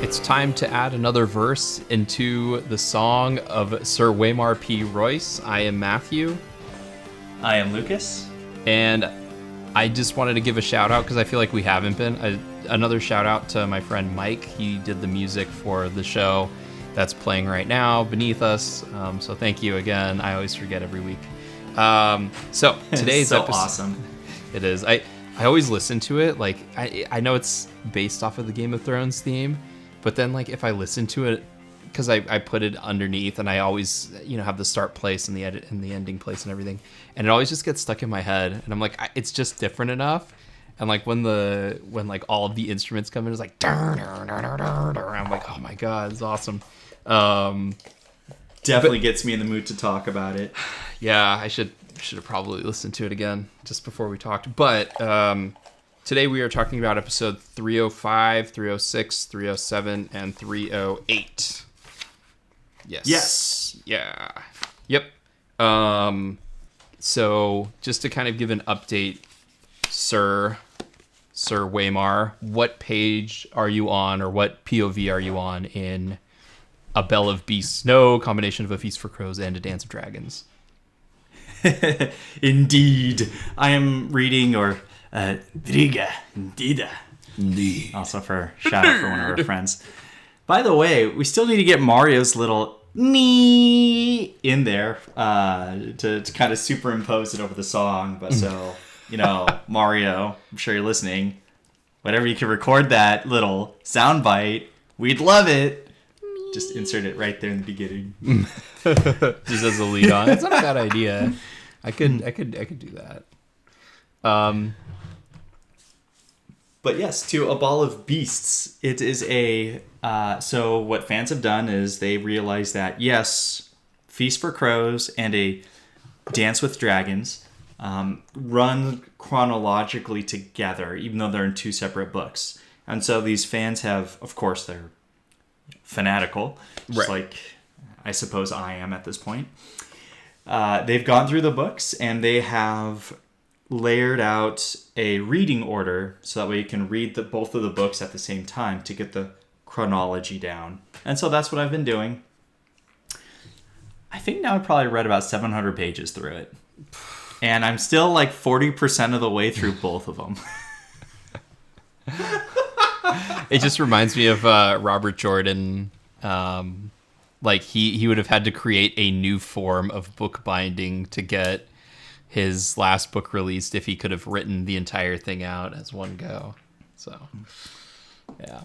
It's time to add another verse into the song of Sir Waymar P. Royce. I am Matthew. I am Lucas. And I just wanted to give a shout out because I feel like we haven't been. Another shout out to my friend Mike. He did the music for the show that's playing right now beneath us. So thank you again. I always forget every week. So today's so episode. Awesome. It is. I always listen to it. Like I know it's based off of the Game of Thrones theme, but then like if I listen to it, because I put it underneath and I always have the start place and the edit and the ending place and everything, and it always just gets stuck in my head, and I'm like, it's just different enough. And like when like all of the instruments come in, it's like I'm like, oh my god, it's awesome. Definitely gets me in the mood to talk about it. Yeah, I should have probably listened to it again just before we talked. But today we are talking about episode 305, 306, 307, and 308. Yes. Yeah. Yep. So just to kind of give an update, Sir Waymar, what page are you on, or what POV are you on in A Bell of Beasts? No, combination of A Feast for Crows and A Dance of Dragons. Indeed. I am reading, Driga, Indeed. Also for shout out for one of our friends. By the way, we still need to get Mario's little me in there to kind of superimpose it over the song. But so, Mario, I'm sure you're listening. Whenever you can record that little sound bite, we'd love it. Just insert it right there in the beginning. Just as a lead on. It's not a bad idea. I could do that. But yes, to A Ball of Beasts. It is so what fans have done is they realize that, yes, Feast for Crows and A Dance with Dragons run chronologically together, even though they're in two separate books. And so these fans have, of course, they're fanatical, just like I suppose I am at this point. They've gone through the books and they have layered out a reading order so that way you can read both of the books at the same time to get the chronology down. And so that's what I've been doing. I think now I've probably read about 700 pages through it. And I'm still like 40% of the way through both of them. It just reminds me of Robert Jordan. Like he would have had to create a new form of book binding to get his last book released if he could have written the entire thing out as one go. So, yeah.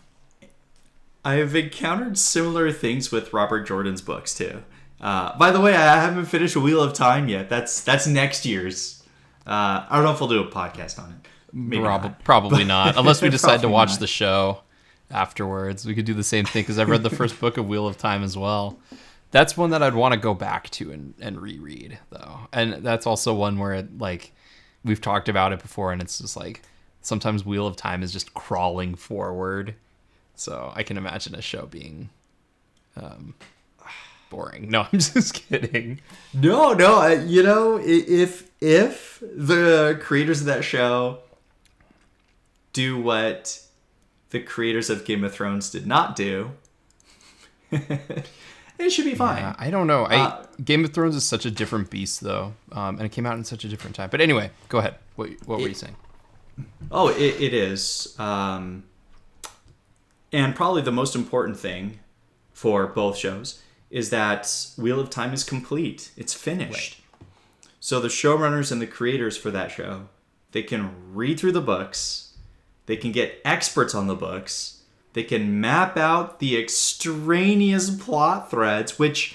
I've encountered similar things with Robert Jordan's books too. By the way, I haven't finished Wheel of Time yet. That's next year's. I don't know if we'll do a podcast on it. Maybe probably not. Unless we decide to watch the show afterwards. We could do the same thing because I've read the first book of Wheel of Time as well. That's one that I'd want to go back to and reread, though. And that's also one where, like, we've talked about it before, and it's just like sometimes Wheel of Time is just crawling forward. So I can imagine a show being boring. No, I'm just kidding. No. If the creators of that show do what the creators of Game of Thrones did not do, it should be fine. Yeah, I don't know. Game of Thrones is such a different beast, though, and it came out in such a different time. But anyway, go ahead. What were you saying? Oh, it is. And probably the most important thing for both shows is that Wheel of Time is complete. It's finished. Right. So the showrunners and the creators for that show, they can read through the books. They can get experts on the books. They can map out the extraneous plot threads, which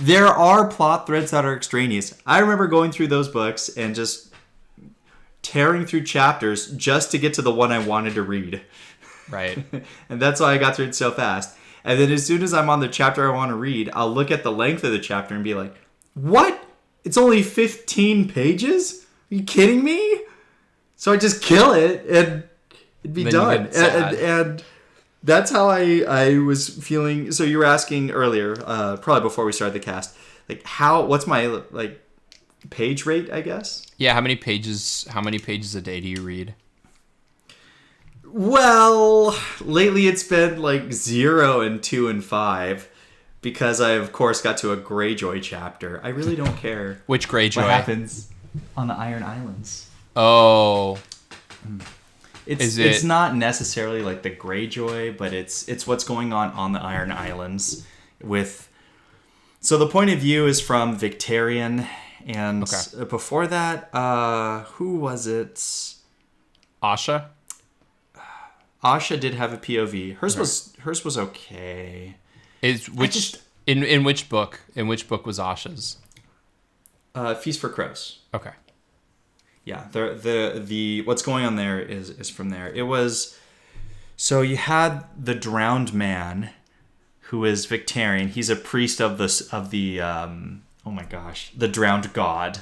there are plot threads that are extraneous. I remember going through those books and just tearing through chapters just to get to the one I wanted to read. Right. And that's why I got through it so fast. And then as soon as I'm on the chapter I want to read, I'll look at the length of the chapter and be like, what? It's only 15 pages? Are you kidding me? So I just kill it and it'd be done. And that's how I was feeling. So you were asking earlier, probably before we started the cast, like what's my page rate, I guess? Yeah, how many pages a day do you read? Well, lately it's been like 0 and 2 and 5 because I, of course, got to a Greyjoy chapter. I really don't care. Which Greyjoy? What happens on the Iron Islands. Oh. It's not necessarily like the Greyjoy, but it's what's going on the Iron Islands with... So the point of view is from Victarion, and before that, who was it? Asha? Asha did have a POV. Hers was okay. In which book? In which book was Asha's? Feast for Crows. Okay. Yeah, the what's going on there is from there. It was, so you had the drowned man, who is Victarion. He's a priest of the oh my gosh, the drowned god.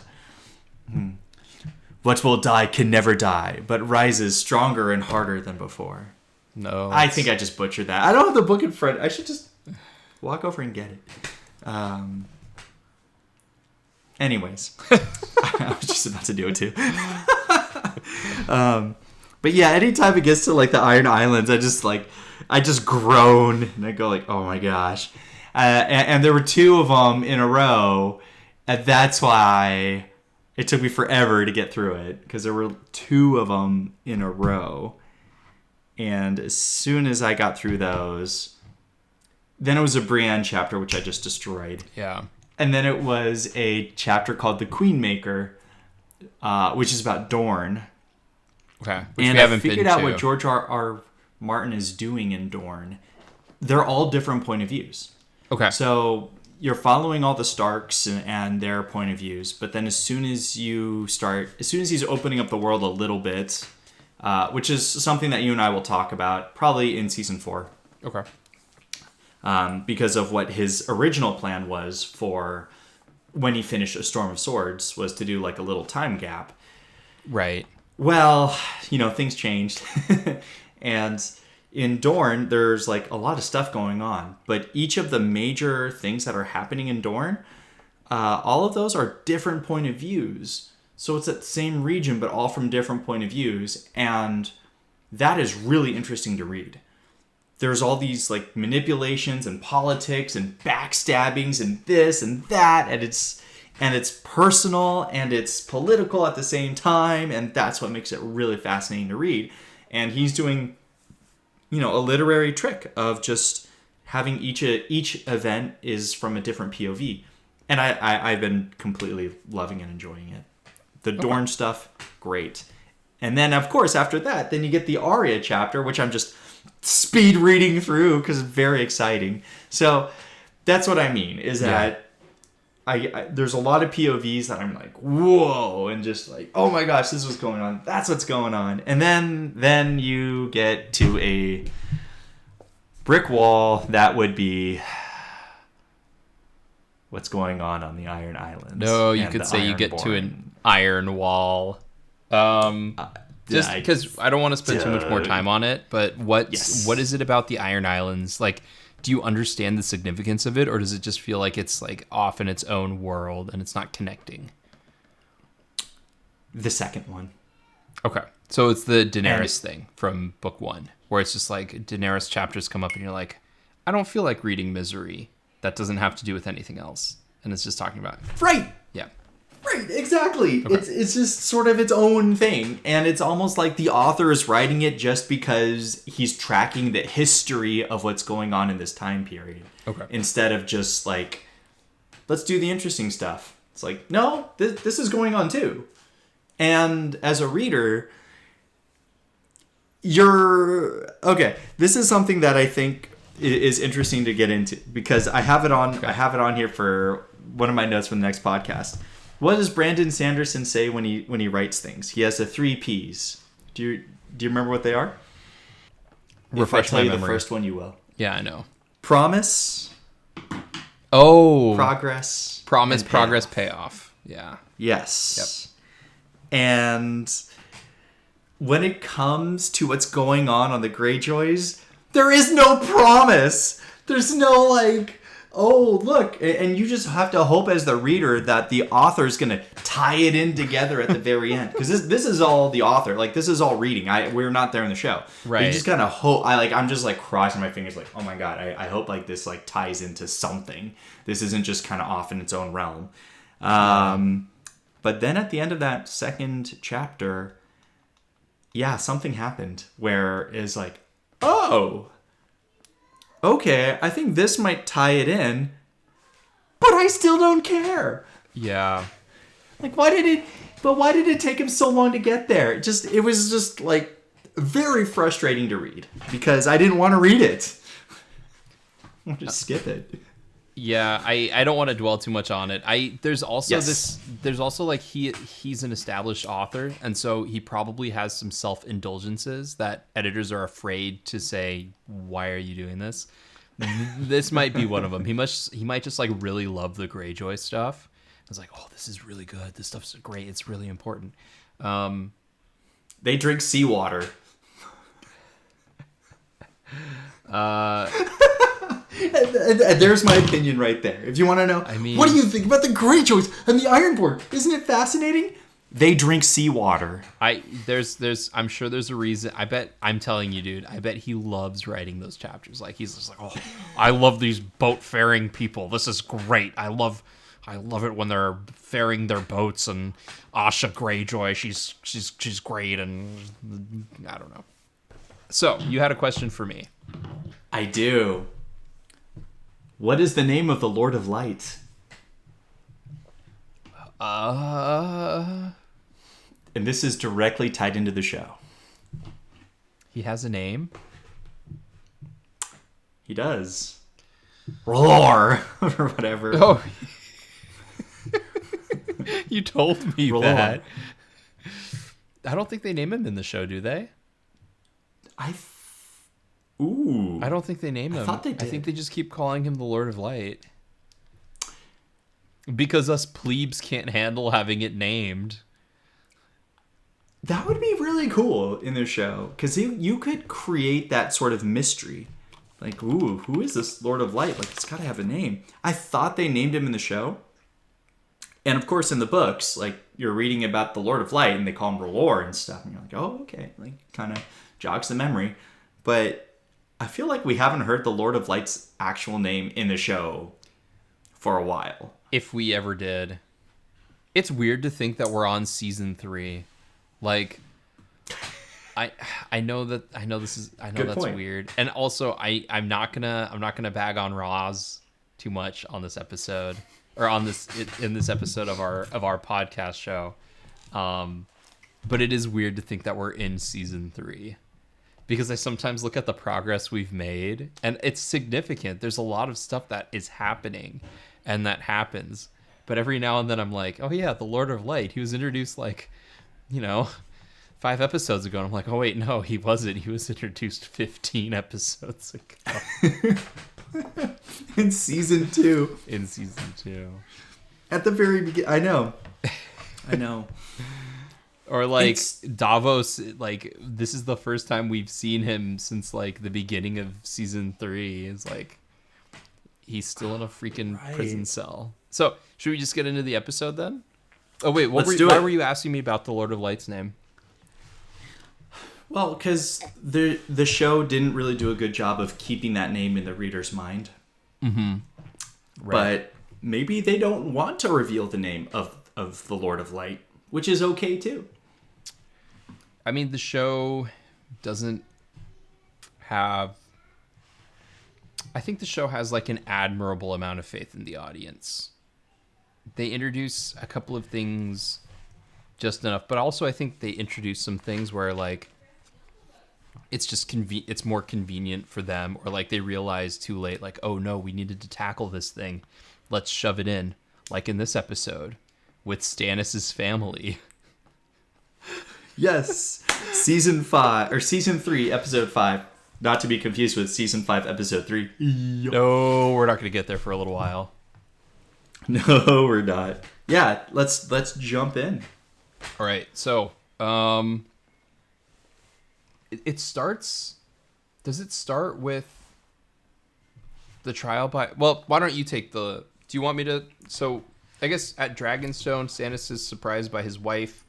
What will die can never die, but rises stronger and harder than before. No, I think I just butchered that. I don't have the book in front. I should just walk over and get it. Anyways, I was just about to do it too. But yeah, anytime it gets to like the Iron Islands, I just groan and I go like, oh my gosh. And there were 2 of them in a row, and that's why it took me forever to get through it, because there were 2 of them in a row. And as soon as I got through those, then it was a Brienne chapter, which I just destroyed. Yeah. And then it was a chapter called The Queenmaker, which is about Dorne. Okay. Which and we haven't I figured been out to. what George R. Martin is doing in Dorne. They're all different point of views. Okay. So you're following all the Starks and their point of views, but then as soon as he's opening up the world a little bit, which is something that you and I will talk about probably in season 4. Okay. Because of what his original plan was for when he finished A Storm of Swords, was to do like a little time gap. Right. Well, things changed. And in Dorne, there's like a lot of stuff going on. But each of the major things that are happening in Dorne, all of those are different point of views. So it's that same region, but all from different point of views. And that is really interesting to read. There's all these like manipulations and politics and backstabbings and this and that, and it's personal and it's political at the same time, and that's what makes it really fascinating to read. And he's doing, a literary trick of just having each event is from a different POV, and I've been completely loving and enjoying it. The Dorne stuff, great. And then of course after that, then you get the Arya chapter, which I'm just speed reading through because it's very exciting. So that's what I mean, is that I there's a lot of POVs that I'm like, whoa, and just like, oh my gosh, this is what's going on. That's what's going on. And then you get to a brick wall that would be what's going on the Iron Islands. No, you could say you get to an iron wall. Just because I don't want to spend too much more time on it, but what is it about the Iron Islands? Like, do you understand the significance of it, or does it just feel like it's like off in its own world and it's not connecting? The second one. Okay. So it's the Daenerys thing from book 1, where it's just like Daenerys chapters come up and you're like, I don't feel like reading Misery. That doesn't have to do with anything else. And it's just talking about... Right! Yeah. Right, exactly. Okay. It's just sort of its own thing, and it's almost like the author is writing it just because he's tracking the history of what's going on in this time period. Okay. Instead of just like, let's do the interesting stuff. It's like, no, this is going on too. And as a reader, this is something that I think is interesting to get into, because I have it on. Okay. I have it on here for one of my notes for the next podcast. What does Brandon Sanderson say when he writes things? He has the 3 Ps. Do you remember what they are? Refresh if I tell you my memory. The first one, you will. Yeah, I know. Promise. Oh. Progress. Promise, progress, payoff. Yeah. Yes. Yep. And when it comes to what's going on the Greyjoys, there is no promise. There's no like, oh, look, and you just have to hope as the reader that the author is going to tie it in together at the very end. Because this is all the author. Like, this is all reading. We're not there in the show. Right. But you just kind of hope. I'm just, like, crossing my fingers, like, oh, my God, I hope, like, this, like, ties into something. This isn't just kind of off in its own realm. But then at the end of that second chapter, yeah, something happened where it's like, oh, okay, I think this might tie it in, but I still don't care. Yeah. Like, why did it take him so long to get there? It was just like very frustrating to read because I didn't want to read it. I want to skip it. Yeah, I don't want to dwell too much on it. There's also like he's an established author, and so he probably has some self-indulgences that editors are afraid to say, why are you doing this? This might be one of them. He might just like really love the Greyjoy stuff. It's like, oh, this is really good. This stuff's great. It's really important. They drink seawater. And there's my opinion right there. If you want to know, I mean, what do you think about the Greyjoys and the Ironborn? Isn't it fascinating? They drink seawater. I'm sure there's a reason. I'm telling you, dude, I bet he loves writing those chapters. Like, he's just like, oh, I love these boat-faring people. This is great. I love it when they're ferrying their boats, and Asha Greyjoy, she's great, and I don't know. So, you had a question for me. I do. What is the name of the Lord of Light? And this is directly tied into the show. He has a name? He does. Roar! Or whatever. Oh. You told me Roar. that. I don't think they name him in the show, do they? Ooh. I don't think they name him. I thought they did. I think they just keep calling him the Lord of Light. Because us plebes can't handle having it named. That would be really cool in the show. Because you could create that sort of mystery. Like, ooh, who is this Lord of Light? Like, it's got to have a name. I thought they named him in the show. And, of course, in the books, like, you're reading about the Lord of Light, and they call him R'hllor and stuff. And you're like, oh, okay. Like, kind of jogs the memory. But I feel like we haven't heard the Lord of Light's actual name in the show for a while. If we ever did. It's weird to think that we're on season 3. Like, I know that's point. weird. And also I'm not gonna bag on Roz too much on this episode. Or on in this episode of our podcast show. But it is weird to think that we're in season 3. Because I sometimes look at the progress we've made, and it's significant. There's a lot of stuff that is happening, and that happens. But every now and then I'm like, oh yeah, the Lord of Light. He was introduced 5 episodes ago. And I'm like, oh wait, no, he wasn't. He was introduced 15 episodes ago. In season 2. In season 2. At the very beginning. I know. Or Davos, like, this is the first time we've seen him since like the beginning of season 3. It's like he's still in a freaking prison cell. So should we just get into the episode then? Oh wait, why were you asking me about the Lord of Light's name? Well, because the show didn't really do a good job of keeping that name in the reader's mind. Mm-hmm. Right. But maybe they don't want to reveal the name of the Lord of Light, which is okay too. I mean, the show doesn't have... I think the show has like an admirable amount of faith in the audience. They introduce a couple of things just enough, but also I think they introduce some things where like it's just it's more convenient for them, or like they realize too late, like, oh no, we needed to tackle this thing. Let's shove it in. Like in this episode with Stannis' family. Yes. Season 3, episode 5. Not to be confused with season 5, episode 3. No, we're not going to get there for a little while. No, we're not. Yeah, let's jump in. All right. So, it starts. Does it start with The trial by... Well, why don't you take the... Do you want me to... So, I guess at Dragonstone, Stannis is surprised by his wife,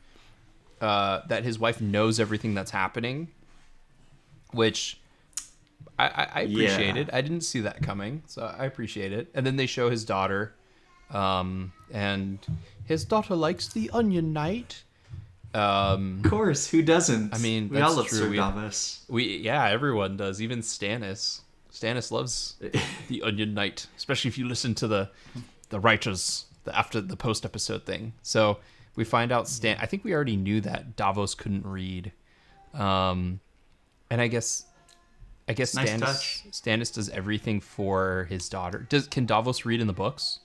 that his wife knows everything that's happening, which I appreciated. I didn't see that coming, so I appreciate it. And then they show his daughter, and his daughter likes the Onion Knight. Of course, who doesn't? I mean, we all love Sir Davos. Yeah, everyone does, even Stannis. Stannis loves the Onion Knight, especially if you listen to the writers after the post episode thing. So we find out I think we already knew that Davos couldn't read, and I guess nice Stannis does everything for his daughter. Can Davos read in the books?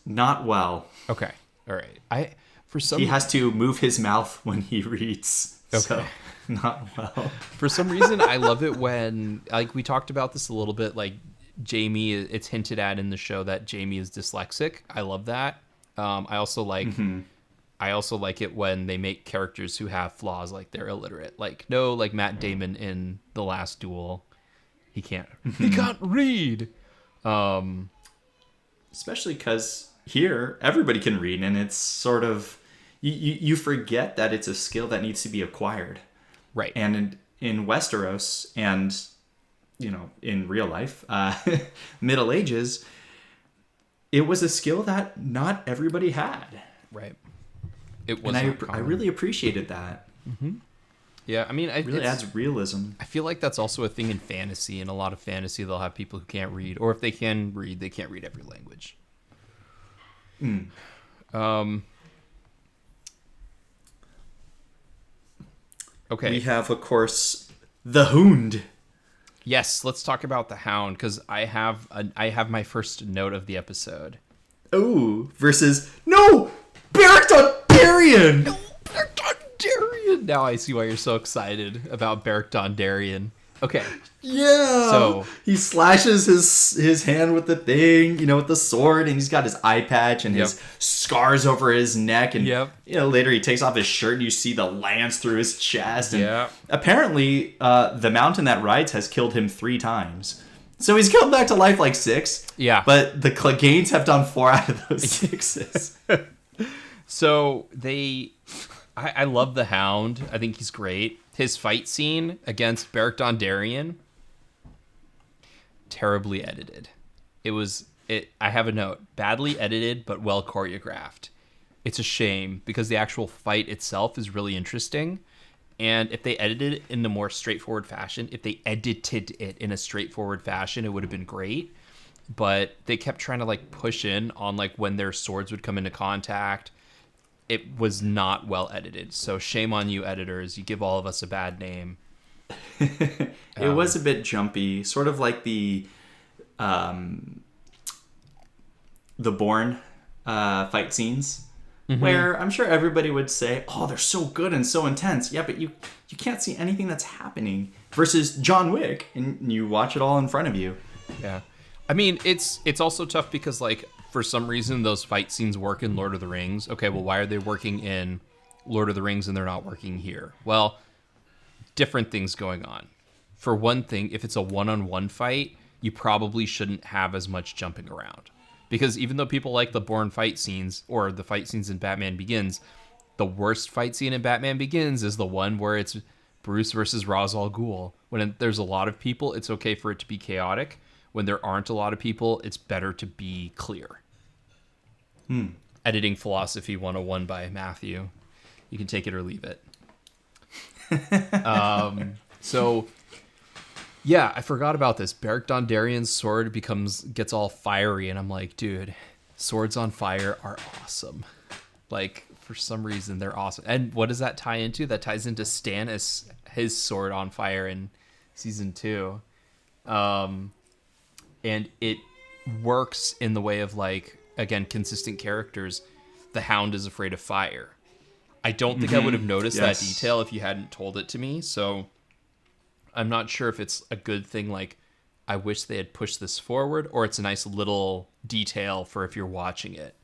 Not well. Okay, all right. He has to move his mouth when he reads. Okay. So, not well. For some reason, I love it when, like, we talked about this a little bit, like, Jaime, it's hinted at in the show that Jaime is dyslexic. I love that. I also like it when they make characters who have flaws, like they're illiterate. Like Matt Damon in The Last Duel. He can't read. Especially because here, everybody can read, and it's sort of... You forget that it's a skill that needs to be acquired. Right. And in Westeros and, in real life, Middle Ages, it was a skill that not everybody had. Right. It was. And I really appreciated that. Mm-hmm. Yeah, I mean, it really adds realism. I feel like that's also a thing in fantasy. In a lot of fantasy, they'll have people who can't read, or if they can read, they can't read every language. Okay. We have, of course, the Hound. Yes, let's talk about the Hound, because I have my first note of the episode. Oh, versus Beric Dondarrion. No, Beric Dondarrion. Now I see why you're so excited about Beric Dondarrion. Okay. Yeah. So he slashes his hand with the thing, with the sword, and he's got his eye patch and his scars over his neck, and later he takes off his shirt and you see the lance through his chest. And apparently, the mountain that rides has killed him 3 times. So he's killed back to life like 6. Yeah. But the Cleganes have done 4 out of those 6s. So I love the Hound. I think he's great. His fight scene against Beric Dondarrion, terribly edited. I have a note. Badly edited, but well choreographed. It's a shame because the actual fight itself is really interesting. And if they edited it in a more straightforward fashion, it would have been great. But they kept trying to push in on when their swords would come into contact. It was not well edited. So shame on you, editors. You give all of us a bad name. It was a bit jumpy, sort of like the Bourne fight scenes, where I'm sure everybody would say, "Oh, they're so good and so intense." Yeah, but you can't see anything that's happening. Versus John Wick, and you watch it all in front of you. Yeah, I mean it's also tough because for some reason those fight scenes work in Lord of the Rings. Okay, well, why are they working in Lord of the Rings and they're not working here? Well, different things going on. For one thing, if it's a one-on-one fight, you probably shouldn't have as much jumping around. Because even though people like the Bourne fight scenes or the fight scenes in Batman Begins, the worst fight scene in Batman Begins is the one where it's Bruce versus Ra's al Ghul. When there's a lot of people, it's okay for it to be chaotic. When there aren't a lot of people, it's better to be clear. Editing Philosophy 101 by Matthew. You can take it or leave it. So, yeah, I forgot about this. Beric Dondarrion's sword gets all fiery, and I'm like, dude, swords on fire are awesome. For some reason, they're awesome. And what does that tie into? That ties into Stannis, his sword on fire in season 2. And it works in the way of again, consistent characters. The Hound is afraid of fire. I don't think I would have noticed that detail if you hadn't told it to me. So I'm not sure if it's a good thing. I wish they had pushed this forward, or it's a nice little detail for if you're watching it.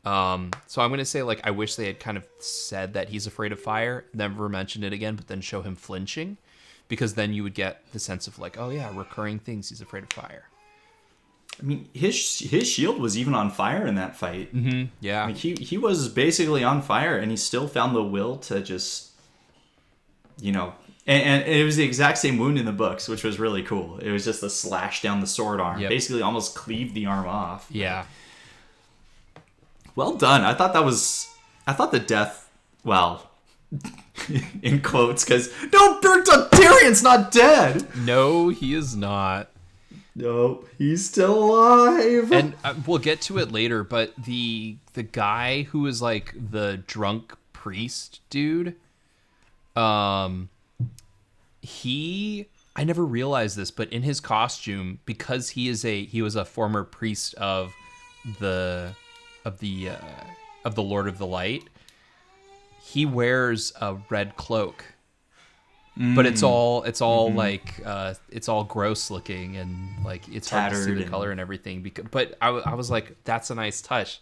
So I'm going to say I wish they had kind of said that he's afraid of fire, never mention it again, but then show him flinching, because then you would get the sense of like, oh yeah, recurring things. He's afraid of fire. I mean, his shield was even on fire in that fight. Mm-hmm. Yeah. I mean, he was basically on fire, and he still found the will to just, and it was the exact same wound in the books, which was really cool. It was just a slash down the sword arm, basically almost cleaved the arm off. Yeah. Well done. I thought the death, well, in quotes, because no, Tyrion's not dead. No, he is not. No, he's still alive. And we'll get to it later, but the guy who is like the drunk priest dude, I never realized this, but in his costume, because he was a former priest of the Lord of the Light, he wears a red cloak. But it's all like it's all gross looking and like it's hard to see the color and everything. But I was like, that's a nice touch.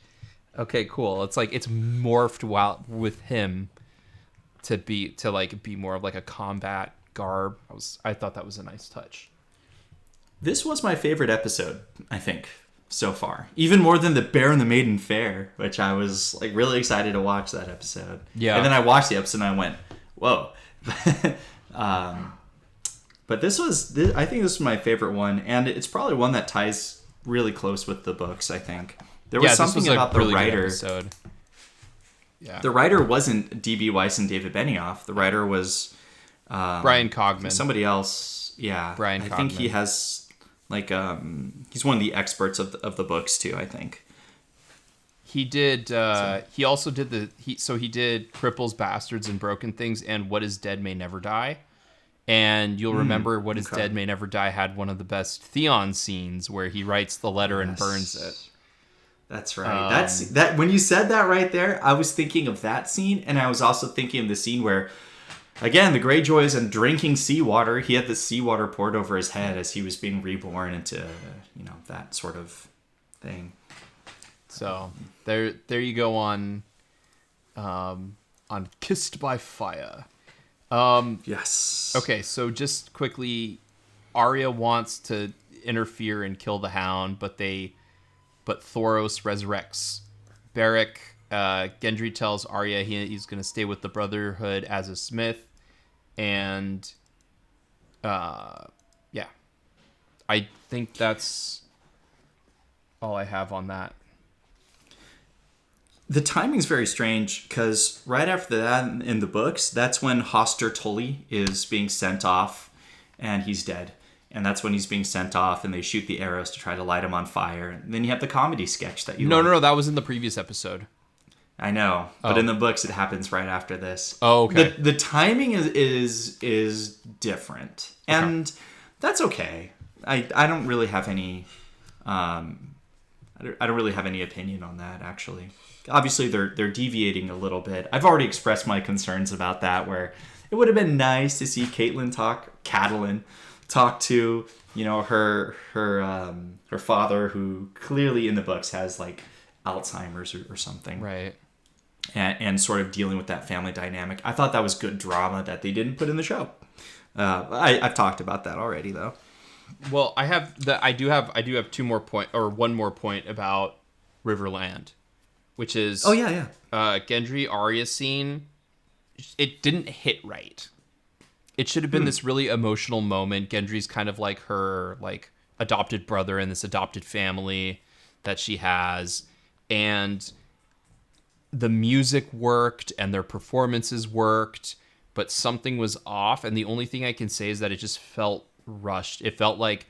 Okay, cool. It's like it's morphed with him to be more of like a combat garb. I thought that was a nice touch. This was my favorite episode, I think, so far. Even more than the Bear and the Maiden Fair, which I was like really excited to watch that episode. Yeah. And then I watched the episode and I went, whoa. But I think this was my favorite one, and it's probably one that ties really close with the books. I think there was something about the writer. Yeah, the writer wasn't D.B. Weiss and David Benioff. The writer was Brian Cogman. Somebody else. Yeah, Brian Cogman. I think he has like he's one of the experts of the books too. I think. He did. He also did he did Cripples, Bastards, and Broken Things, and What Is Dead May Never Die. And you'll remember What Is Dead May Never Die had one of the best Theon scenes where he writes the letter and burns it. That's right. That's that. When you said that right there, I was thinking of that scene, and I was also thinking of the scene where, again, the Greyjoys and drinking seawater. He had the seawater poured over his head as he was being reborn into, that sort of thing. So there you go on Kissed by Fire. Yes. Okay, so just quickly, Arya wants to interfere and kill the Hound, but Thoros resurrects Beric. Gendry tells Arya he's going to stay with the Brotherhood as a smith, and I think that's all I have on that. The timing's very strange because right after that in the books, that's when Hoster Tully is being sent off and he's dead. And that's when he's being sent off and they shoot the arrows to try to light him on fire. And then you have the comedy sketch that you No, that was in the previous episode. I know, but in the books it happens right after this. Oh, okay. The timing is different. And that's okay. I don't really have any I don't really have any opinion on that, actually. Obviously, they're deviating a little bit. I've already expressed my concerns about that, where it would have been nice to see Catelyn talk to, her father, who clearly in the books has like Alzheimer's or something, right? And sort of dealing with that family dynamic. I thought that was good drama that they didn't put in the show. I've talked about that already, though. Well, I do have one more point about Riverland, which is Gendry Arya scene. It didn't hit right. It should have been this really emotional moment. Gendry's kind of like her adopted brother in this adopted family that she has, and the music worked and their performances worked, but something was off. And the only thing I can say is that it just felt rushed. It felt like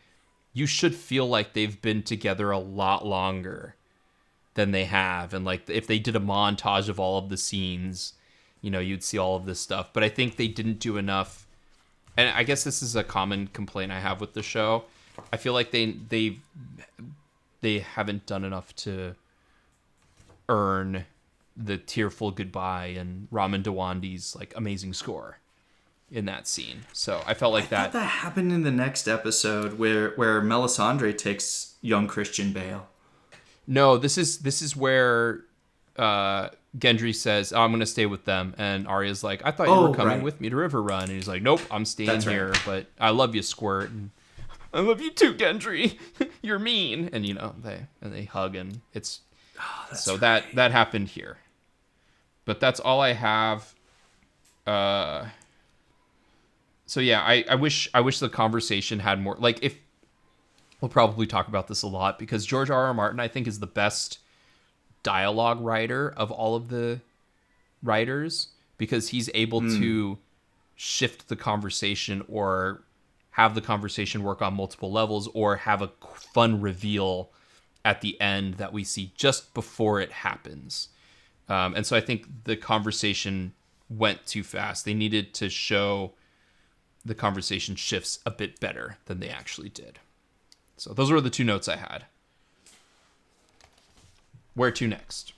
you should feel like they've been together a lot longer than they have, and like if they did a montage of all of the scenes, you'd see all of this stuff. But I think they didn't do enough, and I guess this is a common complaint I have with the show. I feel like they haven't done enough to earn the tearful goodbye and Ramin Djawadi's amazing score in that scene. So I felt like I thought that happened in the next episode where Melisandre takes young Christian Bale. No, this is where Gendry says, "Oh, I'm going to stay with them," and Arya's like, "I thought you were coming with me to River Run," and he's like, "Nope, I'm staying here, but I love you, Squirt." And, I love you too, Gendry. You're mean, and they hug, and it's that happened here. But that's all I have. So yeah, I wish the conversation had more. Like, if we'll probably talk about this a lot, because George R.R. Martin, I think, is the best dialogue writer of all of the writers, because he's able to shift the conversation or have the conversation work on multiple levels or have a fun reveal at the end that we see just before it happens. And so I think the conversation went too fast. They needed to show the conversation shifts a bit better than they actually did. So those were the 2 notes I had. Where to next?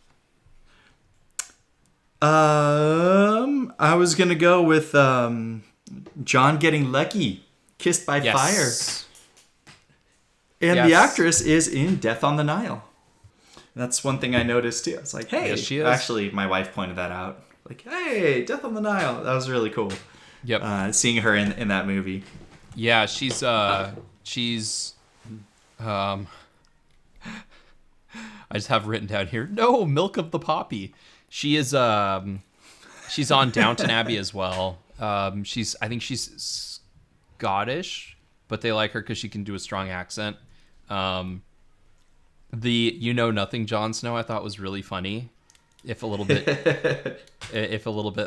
I was going to go with Jon getting lucky. Kissed by Fire. And the actress is in Death on the Nile. That's one thing I noticed too. It's like, hey, yes, she is. Actually, my wife pointed that out. Like, hey, Death on the Nile. That was really cool. Yep. Seeing her in that movie. Yeah, she's I just have written down here, no, Milk of the Poppy. She is she's on Downton Abbey as well. I think she's Scottish, but they like her because she can do a strong accent. The nothing Jon Snow I thought was really funny, if a little bit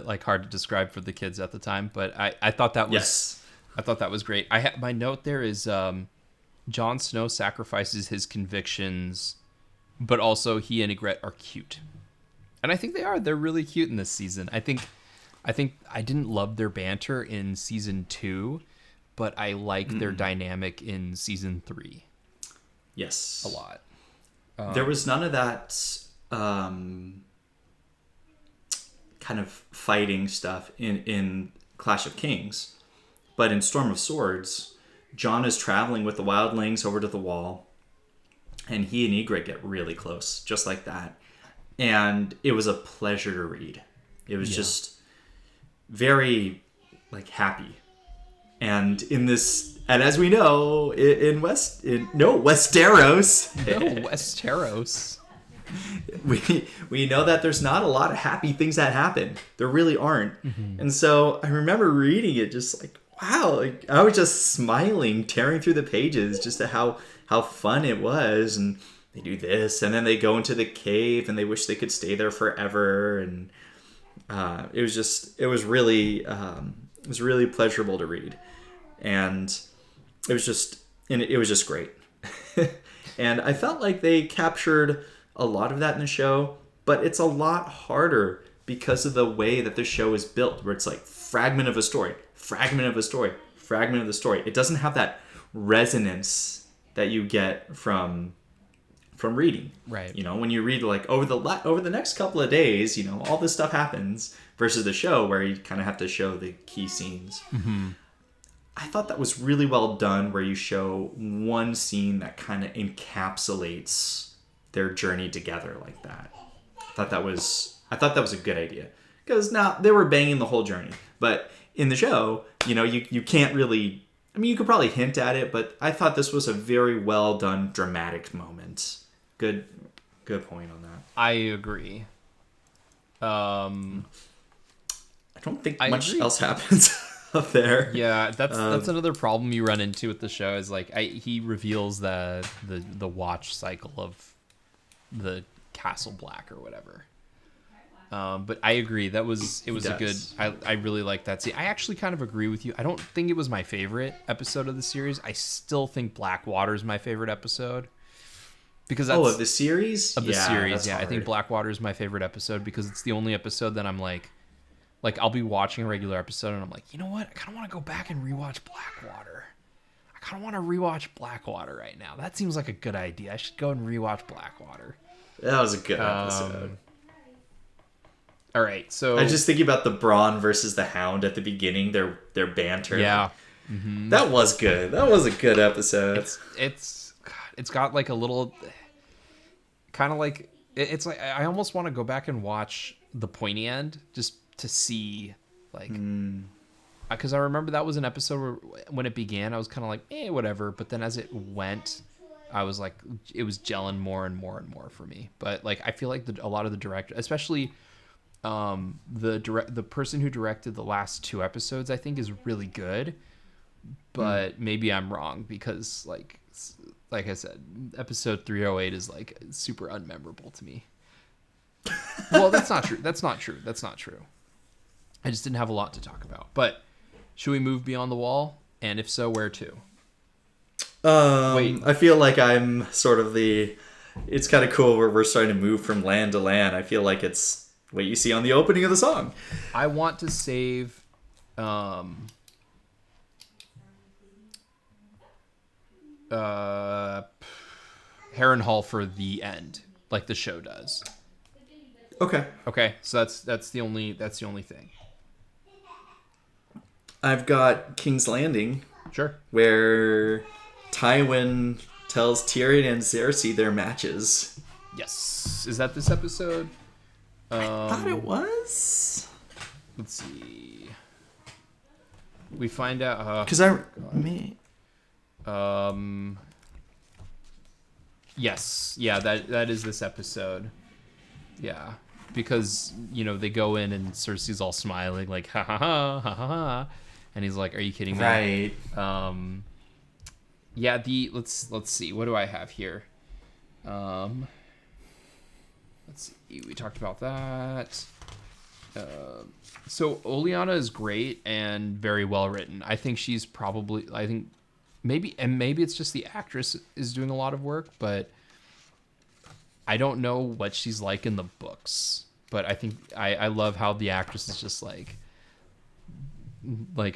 like hard to describe for the kids at the time, but I thought that was I thought that was great. My note there is Jon Snow sacrifices his convictions, but also he and Ygritte are cute, and I think they are. They're really cute in this season. I think I didn't love their banter in season 2. But I like their dynamic in season 3. Yes. A lot. There was none of that kind of fighting stuff in Clash of Kings. But in Storm of Swords, Jon is traveling with the wildlings over to the wall. And he and Ygritte get really close, just like that. And it was a pleasure to read. It was just very, happy. And as we know, Westeros. No, Westeros. We know that there's not a lot of happy things that happen. There really aren't. Mm-hmm. And so I remember reading it just like, wow, I was just smiling, tearing through the pages just at how fun it was. And they do this, and then they go into the cave, and they wish they could stay there forever. And it was really pleasurable to read. And it was just great. And I felt like they captured a lot of that in the show, but it's a lot harder because of the way that the show is built, where it's like fragment of a story, fragment of a story, fragment of the story. It doesn't have that resonance that you get from reading. Right. When you read over the next couple of days, all this stuff happens, versus the show where you kind of have to show the key scenes. Mm-hmm. I thought that was really well done, where you show one scene that kind of encapsulates their journey together like that. I thought that was a good idea, because now they were banging the whole journey, but in the show, you can't really. I mean, you could probably hint at it, but I thought this was a very well done dramatic moment. Good point on that. I agree. I don't think much else happens up there. Yeah, that's another problem you run into with the show, is he reveals the watch cycle of the Castle Black or whatever. But I agree, it was a good. I really like that scene. I actually kind of agree with you. I don't think it was my favorite episode of the series. I still think Blackwater is my favorite episode, because that's of the series. Yeah, I think Blackwater is my favorite episode, because it's the only episode that I'm like I'll be watching a regular episode and I'm like, you know what? I kind of want to go back and rewatch Blackwater. I kind of want to rewatch Blackwater right now. That seems like a good idea. I should go and rewatch Blackwater. That was a good episode. All right, so I just thinking about the Braun versus the Hound at the beginning. Their banter. Yeah, that was good. That was a good episode. It's got a little kind of it's like I almost want to go back and watch the pointy end just to see, like, because I remember that was an episode where when it began, I was kind of like, whatever. But then as it went, I was like, it was gelling more and more and more for me. But like, I feel like a lot of the director, especially the person who directed the last 2 episodes, I think is really good. But maybe I'm wrong, because like I said, episode 308 is like super unmemorable to me. Well, that's not true. That's not true. I just didn't have a lot to talk about. But should we move beyond the wall? And if so, where to? Wait. I feel like I'm sort of it's kind of cool where we're starting to move from land to land. I feel like it's what you see on the opening of the song. I want to save Harrenhal for the end, like the show does. Okay, so that's the only thing. I've got King's Landing. Sure. Where Tywin tells Tyrion and Cersei their matches. Yes. Is that this episode? I thought it was. Let's see. We find out yes. Yeah, that is this episode. Yeah. Because, they go in and Cersei's all smiling, like, ha ha ha ha ha ha. And he's like, are you kidding me? Right. Yeah, let's see. What do I have here? Let's see. We talked about that. So Oleana is great and very well written. I think maybe it's just the actress is doing a lot of work, but I don't know what she's like in the books. But I think I love how the actress is just like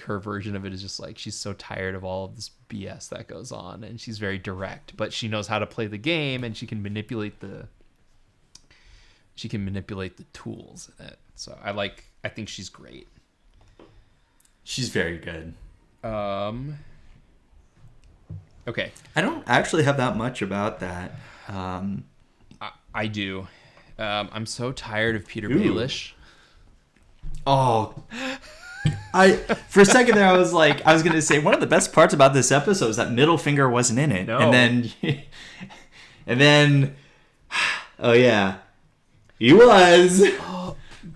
her version of it is just like, she's so tired of all of this BS that goes on, and she's very direct, but she knows how to play the game, and she can manipulate the tools in it. So I think she's great. She's very good. Okay. I don't actually have that much about that. I do. I'm so tired of Peter Baelish. Oh, for a second there, I was going to say one of the best parts about this episode is that Middlefinger wasn't in it. No. And then, oh yeah, he was.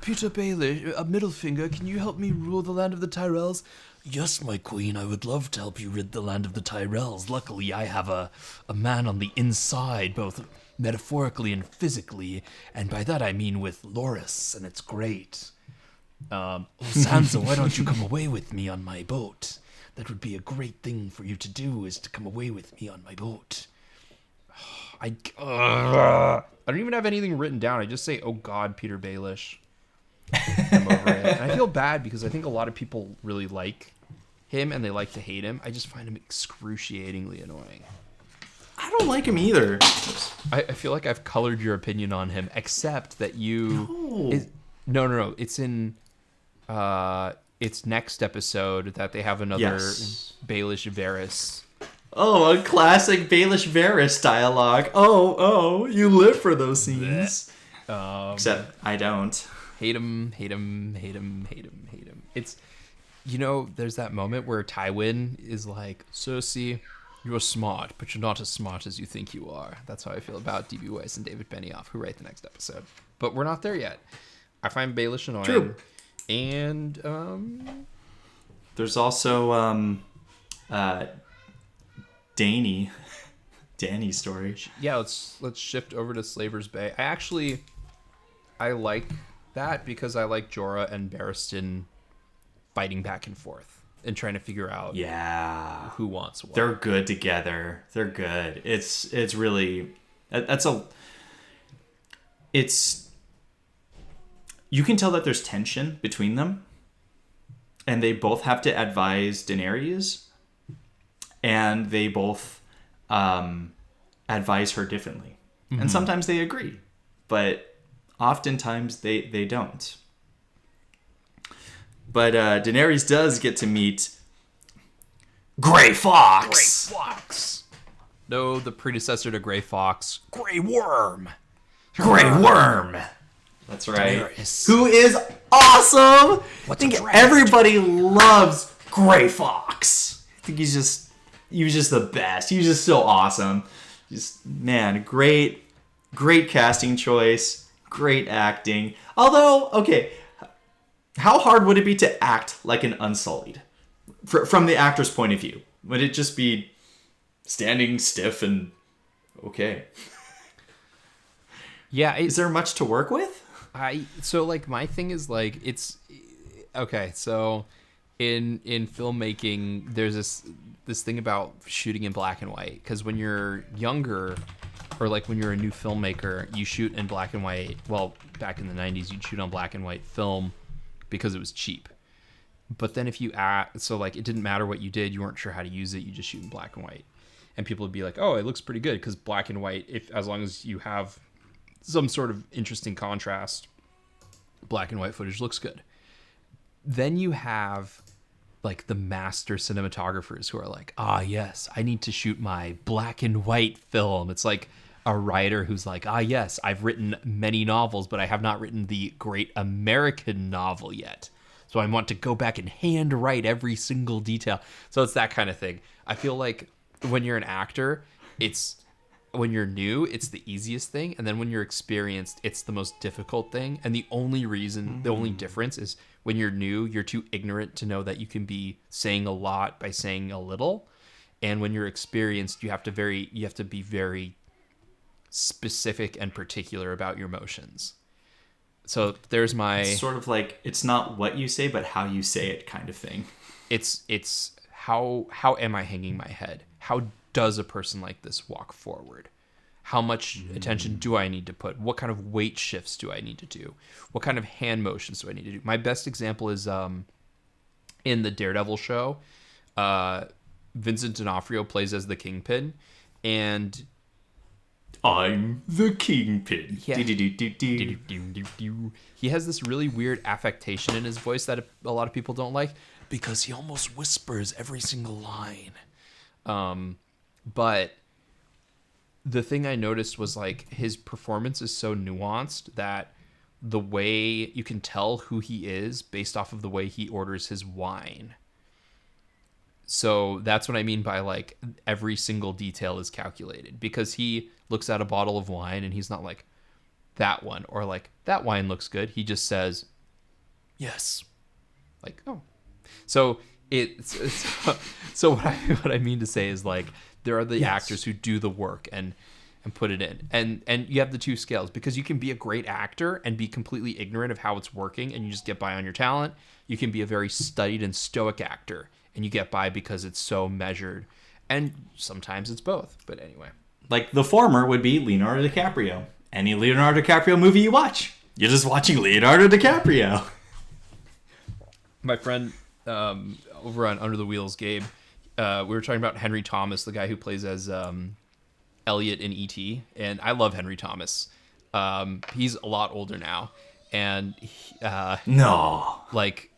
Peter Baelish, Middlefinger, can you help me rule the land of the Tyrells? Yes, my queen, I would love to help you rid the land of the Tyrells. Luckily, I have a man on the inside, both metaphorically and physically, and by that I mean with Loras, and it's great. Sansa, why don't you come away with me on my boat? That would be a great thing for you to do, is to come away with me on my boat. I don't even have anything written down. I just say, oh God, Peter Baelish. I'm over it. And I feel bad because I think a lot of people really like him and they like to hate him. I just find him excruciatingly annoying. I don't like him either. I feel like I've colored your opinion on him, except that you... No. It's in... it's next episode that they have another Baelish Varys. Oh, a classic Baelish Varys dialogue. Oh, you live for those scenes. Except I don't. Hate him. It's, there's that moment where Tywin is like, Cersei, you're smart, but you're not as smart as you think you are. That's how I feel about D.B. Weiss and David Benioff, who write the next episode. But we're not there yet. I find Baelish annoying. True. And there's also Dany's story. Yeah, let's shift over to Slaver's Bay. I like that because I like Jorah and Barristan fighting back and forth and trying to figure out who wants what. They're good together. They're good. It's really you can tell that there's tension between them, and they both have to advise Daenerys, and they both advise her differently. Mm-hmm. And sometimes they agree, but oftentimes they don't. But Daenerys does get to meet Grey Fox. No, the predecessor to Grey Fox, Grey Worm. Grey Worm. That's right. Daenerys. Who is awesome. What's I think a draft? everybody loves Grey Fox. I think he was just the best. He was just so awesome. Just, man, great casting choice. Great acting. Although, okay, how hard would it be to act like an Unsullied? From the actor's point of view. Would it just be standing stiff and okay? Yeah. Is there much to work with? So like my thing is like it's okay. So in filmmaking, there's this thing about shooting in black and white, because when you're younger, or like when you're a new filmmaker, you shoot in black and white. Well, back in the 90s, you'd shoot on black and white film because it was cheap. But then if you so like it didn't matter what you did, you weren't sure how to use it, you just shoot in black and white, and people would be like, oh, it looks pretty good because black and white, as long as you have some sort of interesting contrast, black and white footage looks good. Then you have like the master cinematographers who are like, yes, I need to shoot my black and white film. It's like a writer who's like, yes, I've written many novels, but I have not written the great American novel yet. So I want to go back and hand write every single detail. So it's that kind of thing. I feel like when you're an actor, when you're new, it's the easiest thing, and then when you're experienced, it's the most difficult thing. And the only difference is when you're new, you're too ignorant to know that you can be saying a lot by saying a little, and when you're experienced, you have to be very specific and particular about your motions. So there's my It's sort of like, it's not what you say, but how you say it kind of thing. It's how am I hanging my head? How does a person like this walk forward? How much attention do I need to put? What kind of weight shifts do I need to do? What kind of hand motions do I need to do? My best example is in the Daredevil show, Vincent D'Onofrio plays as the Kingpin, and I'm the Kingpin. Yeah. He has this really weird affectation in his voice that a lot of people don't like, because he almost whispers every single line. But the thing I noticed was like his performance is so nuanced that the way you can tell who he is based off of the way he orders his wine. So that's what I mean by like every single detail is calculated, because he looks at a bottle of wine and he's not like, that one, or like, that wine looks good. He just says, yes. Like, oh. So so what I mean to say is like, there are the actors who do the work and put it in, and you have the two scales, because you can be a great actor and be completely ignorant of how it's working and you just get by on your talent. You can be a very studied and stoic actor and you get by because it's so measured, and sometimes it's both. But anyway, like the former would be Leonardo DiCaprio. Any Leonardo DiCaprio movie you watch, you're just watching Leonardo DiCaprio. My friend over on Under the Wheels, Gabe, we were talking about Henry Thomas, the guy who plays as Elliot in E.T., and I love Henry Thomas. He's a lot older now, and like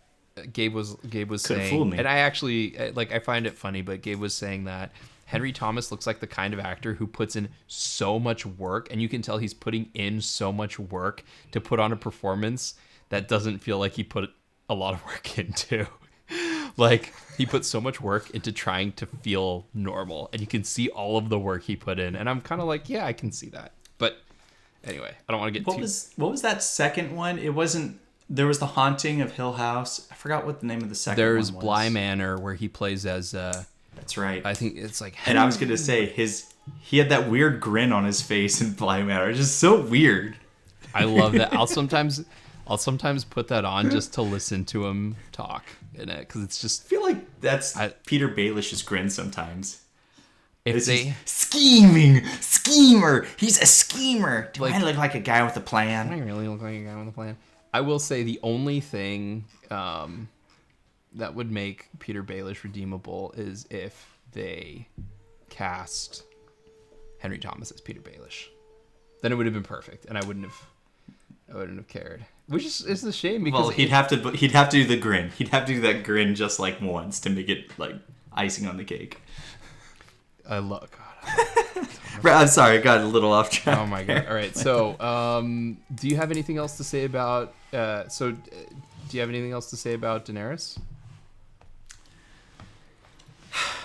Gabe was Could've saying, fooled me. and I actually I find it funny, but Gabe was saying that Henry Thomas looks like the kind of actor who puts in so much work, and you can tell he's putting in so much work to put on a performance that doesn't feel like he put a lot of work into. Like, he put so much work into trying to feel normal, and you can see all of the work he put in, and I'm kind of like, yeah, I can see that. But anyway, I don't want to get What was that second one? It wasn't... There was The Haunting of Hill House. I forgot what the name of the second one was. There's Bly Manor, where he plays as... That's right. I think it's like... And I was going to say, he had that weird grin on his face in Bly Manor. It's just so weird. I love that. I'll sometimes put that on just to listen to him talk in it, because it's just... I feel like that's Peter Baelish's grin sometimes. If they... Scheming! Schemer! He's a schemer! Do Like, I look like a guy with a plan? I really look like a guy with a plan. I will say the only thing that would make Peter Baelish redeemable is if they cast Henry Thomas as Peter Baelish. Then it would have been perfect, and I wouldn't have cared. Which is a shame, because Well, he'd have to do the grin. He'd have to do that grin just like once to make it like icing on the cake. I love I'm sorry, I got a little off track. Oh my god! All right, so do you have anything else to say about? Do you have anything else to say about Daenerys?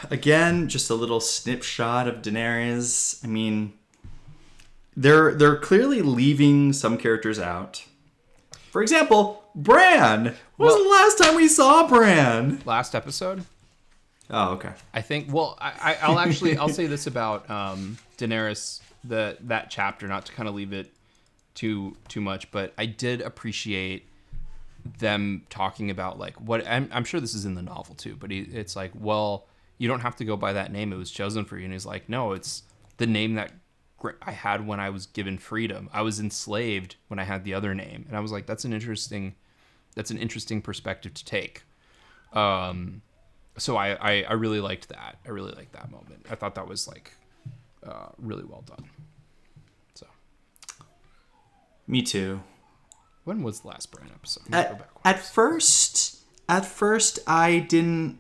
Again, just a little snapshot of Daenerys. I mean, they're clearly leaving some characters out. For example, Bran. When was the last time we saw Bran? Last episode. Oh, okay. I think. Well, I'll say this about Daenerys, that chapter, not to kind of leave it too much, but I did appreciate them talking about like what I'm sure this is in the novel too, but it's like, well, you don't have to go by that name. It was chosen for you. And he's like, no, it's the name that I had when I was given freedom. I was enslaved when I had the other name. And I was like, that's an interesting perspective to take. So I really liked that. I really liked that moment. I thought that was like really well done. So. Me too. When was the last Bran episode? At first I didn't.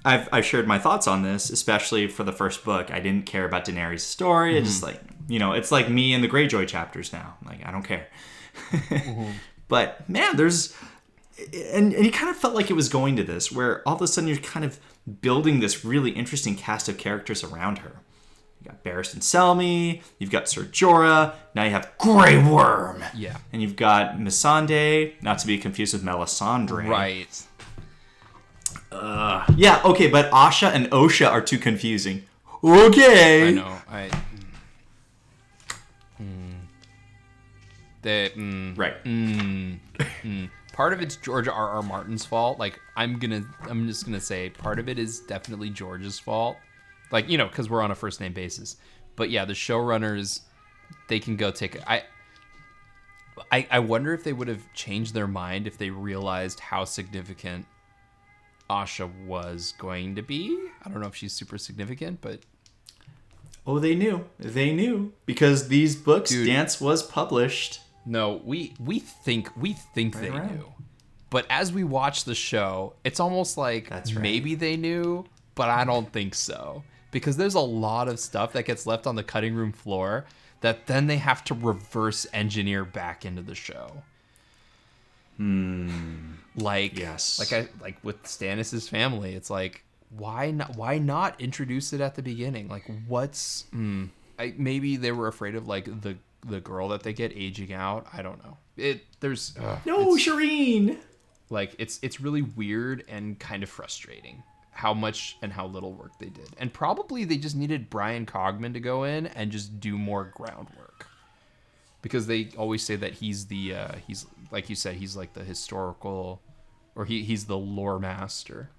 I've shared my thoughts on this, especially for the first book. I didn't care about Daenerys' story. Mm-hmm. It's just like, it's like me in the Greyjoy chapters now. Like, I don't care. Mm-hmm. But man, and you kind of felt like it was going to this, where all of a sudden you're kind of building this really interesting cast of characters around her. You got Barristan Selmy, you've got Ser Jorah, now you have Grey Worm. Yeah. And you've got Missandei, not to be confused with Melisandre. Right. Yeah, okay, but Asha and Osha are too confusing. Okay. I know. Right. Part of it's George R.R. Martin's fault. Like, I'm just gonna say part of it is definitely George's fault. Like, because we're on a first name basis. But yeah, the showrunners, they can go take it. I wonder if they would have changed their mind if they realized how significant Asha was going to be. I don't know if she's super significant, but oh, they knew because these books. Dude, Dance was published. No, we think they knew, but as we watch the show, it's almost like maybe they knew, but I don't think so, because there's a lot of stuff that gets left on the cutting room floor that then they have to reverse engineer back into the show. Like, yes. Like with Stannis' family, it's like, why not introduce it at the beginning? Like, maybe they were afraid of like the girl that they get aging out. I don't know. Shireen. Like, it's really weird and kind of frustrating how much and how little work they did. And probably they just needed Brian Cogman to go in and just do more groundwork. Because they always say that he's like you said, he's like the historical, or he's the lore master.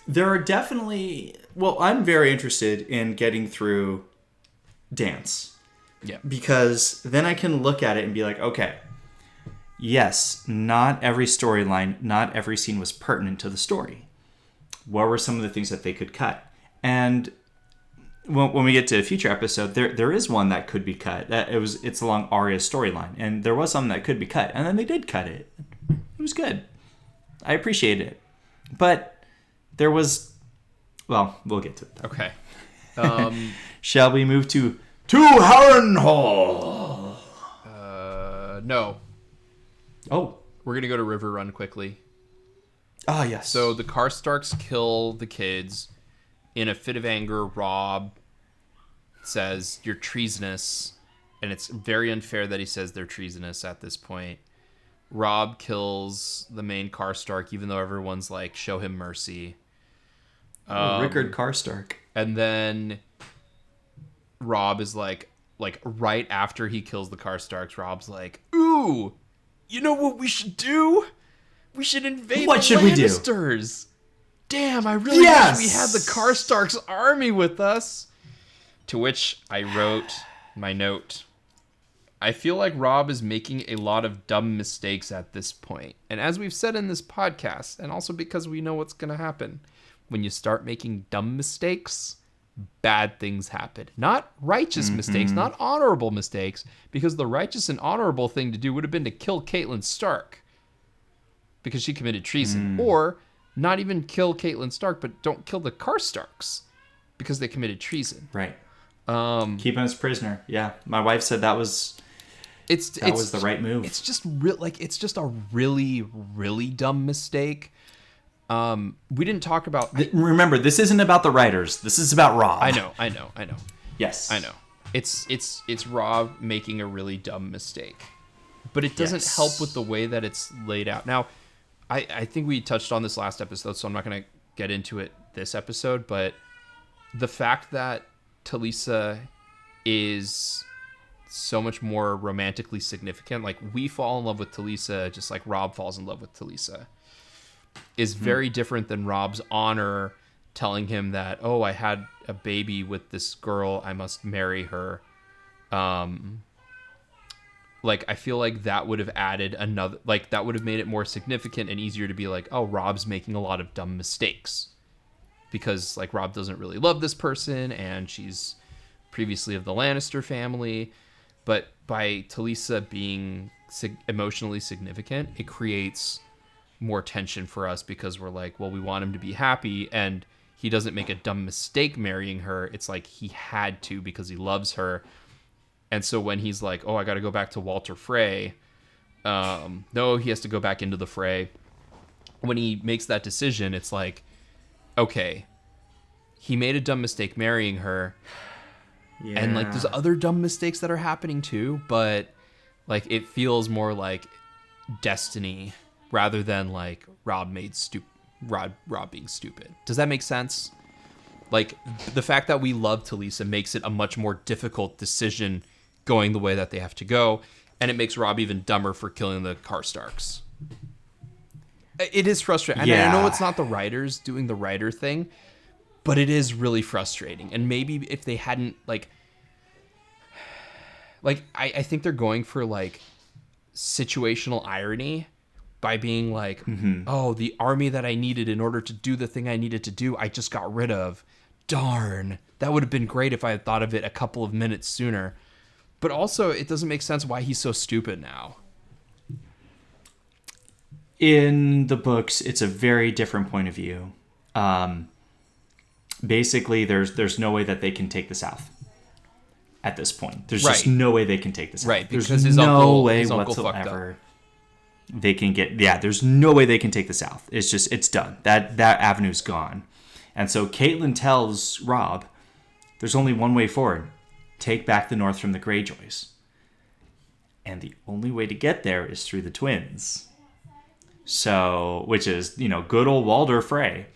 There are definitely, I'm very interested in getting through Dance. Yeah. Because then I can look at it and be like, okay, yes, not every storyline, not every scene was pertinent to the story. What were some of the things that they could cut? And when we get to a future episode, there is one that could be cut. It's along Arya's storyline, and there was some that could be cut, and then they did cut it. It was good. I appreciated it, but there was. Well, we'll get to it. Okay. Shall we move to Harrenhal? No. Oh, we're gonna go to River Run quickly. Ah, yes. So the Karstarks kill the kids. In a fit of anger, Robb says, "You're treasonous," and it's very unfair that he says they're treasonous at this point. Robb kills the main Karstark, even though everyone's like, "Show him mercy." Rickard Karstark. And then Robb is like right after he kills the Karstarks, Robb's like, "Ooh, you know what we should do? We should invade the Lannisters. Damn, I really wish we had the Karstarks army with us." To which I wrote my note. I feel like Robb is making a lot of dumb mistakes at this point. And as we've said in this podcast, and also because we know what's going to happen, when you start making dumb mistakes, bad things happen. Not righteous mistakes, not honorable mistakes, because the righteous and honorable thing to do would have been to kill Catelyn Stark because she committed treason. Or not even kill Catelyn Stark, but don't kill the Karstarks because they committed treason. Right. Keep him as prisoner. Yeah, my wife said that was the right move. It's just it's just a really, really dumb mistake. We didn't talk about. Remember, this isn't about the writers. This is about Rob. I know. Yes, I know. It's Rob making a really dumb mistake, but it doesn't help with the way that it's laid out. Now, I think we touched on this last episode, so I'm not going to get into it this episode. But the fact that Talisa is so much more romantically significant, like we fall in love with Talisa just like Rob falls in love with Talisa, is very different than Rob's honor telling him that, oh, I had a baby with this girl, I must marry her. Like, I feel like that would have added another, like, that would have made it more significant and easier to be like, oh, Rob's making a lot of dumb mistakes. Because, like, Rob doesn't really love this person, and she's previously of the Lannister family. But by Talisa being emotionally significant, it creates more tension for us because we're like, well, we want him to be happy, and he doesn't make a dumb mistake marrying her. It's like he had to because he loves her. And so when he's like, oh, I got to go back to Walter Frey, no, he has to go back into the fray. When he makes that decision, it's like, okay, he made a dumb mistake marrying her. Yeah. And like, there's other dumb mistakes that are happening too, but like, it feels more like destiny rather than like Rob being stupid. Does that make sense? Like, the fact that we love Talisa makes it a much more difficult decision going the way that they have to go, and it makes Rob even dumber for killing the Karstarks. It is frustrating. And I know it's not the writers doing the writer thing, but it is really frustrating. And maybe if they hadn't, like I think they're going for, like, situational irony by being like, oh, the army that I needed in order to do the thing I needed to do, I just got rid of. Darn. That would have been great if I had thought of it a couple of minutes sooner. But also, it doesn't make sense why he's so stupid now. In the books, it's a very different point of view. Basically, there's no way that they can take the South at this point. There's just no way they can take the South. Right, because there's his no way his uncle whatsoever they can get. Yeah, there's no way they can take the South. It's done. That avenue's gone. And so Catelyn tells Rob, there's only one way forward. Take back the North from the Greyjoys. And the only way to get there is through the twins. So, which is, good old Walder Frey.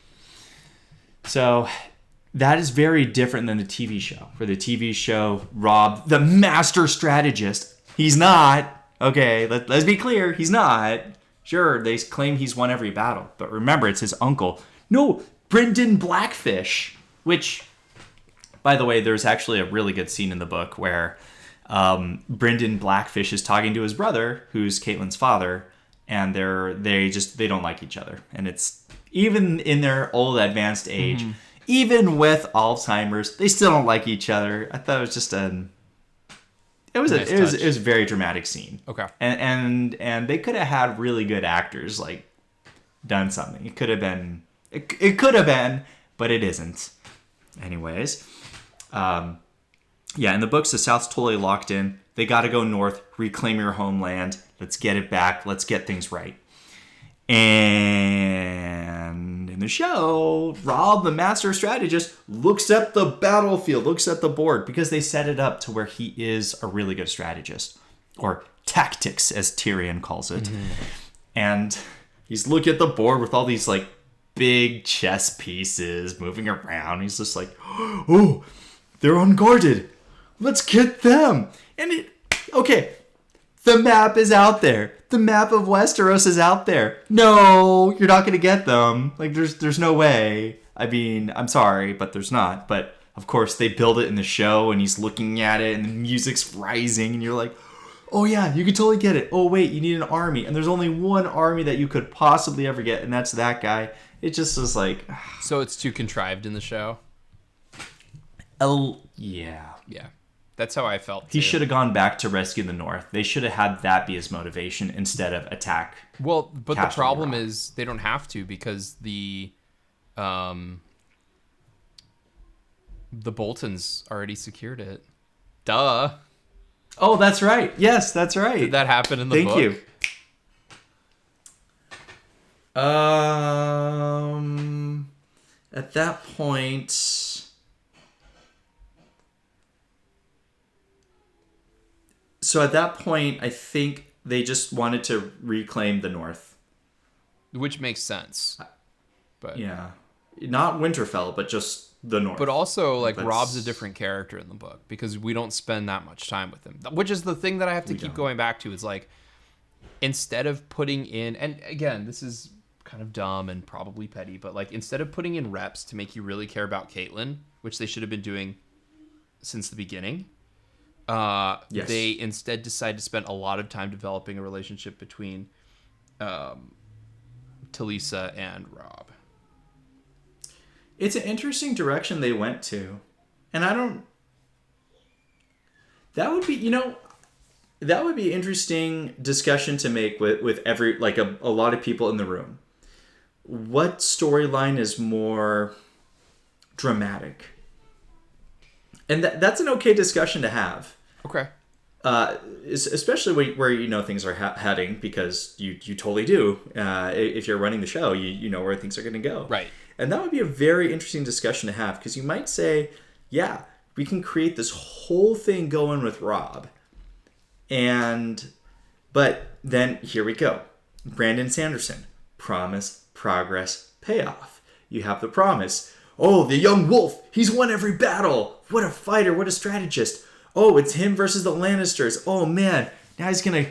So, that is very different than the TV show. For the TV show, Rob, the master strategist, he's not. Okay, let's be clear, he's not. Sure, they claim he's won every battle. But remember, it's his uncle. No, Brynden Blackfish, which, by the way, there's actually a really good scene in the book where Brynden Blackfish is talking to his brother, who's Catelyn's father, and they don't like each other. And it's, even in their old advanced age, even with Alzheimer's, they still don't like each other. I thought it was just it was a very dramatic scene. Okay. And they could have had really good actors, like, done something. It could have been, but it isn't. Anyways, in the books, the South's totally locked in. They got to go north, reclaim your homeland. Let's get it back. Let's get things right. And in the show, Rob, the master strategist, looks at the battlefield, looks at the board, because they set it up to where he is a really good strategist, or tactics, as Tyrion calls it. And he's looking at the board with all these, like, big chess pieces moving around. He's just like, oh, they're unguarded. Let's get them. And the map is out there. The map of Westeros is out there. No, you're not going to get them. Like, there's no way. I mean, I'm sorry, but there's not. But, of course, they build it in the show, and he's looking at it, and the music's rising, and you're like, oh, yeah, you can totally get it. Oh, wait, you need an army. And there's only one army that you could possibly ever get, and that's that guy. It just was like... So it's too contrived in the show? Oh, yeah. Yeah. That's how I felt. He should have gone back to rescue the North. They should have had that be his motivation instead of attack. Well, but the problem Rock. is they don't have to because the Boltons already secured it. Duh. Oh, that's right. Yes, that's right. Did that happen in the book? Thank you. At that point, I think they just wanted to reclaim the North. Which makes sense. But Yeah, not Winterfell, but just the North. But also, like, Rob's a different character in the book because we don't spend that much time with him. Which is the thing that I have to keep going back to. Is like, instead of putting in, and again, this is kind of dumb and probably petty, but like, instead of putting in reps to make you really care about Caitlyn, which they should have been doing since the beginning, Yes. they instead decide to spend a lot of time developing a relationship between Talisa and Rob. It's an interesting direction they went to. And that would be interesting discussion to make with every, like, a lot of people in the room. What storyline is more dramatic? And that's an okay discussion to have. Okay. Especially where things are heading, because you totally do. If you're running the show, you know where things are going to go. Right. And that would be a very interesting discussion to have, because you might say, yeah, we can create this whole thing going with Rob. But then here we go. Brandon Sanderson. Promise, progress, payoff. You have the promise. Oh, the young wolf. He's won every battle. What a fighter. What a strategist. Oh, it's him versus the Lannisters. Oh, man. Now he's gonna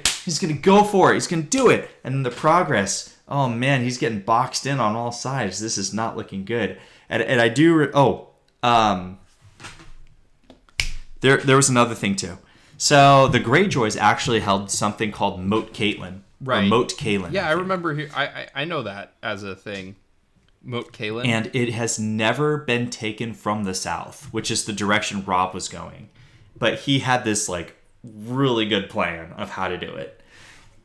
go for it. He's gonna do it. And then the progress. Oh, man, he's getting boxed in on all sides. This is not looking good. And I do... There was another thing, too. So the Greyjoys actually held something called Moat Caitlin. Right. Or Moat Cailin. Yeah, I remember here. I know that as a thing. Moat Cailin. And it has never been taken from the south, which is the direction Rob was going. But he had this, like, really good plan of how to do it.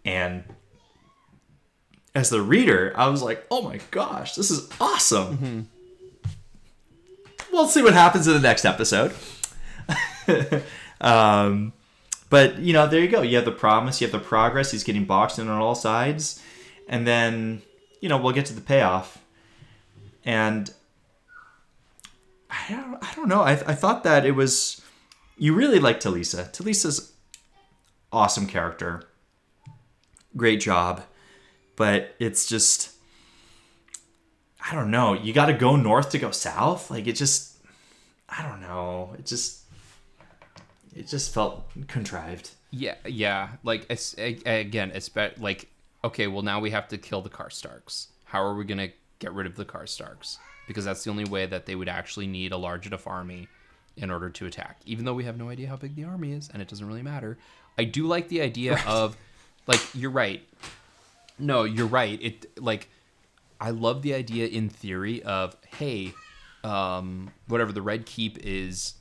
And as the reader, I was like, oh my gosh, this is awesome. Mm-hmm. We'll see what happens in the next episode. But, there you go. You have the promise, you have the progress. He's getting boxed in on all sides. And then, we'll get to the payoff. And I don't know. I thought that it was... You really like Talisa. Talisa's awesome character. Great job. But it's just... I don't know. You got to go north to go south? Like, it just... I don't know. It just felt contrived. Yeah. Like, again, like, okay, well, now we have to kill the Karstarks. How are we going to get rid of the Karstarks? Because that's the only way that they would actually need a large enough army in order to attack. Even though we have no idea how big the army is, and it doesn't really matter. I do like the idea of, like, you're right. No, you're right. I love the idea in theory of, hey, whatever, the Red Keep is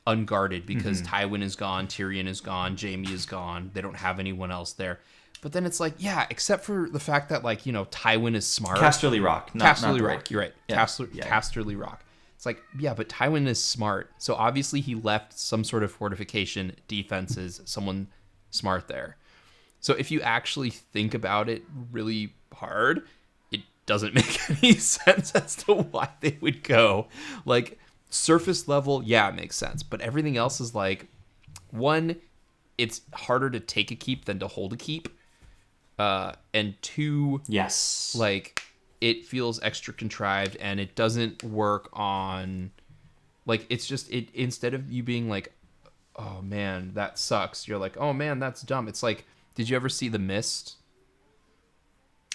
unguarded because Tywin is gone, Tyrion is gone, Jaime is gone. They don't have anyone else there. But then it's like, yeah, except for the fact that, like, Tywin is smart. Casterly Rock. Casterly Rock. You're right. Yeah. Casterly Rock. It's like, yeah, but Tywin is smart. So obviously he left some sort of fortification, defenses, someone smart there. So if you actually think about it really hard, it doesn't make any sense as to why they would go. Like, surface level, yeah, it makes sense. But everything else is like, one, it's harder to take a keep than to hold a keep. And two, yes, like, it feels extra contrived and it doesn't work on, like, it's just, it, instead of you being like, oh man, that sucks, you're like, oh man, that's dumb. It's like, did you ever see The Mist?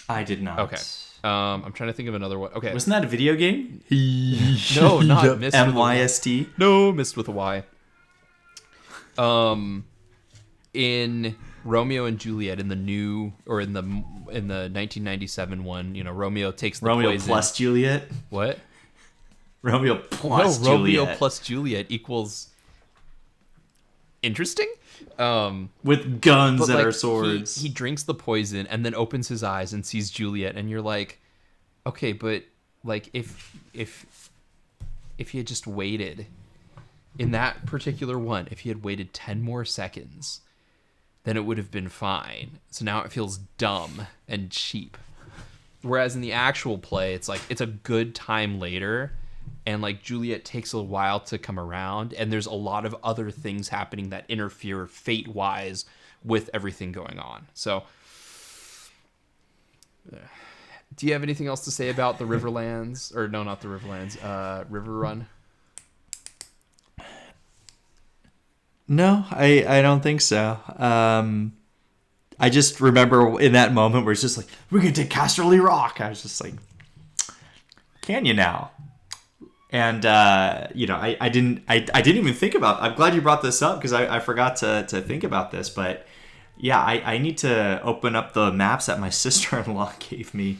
I did not. Okay. I'm trying to think of another one. Okay. Wasn't that a video game? No, not Mist. MYST? No, Mist with a Y. In Romeo and Juliet, in the 1997 one, Romeo takes the Romeo poison. plus Juliet? What? Romeo plus Juliet. Romeo plus Juliet equals interesting. With guns But that like, are swords. he drinks the poison and then opens his eyes and sees Juliet, and you're like, okay, but like if he had just waited in that particular one, if he had waited 10 more seconds, then it would have been fine. So now it feels dumb and cheap. Whereas in the actual play, it's like it's a good time later, and like Juliet takes a while to come around, and there's a lot of other things happening that interfere fate-wise with everything going on. So, do you have anything else to say about the Riverlands? Or no, not the Riverlands, River Run? No, I don't think so. I just remember in that moment where it's just like, we're going to take Casterly Rock. I was just like, can you now? And, I didn't even think about, I'm glad you brought this up because I forgot to think about this. But yeah, I need to open up the maps that my sister-in-law gave me.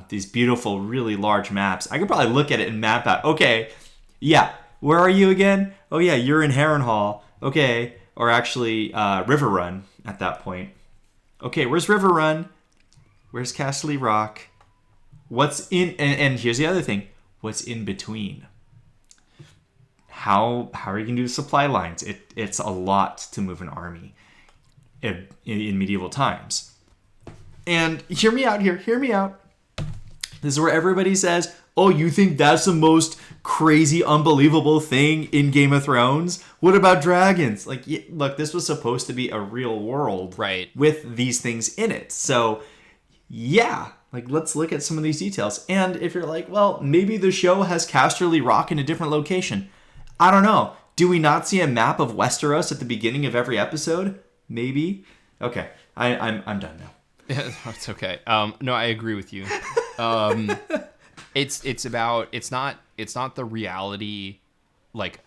These beautiful, really large maps. I could probably look at it and map out. Okay, yeah, where are you again? Oh yeah, you're in Harrenhal. Okay, or actually River Run at that point. Okay, where's River Run? Where's Casterly Rock? What's in... And here's the other thing. What's in between? How are you going to do supply lines? It's a lot to move an army in medieval times. And hear me out here. Hear me out. This is where everybody says, oh, you think that's the most crazy, unbelievable thing in Game of Thrones? What about dragons? Like, look, this was supposed to be a real world, right, with these things in it. So, yeah, like, let's look at some of these details. And if you're like, well, maybe the show has Casterly Rock in a different location. I don't know. Do we not see a map of Westeros at the beginning of every episode? Maybe. Okay, I'm done now. Yeah, it's okay. No, I agree with you. It's not the reality, like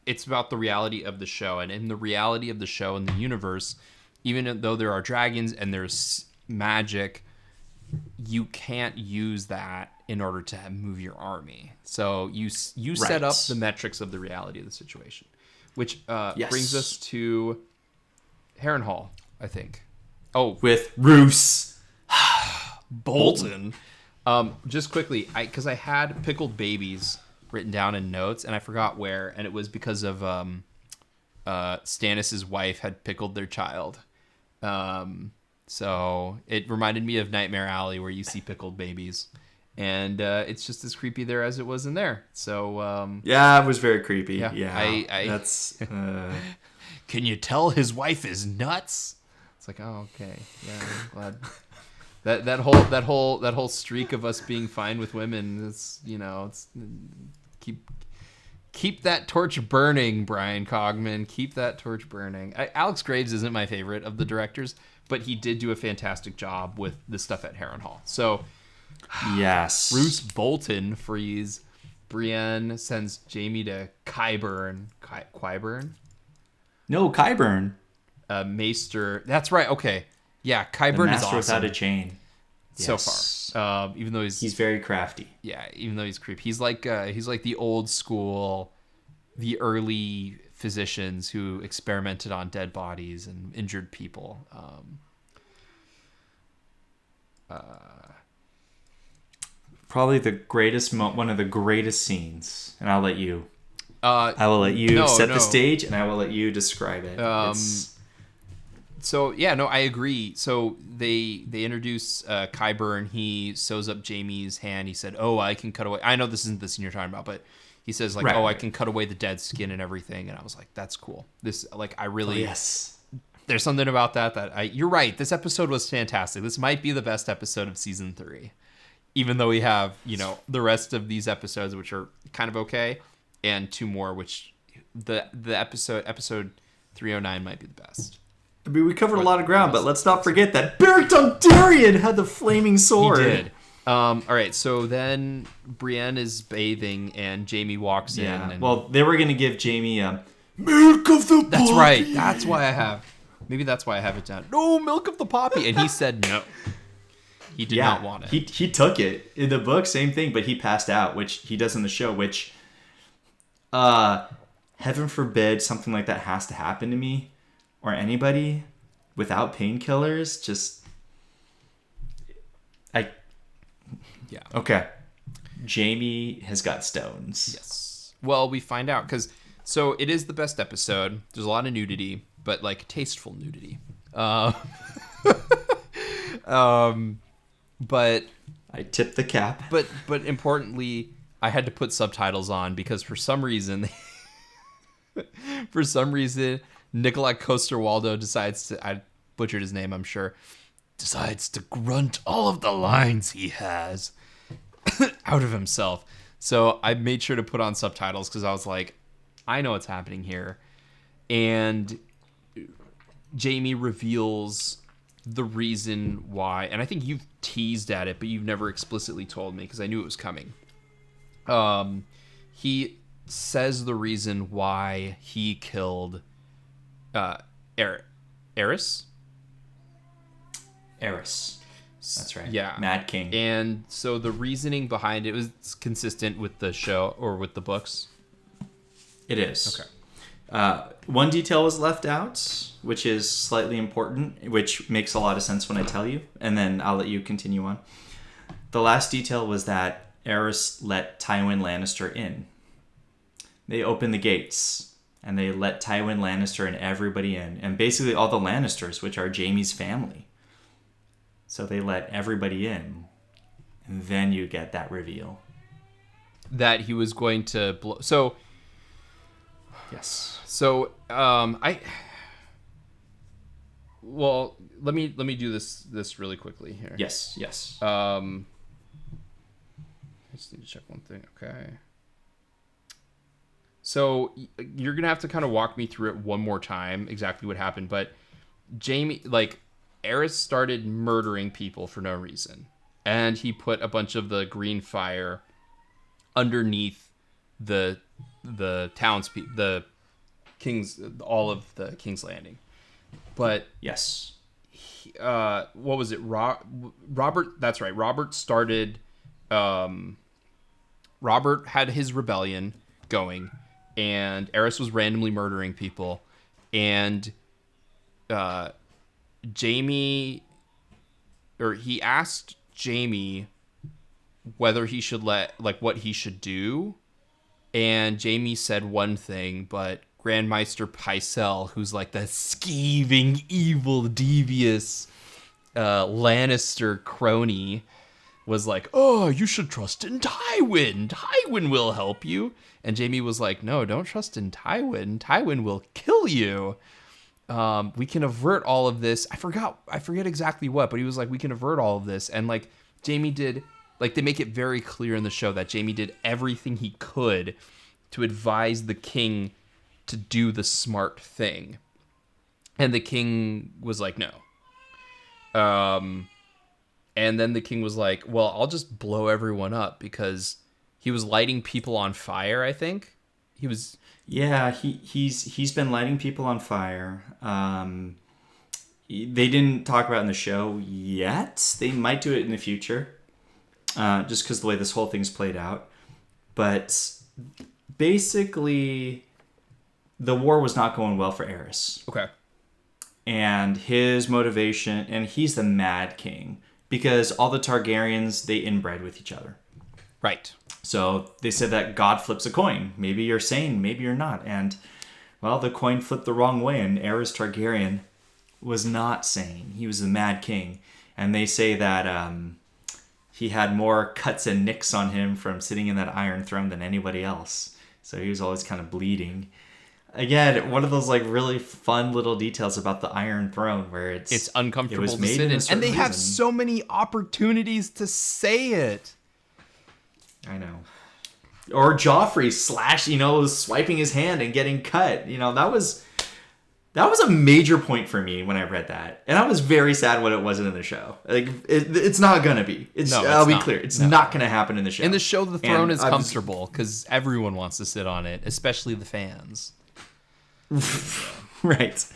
it's about the reality of the show, and in the reality of the show and the universe, even though there are dragons and there's magic, you can't use that in order to move your army. So you set up the metrics of the reality of the situation, which brings us to Harrenhal, I think. Oh, with Roose Bolton. Just quickly, because I had pickled babies written down in notes, and I forgot where, and it was because of Stannis' wife had pickled their child. So it reminded me of Nightmare Alley, where you see pickled babies, and it's just as creepy there as it was in there. So yeah, it was very creepy. Yeah. That's. Can you tell his wife is nuts? It's like, oh, okay, yeah, I'm glad. That whole streak of us being fine with women, it's keep that torch burning, Brian Cogman. Keep that torch burning. Alex Graves isn't my favorite of the directors, but he did do a fantastic job with the stuff at Harrenhal. So yes, Roose Bolton frees. Brienne sends Jaime to Qyburn. Qyburn? No, Qyburn. Maester. That's right. Okay. Yeah, Qyburn is awesome. Without a chain. So far. Even though he's very crafty. Yeah, even though he's creepy. He's like the old school, the early physicians who experimented on dead bodies and injured people. Probably the greatest one of the greatest scenes, and I'll let you. I will let you set the stage, and I will let you describe it. So yeah, no, I agree. So they introduce Qyburn. He sews up Jaime's hand. He said, "Oh, I can cut away." I know this isn't the scene you're talking about, but he says like, I can cut away the dead skin and everything. And I was like, that's cool. This I really yes. There's something about that you're right. This episode was fantastic. This might be the best episode of season 3, even though we have the rest of these episodes which are kind of okay, and 2 more which the episode 309 might be the best. I mean, we covered a lot of ground, but let's not forget that Beric Dondarrion had the flaming sword. He did. All right, so then Brienne is bathing, and Jaime walks in. And, well, they were going to give Jaime milk of the poppy. That's right. That's why I have. Maybe that's why I have it down. No, milk of the poppy. And he said no. He did not want it. He took it. In the book, same thing, but he passed out, which he does in the show, which... heaven forbid something like that has to happen to me or anybody without painkillers. Yeah. Okay. Jamie has got stones. Yes. Well, we find out because so it is the best episode. There's a lot of nudity, but like tasteful nudity. But I tip the cap. But importantly, I had to put subtitles on because for some reason, Nikolai Coster-Waldau decides to, I butchered his name, I'm sure, decides to grunt all of the lines he has out of himself. So I made sure to put on subtitles because I was like, I know what's happening here. And Jamie reveals the reason why, and I think you've teased at it, but you've never explicitly told me because I knew it was coming. He says the reason why he killed Eris. That's right. Yeah. Mad King. And so the reasoning behind it was consistent with the show or with the books. It is. Okay. One detail was left out, which is slightly important, which makes a lot of sense when I tell you, and then I'll let you continue on. The last detail was that Eris let Tywin Lannister in. They opened the gates, and they let Tywin Lannister and everybody in, and basically all the Lannisters, which are Jaime's family. So they let everybody in, and then you get that reveal. That he was going to blow... So... Yes. So, well, let me do this really quickly here. Yes. I just need to check one thing. Okay. So you're gonna have to kind of walk me through it one more time, exactly what happened. But Jamie, like, Eris started murdering people for no reason, and he put a bunch of the green fire underneath the townspeople, the kings, all of the King's Landing. But yes, what was it? Robert. That's right. Robert started. Robert had his rebellion going, and Eris was randomly murdering people, and Jamie, or he asked Jamie whether he should what he should do. And Jamie said one thing, but Grandmaster Pycelle, who's like the scheming, evil, devious Lannister crony, was like, "Oh, you should trust in Tywin. Tywin will help you." And Jamie was like, "No, don't trust in Tywin. Tywin will kill you. We can avert all of this." I forget exactly what, but he was like, "We can avert all of this." And like Jamie did. Like, they make it very clear in the show that Jamie did everything he could to advise the king to do the smart thing. And the king was like, no. And then the king was like, well, I'll just blow everyone up, because he was lighting people on fire, I think. He was... Yeah, he's been lighting people on fire. They didn't talk about it in the show yet. They might do it in the future. Just because the way this whole thing's played out. But basically, the war was not going well for Eris. Okay. And his motivation, and he's the Mad King, because all the Targaryens, they inbred with each other. Right. So they said that God flips a coin. Maybe you're sane, maybe you're not. And, well, the coin flipped the wrong way, and Aerys Targaryen was not sane. He was the Mad King. And they say that... he had more cuts and nicks on him from sitting in that Iron Throne than anybody else. So he was always kind of bleeding. Again, one of those like really fun little details about the Iron Throne where it's uncomfortable to sit in. And they have so many opportunities to say it. I know. Or Joffrey swiping his hand and getting cut. That was a major point for me when I read that. And I was very sad when it wasn't in the show. Like, it's not going to be. I'll be clear. It's not going to happen in the show. In the show, the throne is comfortable because everyone wants to sit on it, especially the fans. Right.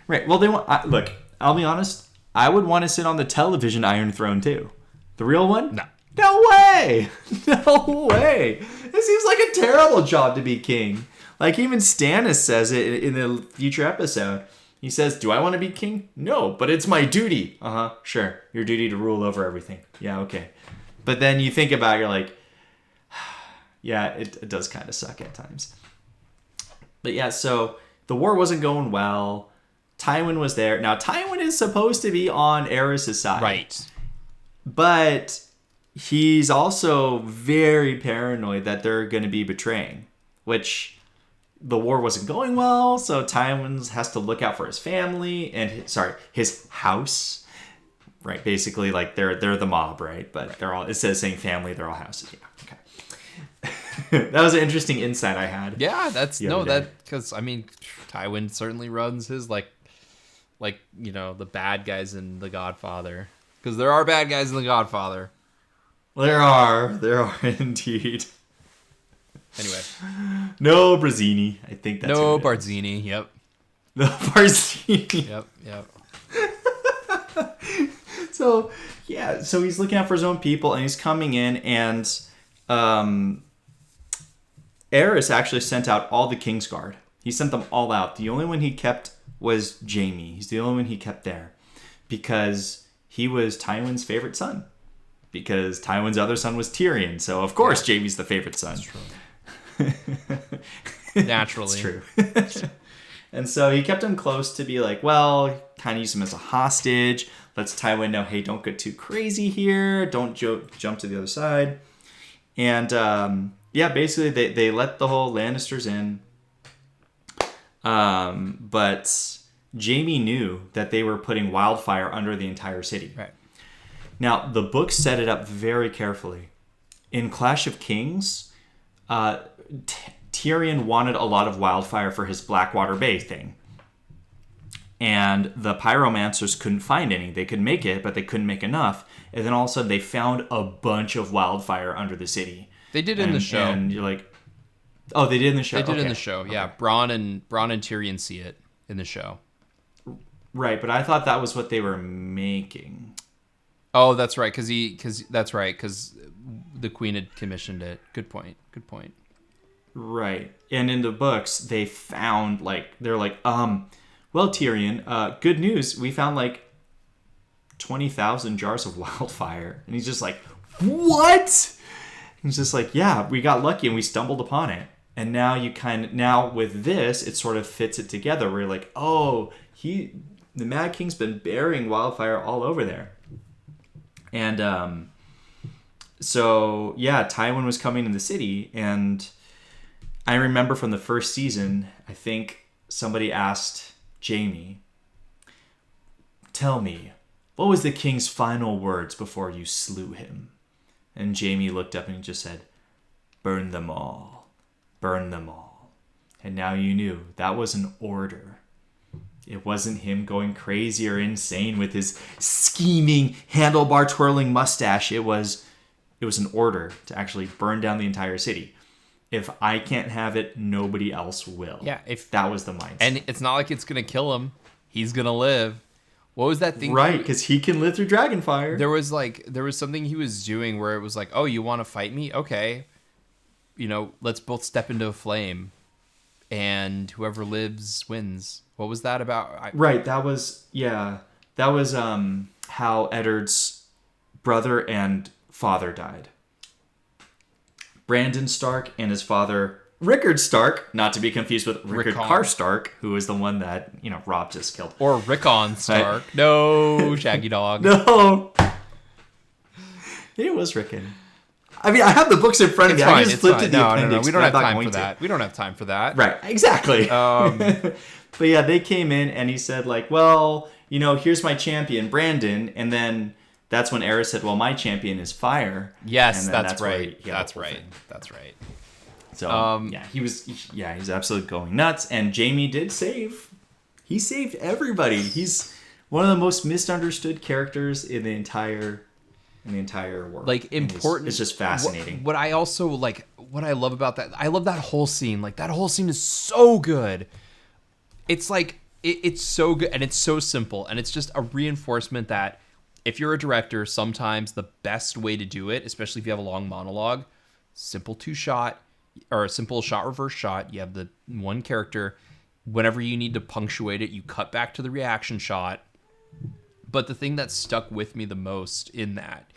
Well, they want... look, I'll be honest. I would want to sit on the television Iron Throne, too. The real one? No way! No way! It seems like a terrible job to be king. Like even Stannis says it in the future episode. He says, "Do I want to be king? No, but it's my duty." Sure, your duty to rule over everything. Yeah, okay. But then you think about it, you're like, yeah, it does kind of suck at times. But yeah, so the war wasn't going well. Tywin was there. Now Tywin is supposed to be on Aerys' side, Right. but he's also very paranoid that they're going to be betraying, which the war wasn't going well, so Tywin has to look out for his family and his house. Right, basically like they're the mob, right? But they're all, instead of saying family, they're all houses. Yeah, okay. That was an interesting insight I had. Yeah, because I mean, Tywin certainly runs his like the bad guys in The Godfather, because there are bad guys in The Godfather. There are indeed. Anyway, no Brazzini. I think that's no Barzini. Yep. No Barzini. Yep. So he's looking out for his own people, and he's coming in, and Aerys actually sent out all the Kingsguard. He sent them all out. The only one he kept was Jaime. He's the only one he kept there because he was Tywin's favorite son. Because Tywin's other son was Tyrion, so of course Jaime's the favorite son. That's true. Naturally. It's true. And so he kept him close to be like, well, kind of use him as a hostage. Lets Tywin know, hey, don't get too crazy here. Don't jump to the other side. And basically they let the whole Lannisters in. But Jaime knew that they were putting wildfire under the entire city. Right. Now, the book set it up very carefully. In Clash of Kings, Tyrion wanted a lot of wildfire for his Blackwater Bay thing. And the pyromancers couldn't find any. They could make it, but they couldn't make enough. And then all of a sudden, they found a bunch of wildfire under the city. They did in the show. And you're like, oh, they did in the show? They did in the show, yeah. Bronn and Tyrion see it in the show. Right, but I thought that was what they were making. Oh, that's right, because the Queen had commissioned it. Good point. Right. And in the books, they found, they're like, well, Tyrion, good news. We found, 20,000 jars of wildfire. And he's just like, what? He's just like, yeah, we got lucky and we stumbled upon it. And now now with this, it sort of fits it together. We're like, oh, the Mad King's been burying wildfire all over there. And Tywin was coming to the city, and I remember from the first season, I think somebody asked Jaime, tell me, what was the king's final words before you slew him? And Jaime looked up and just said, burn them all. Burn them all. And now you knew that was an order. It wasn't him going crazy or insane with his scheming, handlebar twirling mustache. It was an order to actually burn down the entire city. If I can't have it, nobody else will. Yeah, that was the mindset. And it's not like it's gonna kill him. He's gonna live. What was that thing? Right, because he can live through Dragonfire. There was something he was doing where it was like, oh, you want to fight me? Okay. Let's both step into a flame, and whoever lives wins. What was that about? Right, that was how Eddard's brother and father died. Brandon Stark and his father, Rickard Stark, not to be confused with Rickard Karstark, who was the one that, Robb just killed. Or Rickon Stark. Right? No, Shaggy Dog. No. It was Rickon. I mean, I have the books in front of me. I just flipped to the appendix. No. We don't have time for that. We don't have time for that. Right, exactly. But yeah, they came in and he said, well, here's my champion, Brandon. And then that's when Aerys said, well, my champion is fire. Yes, that's right. That's right. So, he's absolutely going nuts. And Jaime did he saved everybody. He's one of the most misunderstood characters in the entire world. Important. It's just fascinating. What I also what I love about that, I love that whole scene. That whole scene is so good. It's it's so good and it's so simple, and it's just a reinforcement that if you're a director, sometimes the best way to do it, especially if you have a long monologue, simple 2-shot, or a simple shot reverse shot. You have the one character. Whenever you need to punctuate it, you cut back to the reaction shot. But the thing that stuck with me the most in that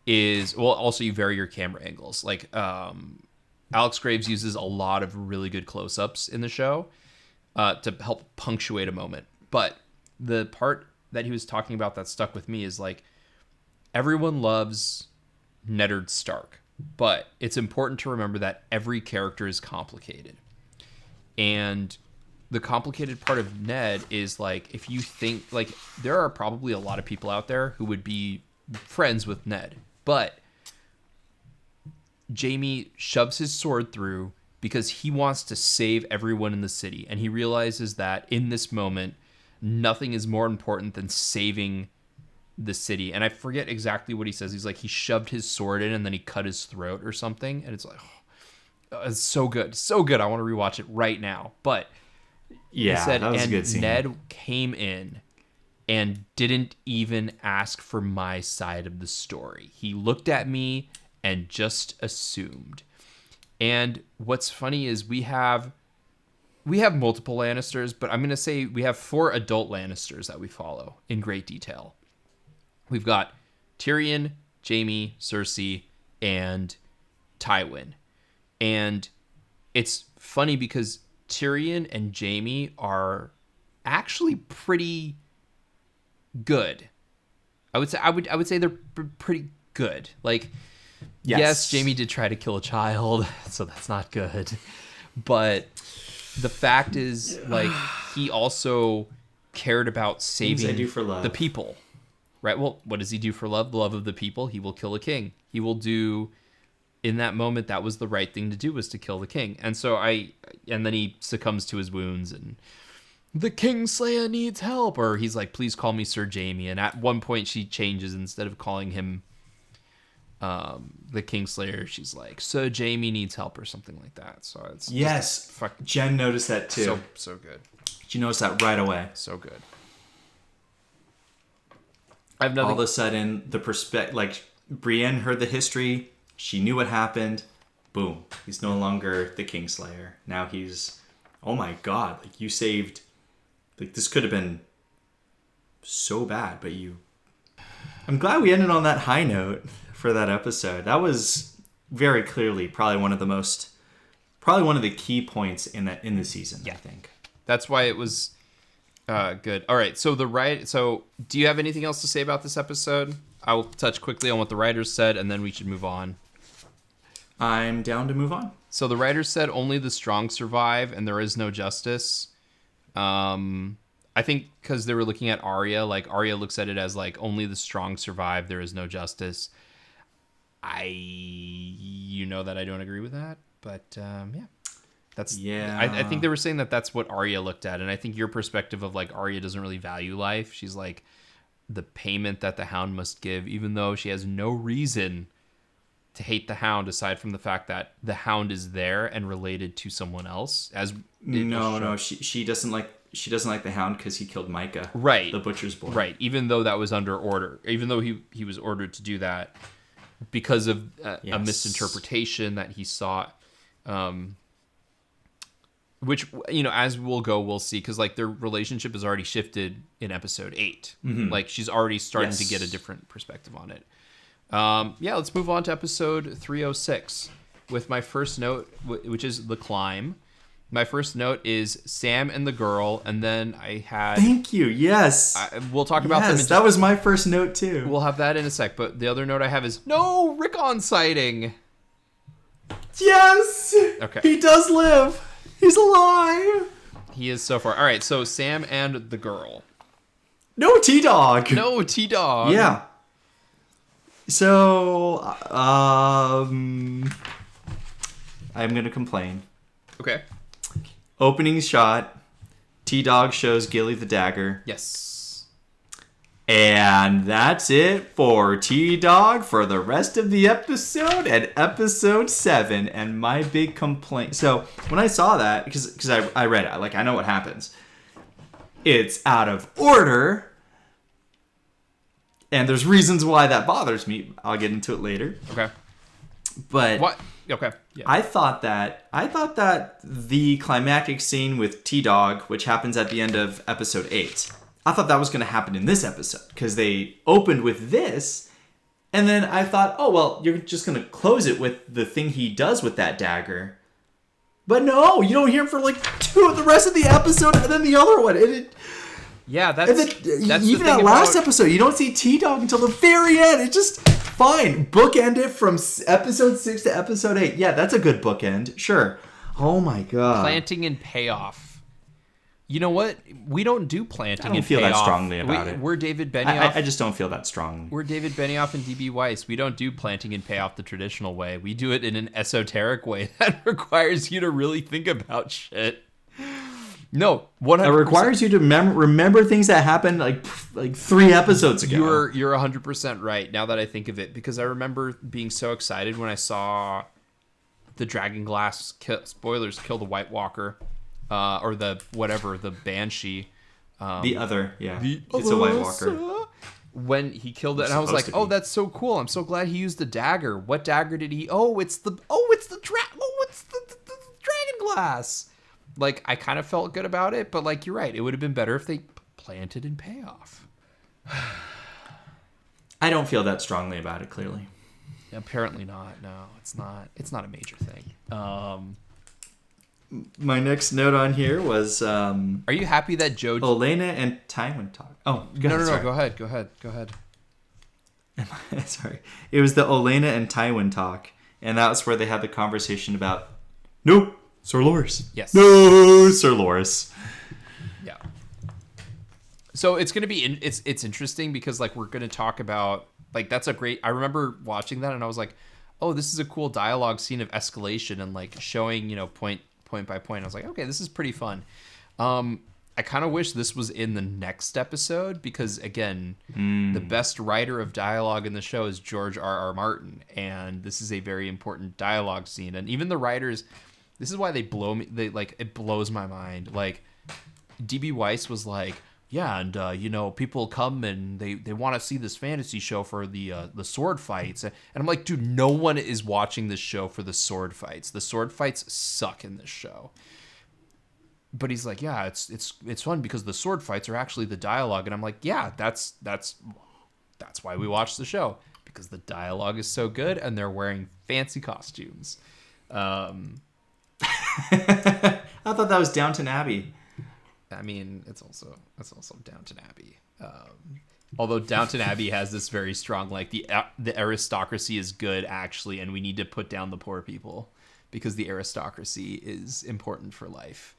is, well, also you vary your camera angles. Like Alex Graves uses a lot of really good close-ups in the show to help punctuate a moment. But the part that he was talking about that stuck with me is like, everyone loves Neddard Stark, but it's important to remember that every character is complicated. And the complicated part of Ned is like, if you think, like, there are probably a lot of people out there who would be friends with Ned, but Jaime shoves his sword through because he wants to save everyone in the city. And he realizes that in this moment, nothing is more important than saving the city. And I forget exactly what he says. He's like, he shoved his sword in and then he cut his throat or something. And it's like, oh, it's so good. So good. I want to rewatch it right now. But yeah, he said, that was and a good scene. Ned came in and didn't even ask for my side of the story. He looked at me and just assumed. And what's funny is we have multiple Lannisters, but I'm going to say we have 4 adult Lannisters that we follow in great detail. We've got Tyrion, Jaime, Cersei, and Tywin. And it's funny because Tyrion and Jaime are actually pretty good. I would say they're pretty good. Like, yes, Jaime did try to kill a child, so that's not good. But the fact is, like, he also cared about saving the people. Right? Well, what does he do for love? The love of the people. He will kill a king. He will do, in that moment, that was the right thing to do, was to kill the king. And so and then he succumbs to his wounds and the Kingslayer needs help. Or he's like, please call me Sir Jaime. And at one point she changes, instead of calling him the Kingslayer, she's like, Sir Jaime needs help or something like that. So it's Jen noticed that too. So good. She noticed that right away. So good. All of a sudden, like, Brienne heard the history. She knew what happened. Boom. He's no longer the Kingslayer. Now he's, oh my God, like, you saved, like, this could have been so bad, but I'm glad we ended on that high note for that episode. That was very clearly probably one of the key points in the season, I think. That's why it was good. All right. So do you have anything else to say about this episode? I will touch quickly on what the writers said, and then we should move on. I'm down to move on. So the writers said only the strong survive, and there is no justice. I think because they were looking at Arya, like, Arya looks at it as, like, only the strong survive, there is no justice. You know that I don't agree with that, but yeah. I think they were saying that that's what Arya looked at, and I think your perspective of, like, Arya doesn't really value life. She's like, the payment that the Hound must give, even though she has no reason to hate the Hound aside from the fact that the Hound is there and related to someone else. She doesn't like the Hound because he killed Micah, right? The butcher's boy, right? Even though that was under order, even though he was ordered to do that because of a misinterpretation that he sought. Which, you know, as we'll see, because, like, their relationship has already shifted in episode 8. Mm-hmm. Like, she's already starting to get a different perspective on it. Let's move on to episode 306 with my first note, which is The Climb. My first note is Sam and the girl, and then I had... Thank you, yes. We'll talk about them. That was my first note, too. We'll have that in a sec, but the other note I have is, no, Rickon sighting. Yes! Okay. He does live. He's alive. He is so far. All right, so Sam and the girl. No T-Dog. No T-Dog. Yeah. So, I'm going to complain. Okay. Opening shot, T-Dog shows Gilly the dagger. Yes. And that's it for T-Dog for the rest of the episode and episode 7. And my big complaint... So, when I saw that, because I read it, like, I know what happens. It's out of order. And there's reasons why that bothers me. I'll get into it later. Okay. But... What? Okay. Yeah. I thought that the climactic scene with T-Dog, which happens at the end of episode 8, I thought that was going to happen in this episode because they opened with this, and then I thought, oh well, you're just going to close it with the thing he does with that dagger. But no, you don't hear him for like the rest of the episode, and then the other one. Yeah, that's even that last episode. You don't see T-Dog until the very end. It's just fine. Bookend it from episode 6 to episode 8. Yeah, that's a good bookend. Sure. Oh my god. Planting and payoff. You know what? We don't do planting and payoff. I don't feel that strongly about it. We're David Benioff. I just don't feel that strongly. We're David Benioff and D.B. Weiss. We don't do planting and payoff the traditional way. We do it in an esoteric way that requires you to really think about shit. No, 100%. It requires you to remember things that happened like 3 episodes ago. You're 100% right now that I think of it, because I remember being so excited when I saw the Dragonglass kill the White Walker, or the Banshee. It's a White Walker. When he killed it, and I was like, "Oh, that's so cool! I'm so glad he used the dagger. What dagger did he? It's the Dragonglass." Like, I kind of felt good about it, but like, you're right. It would have been better if they planted and payoff. I don't feel that strongly about it, clearly. Apparently not. No, it's not. It's not a major thing. My next note on here was... Are you happy that Joe... Olenna and Tywin talk. Oh, no, go ahead. Sorry. It was the Olenna and Tywin talk, and that was where they had the conversation about... Nope. Sir Loras. Yes. No, Sir Loras. Yeah. So it's going to be... It's interesting because, like, we're going to talk about... Like, that's a great... I remember watching that, and I was like, oh, this is a cool dialogue scene of escalation and, like, showing, point by point. I was like, okay, this is pretty fun. I kind of wish this was in the next episode because, again, the best writer of dialogue in the show is George R.R. Martin, and this is a very important dialogue scene. And even the writers... This is why they blow me. It blows my mind. Like, D.B. Weiss was like, yeah, and people come and they want to see this fantasy show for the sword fights, and I'm like, dude, no one is watching this show for the sword fights. The sword fights suck in this show. But he's like, yeah, it's fun because the sword fights are actually the dialogue, and I'm like, yeah, that's why we watch the show, because the dialogue is so good and they're wearing fancy costumes. I thought that was Downton Abbey. I mean, it's also Downton Abbey. Although Downton Abbey has this very strong, like, the aristocracy is good actually, and we need to put down the poor people because the aristocracy is important for life.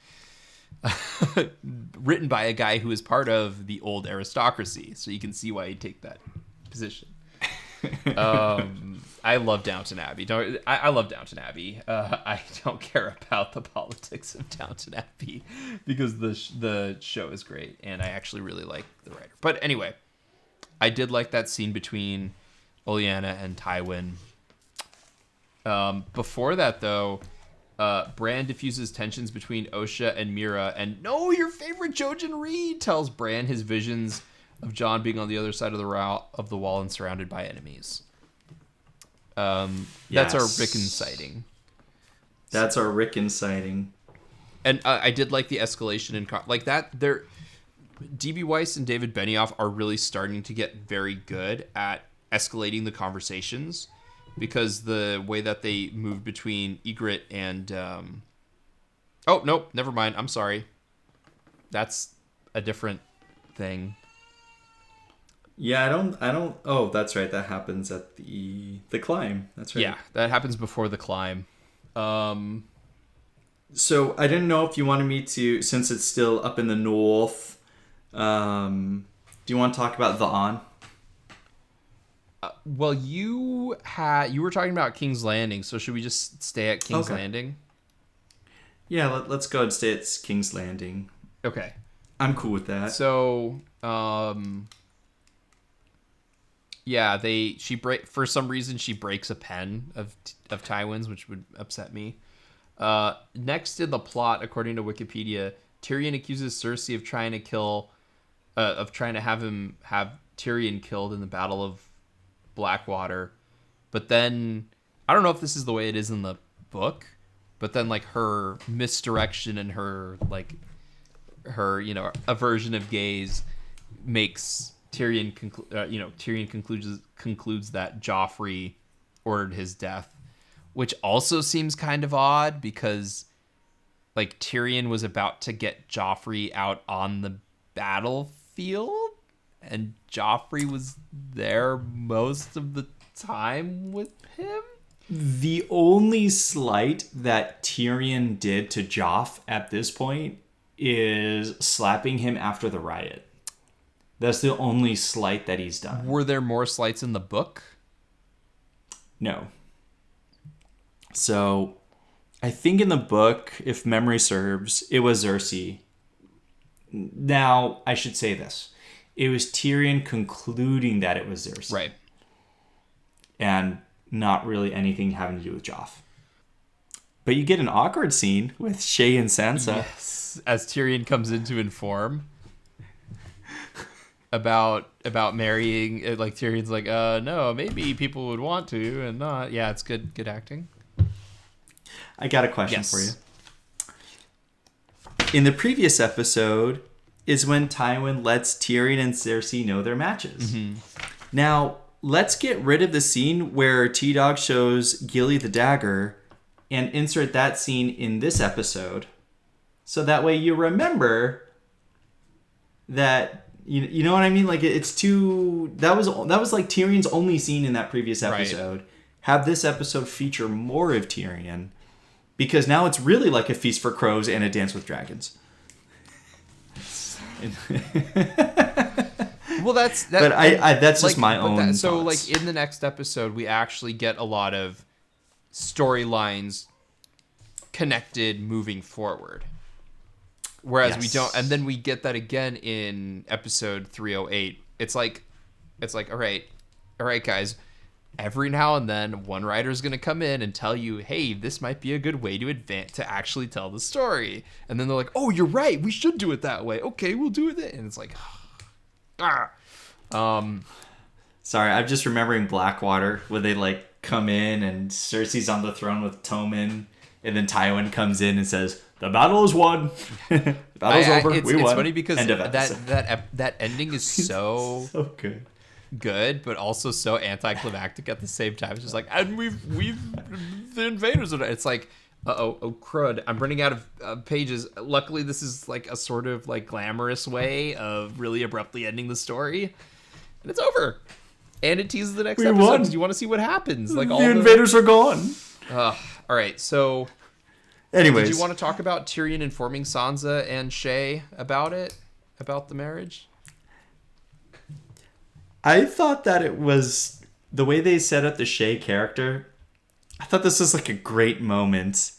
Written by a guy who is part of the old aristocracy, so you can see why he'd take that position. I love Downton Abbey. I love Downton Abbey. I don't care about the politics of Downton Abbey because the show is great, and I actually really like the writer. But anyway, I did like that scene between Olenna and Tywin. Before that, though, Bran diffuses tensions between Osha and Mira, and your favorite Jojen Reed tells Bran his visions of Jon being on the other side of the wall and surrounded by enemies. That's our Rickon sighting. That's our Rickon sighting. And I did like the escalation in like that. D.B. Weiss and David Benioff are really starting to get very good at escalating the conversations, because the way that they moved between Ygritte and oh nope, never mind. I'm sorry. That's a different thing. Yeah, I don't. Oh, that's right. That happens at the climb. That's right. Yeah, that happens before the climb. So I didn't know if you wanted me to, since it's still up in the north. Do you want to talk about the On? Well, you were talking about King's Landing, so should we just stay at King's Landing? Yeah, let's go and stay at King's Landing. Okay, I'm cool with that. So, yeah, for some reason she breaks a pen of Tywin's, which would upset me. Next in the plot, according to Wikipedia, Tyrion accuses Cersei of trying to have Tyrion killed in the Battle of Blackwater. But then I don't know if this is the way it is in the book, but then like her misdirection and her aversion of gays makes Tyrion concludes that Joffrey ordered his death, which also seems kind of odd because like Tyrion was about to get Joffrey out on the battlefield and Joffrey was there most of the time with him. The only slight that Tyrion did to Joff at this point is slapping him after the riot. That's the only slight that he's done. Were there more slights in the book? No. So, I think in the book, if memory serves, it was Cersei. Now, I should say this. It was Tyrion concluding that it was Cersei. Right. And not really anything having to do with Joff. But you get an awkward scene with Shae and Sansa. Yes, as Tyrion comes in to inform about marrying. Like Tyrion's like, no, maybe people would want to and not. Yeah, it's good acting. I got a question for you. In the previous episode is when Tywin lets Tyrion and Cersei know their matches. Mm-hmm. Now, let's get rid of the scene where T-Dog shows Gilly the dagger and insert that scene in this episode. So that way you remember that, you know what I mean? Like it's too, that was like Tyrion's only scene in that previous episode. Right. Have this episode feature more of Tyrion because now it's really like a Feast for Crows and a Dance with Dragons. Well, that's but that's just my own. So, thoughts. like in the next episode, we actually get a lot of storylines connected moving forward, whereas we don't. And then we get that again in episode 308. It's like, all right, guys. Every now and then, one writer's going to come in and tell you, hey, this might be a good way to actually tell the story. And then they're like, oh, you're right. We should do it that way. Okay, we'll do it. And it's like, Sorry, I'm just remembering Blackwater where they like come in and Cersei's on the throne with Tommen. And then Tywin comes in and says, the battle is won. The battle's over. We won. It's funny because that ending is so good, but also so anticlimactic at the same time. It's just like, and we've the invaders are. It's like, oh crud! I'm running out of pages. Luckily, this is like a sort of like glamorous way of really abruptly ending the story, and it's over. And it teases the next episode because you want to see what happens. Like all the invaders are gone. All right, so. Anyways, did you want to talk about Tyrion informing Sansa and Shae about the marriage? I thought that it was the way they set up the Shae character. I thought this was like a great moment.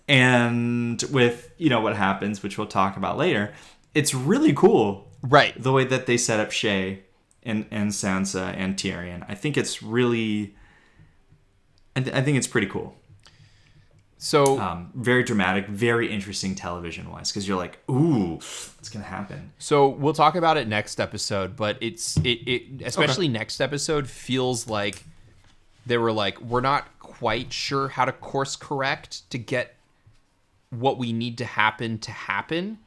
And with, what happens, which we'll talk about later, it's really cool. Right. The way that they set up Shae and Sansa and Tyrion. I think it's really, I think it's pretty cool. So very dramatic, very interesting television-wise, because you're like, ooh, what's gonna happen? So we'll talk about it next episode, but it especially next episode feels like they were like, we're not quite sure how to course correct to get what we need to happen,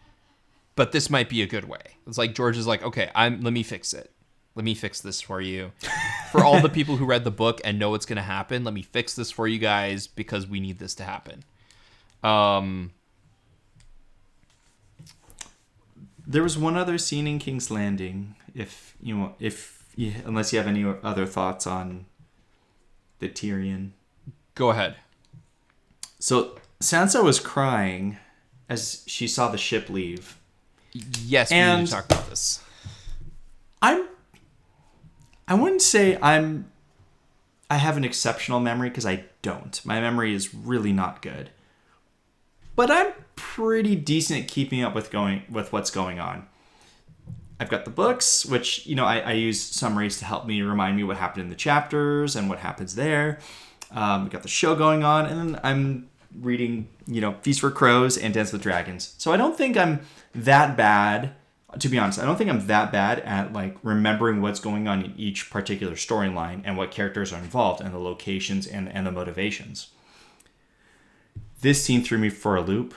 but this might be a good way. It's like George is like, okay, let me fix it. Let me fix this for you. For all the people who read the book and know what's going to happen, let me fix this for you guys because we need this to happen. There was one other scene in King's Landing. Unless you have any other thoughts on the Tyrion. Go ahead. So Sansa was crying as she saw the ship leave. Yes, we need to talk about this. I wouldn't say I have an exceptional memory because I don't. My memory is really not good. But I'm pretty decent at keeping up with what's going on. I've got the books, which, I use summaries to help me remind me what happened in the chapters and what happens there. We've got the show going on, and then I'm reading, Feast for Crows and Dance with Dragons. So I don't think I'm that bad. To be honest, I don't think I'm that bad at like remembering what's going on in each particular storyline and what characters are involved and the locations and the motivations. This scene threw me for a loop.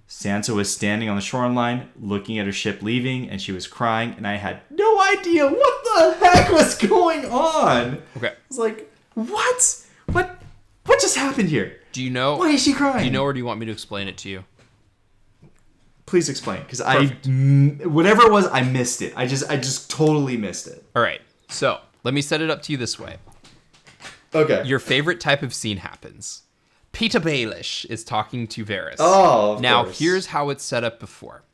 Sansa was standing on the shoreline, looking at her ship leaving, and she was crying, and I had no idea what the heck was going on. Okay. I was like, what? What just happened here? Do you know? Why is she crying? Do you know, or do you want me to explain it to you? Please explain, because whatever it was, I missed it. I just totally missed it. All right. So let me set it up to you this way. Okay. Your favorite type of scene happens. Peter Baelish is talking to Varys. Oh, of now, course. here's how it's set up before.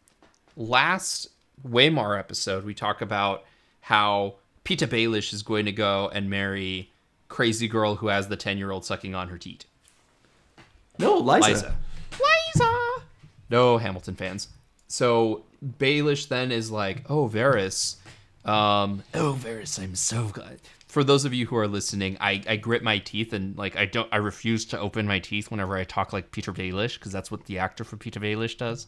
Last Waymar episode, we talk about how Peter Baelish is going to go and marry crazy girl who has the 10-year-old sucking on her teat. No, Liza. No, Hamilton fans. So Baelish then is like, oh, Varys. Varys, I'm so glad. For those of you who are listening, I grit my teeth and like I refuse to open my teeth whenever I talk like Peter Baelish, because that's what the actor for Peter Baelish does.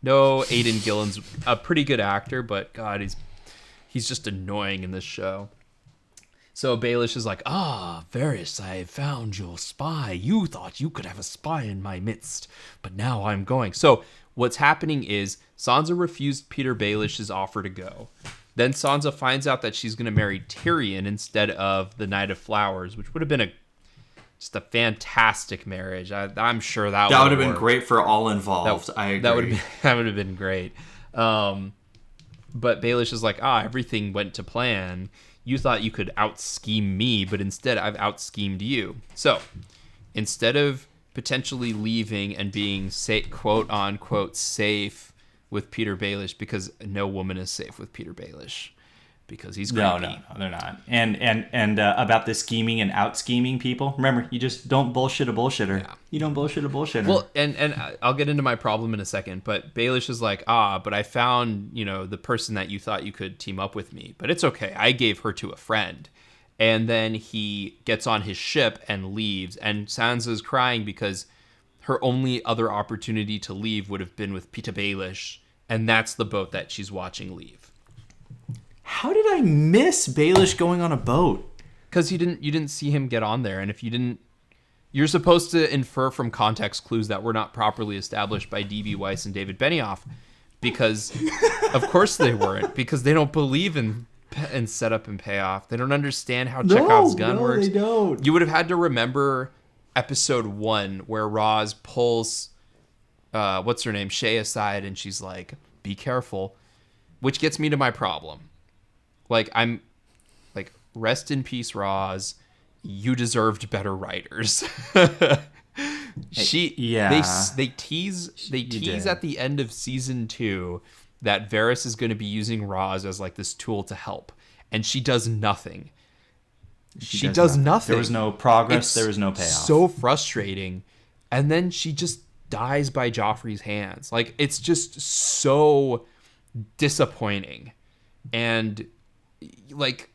No, Aidan Gillen's a pretty good actor, but God, he's just annoying in this show. So Baelish is like, Varys, I found your spy. You thought you could have a spy in my midst, but now I'm going. So what's happening is Sansa refused Peter Baelish's offer to go. Then Sansa finds out that she's going to marry Tyrion instead of the Knight of Flowers, which would have been just a fantastic marriage. I'm sure that would have been great for all involved. I agree. That would have been great. But Baelish is like, everything went to plan. You thought you could out-scheme me, but instead I've out-schemed you. So instead of potentially leaving and being quote-unquote safe with Peter Baelish, because no woman is safe with Peter Baelish, because he's creepy. No, they're not. And about the scheming and out-scheming people, remember, you just don't bullshit a bullshitter. Yeah. You don't bullshit a bullshitter. Well, and I'll get into my problem in a second, but Baelish is like, but I found, the person that you thought you could team up with me, but it's okay. I gave her to a friend. And then he gets on his ship and leaves, and Sansa's crying because her only other opportunity to leave would have been with Peter Baelish, and that's the boat that she's watching leave. How did I miss Baelish going on a boat? Because you didn't see him get on there, and if you didn't, you're supposed to infer from context clues that were not properly established by D.B. Weiss and David Benioff, because of course they weren't, because they don't believe in setup and payoff. They don't understand how Chekhov's gun works. They don't. You would have had to remember episode 1 where Roz pulls what's her name, Shay, aside, and she's like, be careful, which gets me to my problem. Like, I'm like, rest in peace, Roz, you deserved better writers. They tease at the end of season 2 that Varys is going to be using Roz as like this tool to help, and she does nothing. She does nothing. There was no progress. There was no payoff. So frustrating. And then she just dies by Joffrey's hands. Like, it's just so disappointing. And, like,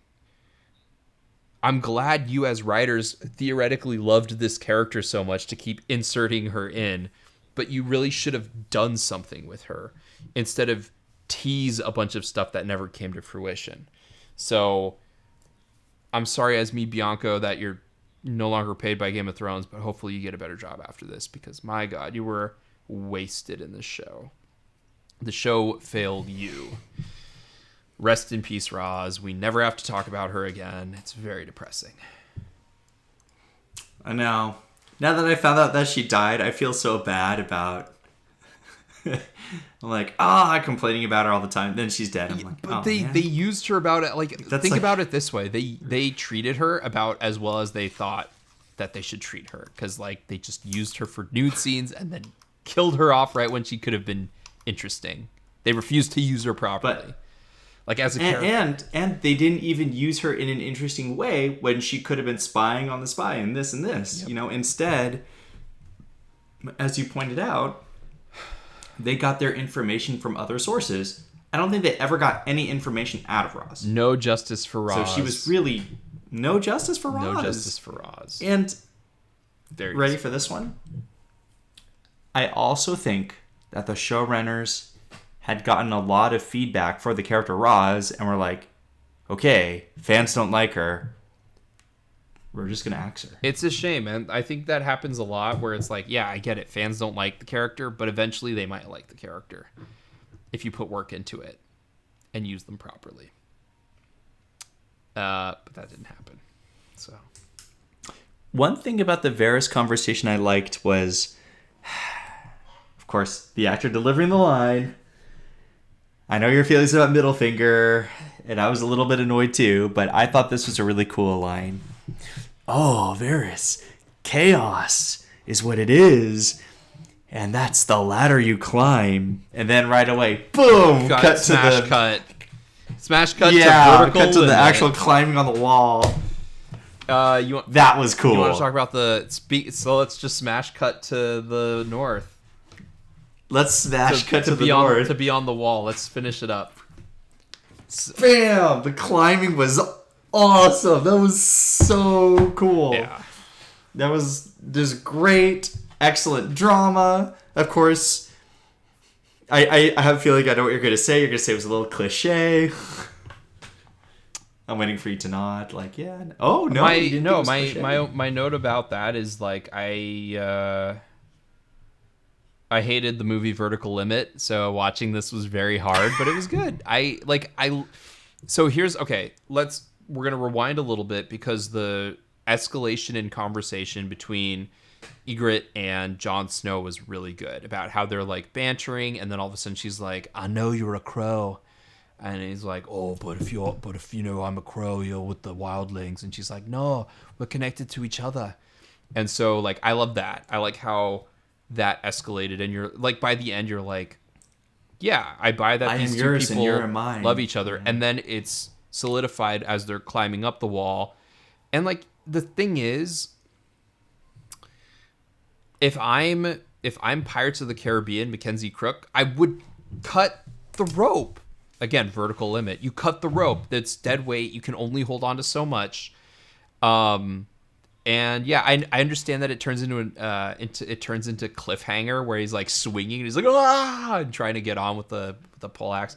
I'm glad you as writers theoretically loved this character so much to keep inserting her in, but you really should have done something with her instead of tease a bunch of stuff that never came to fruition. So I'm sorry, Esme Bianco, that you're no longer paid by Game of Thrones, but hopefully you get a better job after this, because my God, you were wasted in this show. The show failed you. Rest in peace, Roz. We never have to talk about her again. It's very depressing. I know. Now that I found out that she died, I feel so bad about... I'm like, complaining about her all the time. Then she's dead. I'm like, but they used her about it. Like, about it this way. They treated her about as well as they thought that they should treat her. Because, like, they just used her for nude scenes and then killed her off right when she could have been interesting. They refused to use her properly. Like, as a character. And they didn't even use her in an interesting way when she could have been spying on the spy and this and this. Yep. Instead, as you pointed out, they got their information from other sources. I don't think they ever got any information out of Roz. No justice for Roz. So she was really no justice for Roz. No justice for Roz. And ready for this one? I also think that the showrunners had gotten a lot of feedback for the character Roz and were like, okay, fans don't like her. we're just gonna axe her. It's a shame, and I think that happens a lot where it's like, yeah, I get it. Fans don't like the character, but eventually they might like the character if you put work into it and use them properly. But that didn't happen. So, one thing about the Varys conversation I liked was, of course, the actor delivering the line. I know your feelings about Middlefinger, and I was a little bit annoyed too, but I thought this was a really cool line. Oh, Varys, chaos is what it is, and that's the ladder you climb. And then right away, boom, smash cut to vertical cut to the actual climbing on the wall. That was cool. You want to talk about so let's just smash cut to the north. Let's smash cut to the north. To be on the wall. Let's finish it up. Bam! The climbing was awesome. That was so cool. Yeah. That was just great, excellent drama. Of course, I have a feeling I know what you're going to say. You're going to say it was a little cliche. I'm waiting for you to nod. Like, yeah. Oh, no. My note about that is, like, I hated the movie Vertical Limit, so watching this was very hard, but it was good. So we're gonna rewind a little bit because the escalation in conversation between Ygritte and Jon Snow was really good about how they're like bantering, and then all of a sudden she's like, "I know you're a crow," and he's like, "Oh, but if you know I'm a crow, you're with the wildlings," and she's like, "No, we're connected to each other," and so like I love that. I like how that escalated, and you're like, by the end you're like, yeah, I buy that these two people love each other. Yeah. And then it's solidified as they're climbing up the wall. And like the thing is, if I'm Pirates of the Caribbean Mackenzie Crook, I would cut the rope. Again, vertical limit, you cut the rope. That's dead weight, you can only hold on to so much. And yeah, I understand that it turns into cliffhanger where he's like swinging and he's like and trying to get on with the poleaxe.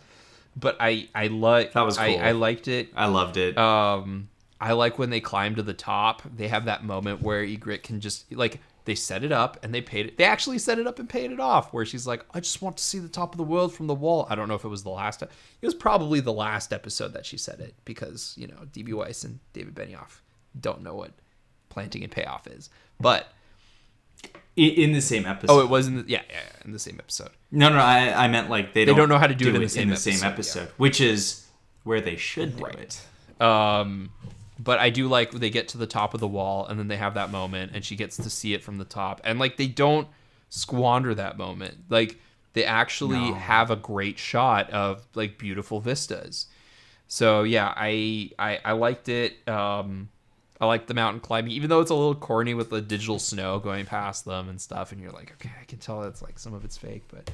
But I like that was cool. I liked it. I loved it. I like when they climb to the top. They have that moment where Ygritte can just like they set it up and they paid it. They actually set it up and paid it off. Where she's like, I just want to see the top of the world from the wall. I don't know if it was the last. It was probably the last episode that she said it because D.B. Weiss and David Benioff don't know what planting and payoff is, but in the same episode. Oh, it was in the same episode. No, I meant like they don't know how to do it in the same episode, which is where they should do it. But I do like when they get to the top of the wall and then they have that moment and she gets to see it from the top, and like they don't squander that moment. Like they actually have a great shot of like beautiful vistas. So yeah, I liked it. I like the mountain climbing, even though it's a little corny with the digital snow going past them and stuff. And you're like, okay, I can tell that's like some of it's fake, but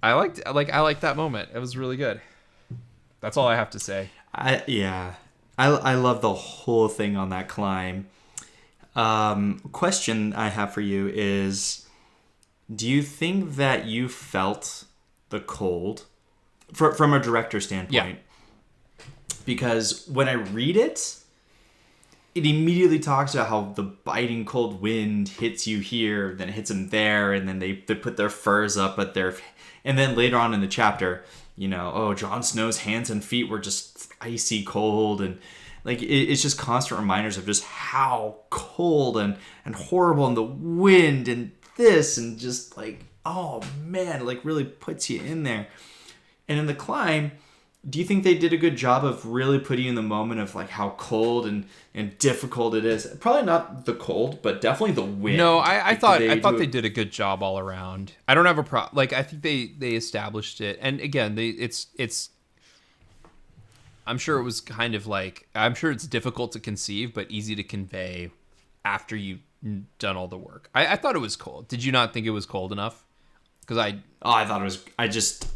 I liked that moment. It was really good. That's all I have to say. I love the whole thing on that climb. Question I have for you is, do you think that you felt the cold from a director standpoint? Yeah. Because when I read it immediately talks about how the biting cold wind hits you here, then it hits them there, and then they put their furs up at their... And then later on in the chapter, Jon Snow's hands and feet were just icy cold, and like it's just constant reminders of just how cold and horrible, and the wind and this, and just like, oh man, like really puts you in there. And in the climb, do you think they did a good job of really putting you in the moment of like how cold and difficult it is? Probably not the cold, but definitely the wind. No, I thought they did a good job all around. I don't have a problem. Like I think they established it, and again, it's. I'm sure it was kind of like, I'm sure it's difficult to conceive, but easy to convey after you've done all the work. I thought it was cold. Did you not think it was cold enough? Because I thought it was.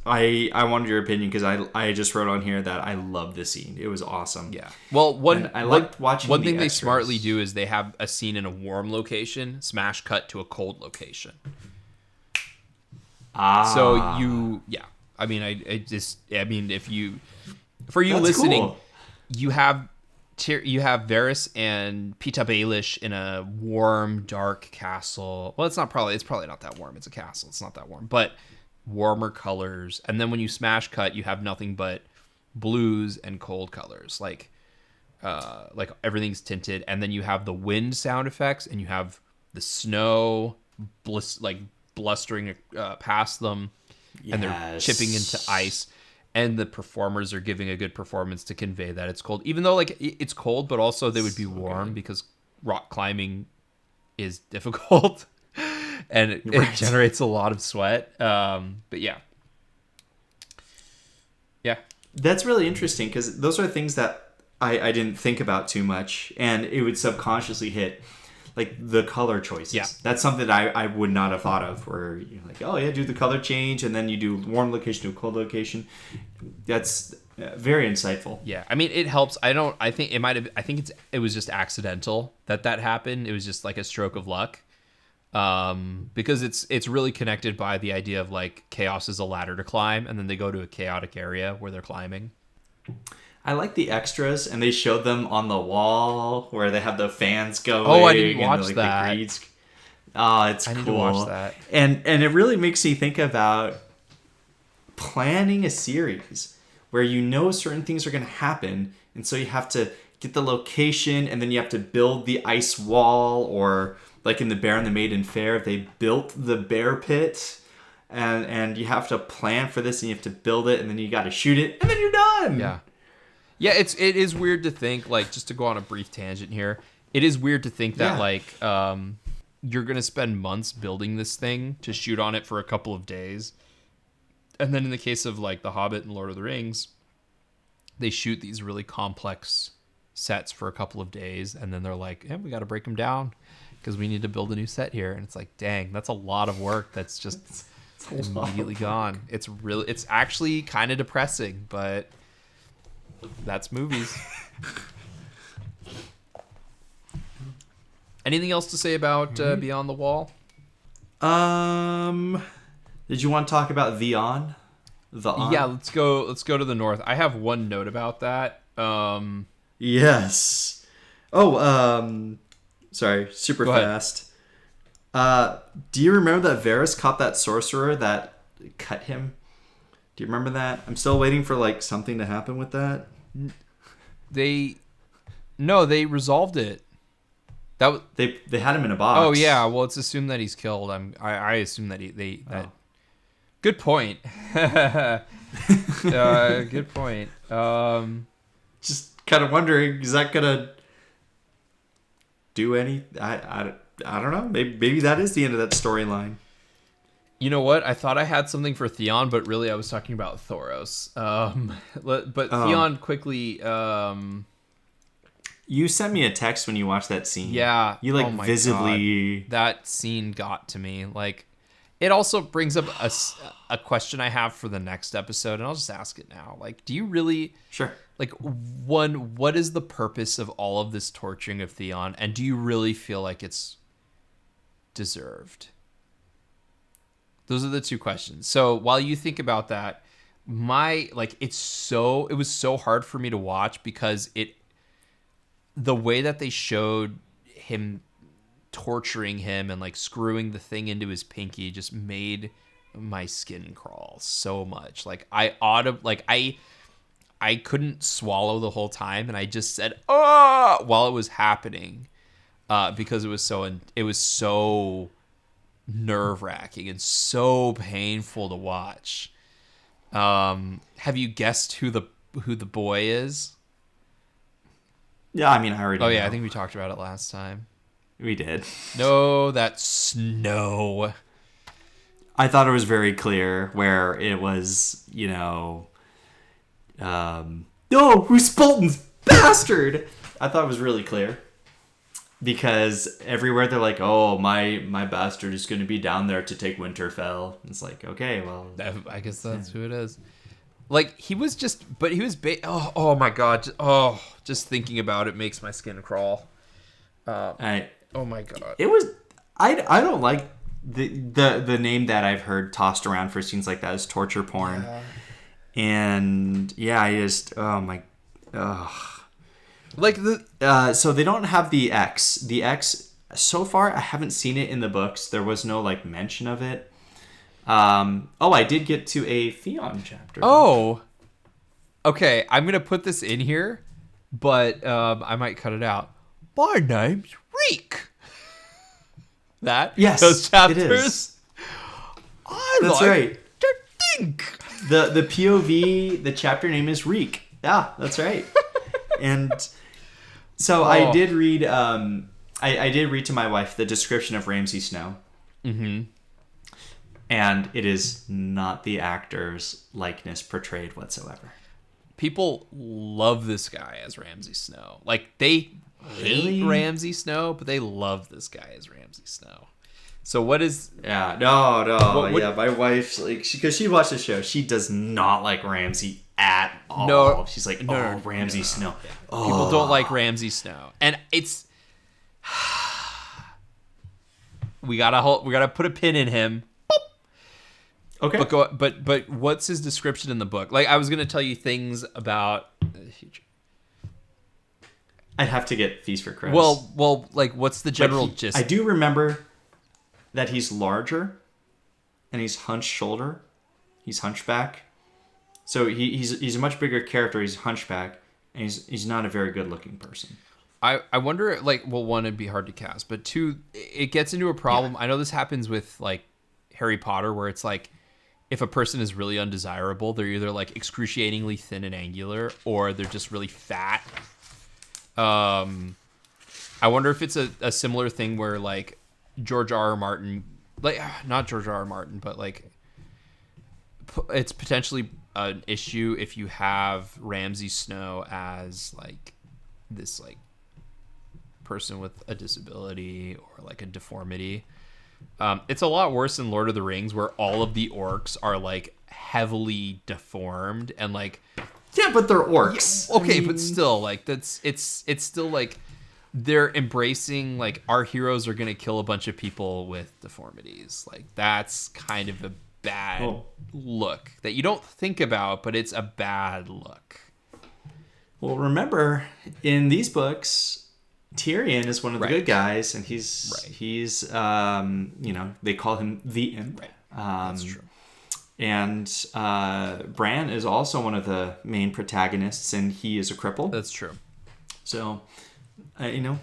I wanted your opinion because I just wrote on here that I love this scene. It was awesome. Yeah. Well, I liked watching. One thing they smartly do is they have a scene in a warm location, smash cut to a cold location. So if you, for you listening, cool. You have you have Varys and Pita Baelish in a warm, dark castle. Well, it's probably not that warm. It's a castle. It's not that warm, but warmer colors. And then when you smash cut, you have nothing but blues and cold colors, like everything's tinted. And then you have the wind sound effects, and you have the snow blustering past them, and they're chipping into ice. And the performers are giving a good performance to convey that it's cold, even though like it's cold, but also they would be warm because rock climbing is difficult and it generates a lot of sweat. But yeah, that's really interesting because those are things that I didn't think about too much, and it would subconsciously hit. Like the color choices. Yeah. That's something that I would not have thought of, where you're like, oh yeah, do the color change, and then you do warm location to a cold location. That's very insightful. Yeah. I mean, it helps. I think it was just accidental that happened. It was just like a stroke of luck. Because it's really connected by the idea of like chaos is a ladder to climb, and then they go to a chaotic area where they're climbing. I like the extras, and they showed them on the wall where they have the fans going. Oh, I didn't watch and, that. The greens. Oh, it's cool. I need to watch that. And it really makes me think about planning a series where you know certain things are going to happen, and so you have to get the location, and then you have to build the ice wall, or like in The Bear and the Maiden Fair, they built the bear pit, and you have to plan for this, and you have to build it, and then you got to shoot it, and then you're done. Yeah. Yeah, it is weird to think, like, just to go on a brief tangent here, it is weird to think that, you're going to spend months building this thing to shoot on it for a couple of days. And then in the case of, like, The Hobbit and Lord of the Rings, they shoot these really complex sets for a couple of days, and then they're like, we got to break them down because we need to build a new set here. And it's like, dang, that's a lot of work that's just immediately gone. It's actually kind of depressing, but... that's movies. Anything else to say about Beyond the Wall? Did you want to talk about The On? Yeah, let's go to the north. I have one note about that. Yes. Sorry, super fast. Do you remember that Varys caught that sorcerer that cut him? Do you remember that? I'm still waiting for like something to happen with that. They resolved it. They had him in a box. Oh yeah, well it's assumed that he's killed. I assume that Good point. Good point. Just kind of wondering, is that gonna do any? I don't know. Maybe that is the end of that storyline. You know what? I thought I had something for Theon, but really I was talking about Thoros. Theon quickly... you sent me a text when you watched that scene. Yeah. You visibly... God. That scene got to me. Like, it also brings up a question I have for the next episode, and I'll just ask it now. Like, do you really... Sure. Like, one, what is the purpose of all of this torturing of Theon, and do you really feel like it's deserved? Those are the two questions. So while you think about that, it was so hard for me to watch because the way that they showed him torturing him and like screwing the thing into his pinky just made my skin crawl so much. Like I couldn't swallow the whole time, and I just said "oh" while it was happening because it was so nerve-wracking and so painful to watch. Have you guessed who the boy is? Yeah, I mean, I already know. Yeah, I think we talked about it last time. We did. No, that's Snow. I thought it was very clear where it was, who's Bolton's bastard? I thought it was really clear. Because everywhere they're like, oh, my bastard is going to be down there to take Winterfell. It's like, okay, well... I guess that's who it is. Like, he was just... But he was... oh my God. Just thinking about it makes my skin crawl. Oh my God. It was... I don't like the name that I've heard tossed around for scenes like that is torture porn. Yeah. And, yeah, I just... Oh, my... Like the So they don't have the X. The X, so far, I haven't seen it in the books. There was no like mention of it. I did get to a Theon chapter. Oh. Okay, I'm gonna put this in here, but I might cut it out. My name's Reek. Yes, those chapters. it is. That's right. To think. The POV, the chapter name is Reek. Yeah, that's right. And so I did read. I did read to my wife the description of Ramsay Snow. Mm-hmm. And it is not the actor's likeness portrayed whatsoever. People love this guy as Ramsay Snow. Like, they hate Ramsay Snow, but they love this guy as Ramsay Snow. So what is... Yeah, no. My wife's like... Because she watched the show. She does not like Ramsay at all. No. She's like, No. Ramsay Snow. Yeah. Oh. People don't like Ramsay Snow. And it's... we gotta put a pin in him. Okay. But what's his description in the book? Like, I was gonna tell you things about the future. I'd have to get Feast for Crows. Well, like, what's the general gist? I do remember that he's larger, and he's hunched shoulder. He's hunchback. So he's a much bigger character. He's hunchback, and he's not a very good looking person. I wonder, like, well, one, it'd be hard to cast, but two, it gets into a problem. Yeah. I know this happens with like Harry Potter, where it's like, if a person is really undesirable, they're either like excruciatingly thin and angular, or they're just really fat. I wonder if it's a similar thing where like George R.R. Martin, like not George R.R. Martin, but like it's potentially an issue if you have Ramsay Snow as like this like person with a disability or like a deformity. It's a lot worse in Lord of the Rings, where all of the orcs are like heavily deformed and like... Yeah, but they're orcs. Yeah, okay, but still, like, it's still like they're embracing like our heroes are gonna kill a bunch of people with deformities. Like, that's kind of a bad look that you don't think about, but it's a bad look. Well, remember, in these books, Tyrion is one of the good guys, and he's they call him the Imp. Right. That's true. And Bran is also one of the main protagonists, and he is a cripple. That's true. So, and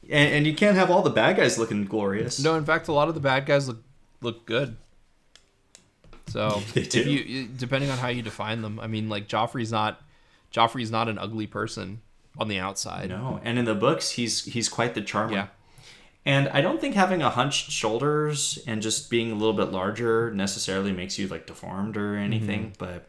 you can't have all the bad guys looking glorious. No, in fact, a lot of the bad guys look good. So, they do. If you, depending on how you define them, I mean, like Joffrey's not an ugly person on the outside. No, and in the books, he's quite the charmer. Yeah. And I don't think having a hunched shoulders and just being a little bit larger necessarily makes you like deformed or anything. Mm-hmm. But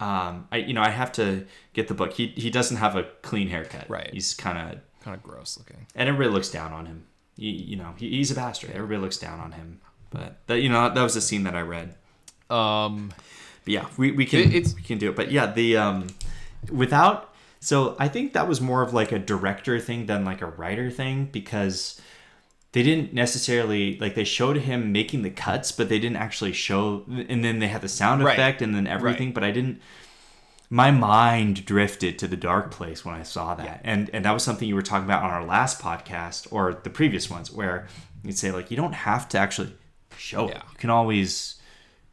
I have to get the book. He doesn't have a clean haircut. Right. He's kind of gross looking, and everybody looks down on him. He's a bastard. Everybody looks down on him. But that was a scene that I read. But yeah, we can do it. But yeah, the without. So I think that was more of like a director thing than like a writer thing, because they didn't necessarily, like, they showed him making the cuts, but they didn't actually show, and then they had the sound effect and then everything, but my mind drifted to the dark place when I saw that. And that was something you were talking about on our last podcast or the previous ones, where you'd say, like, you don't have to actually show it. You can always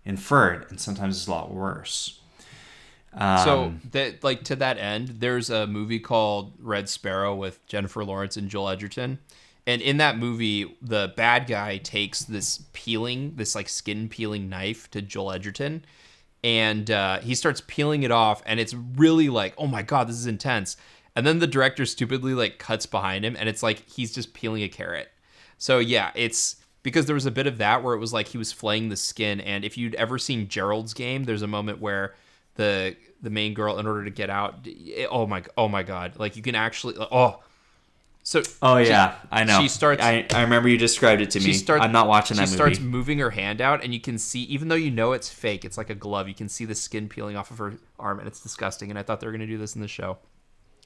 infer it, and sometimes it's a lot worse. So that, like, to that end, there's a movie called Red Sparrow with Jennifer Lawrence and Joel Edgerton. And in that movie, the bad guy takes this like skin peeling knife to Joel Edgerton, and he starts peeling it off, and it's really like, oh my God, this is intense. And then the director stupidly like cuts behind him, and it's like he's just peeling a carrot. So yeah, it's because there was a bit of that where it was like he was flaying the skin. And if you'd ever seen Gerald's Game, there's a moment where the main girl, in order to get out, oh my God, like you can actually I know. She starts. I remember you described it to me. I'm not watching that movie. She starts moving her hand out, and you can see, even though you know it's fake, it's like a glove. You can see the skin peeling off of her arm, and it's disgusting. And I thought they were gonna do this in the show.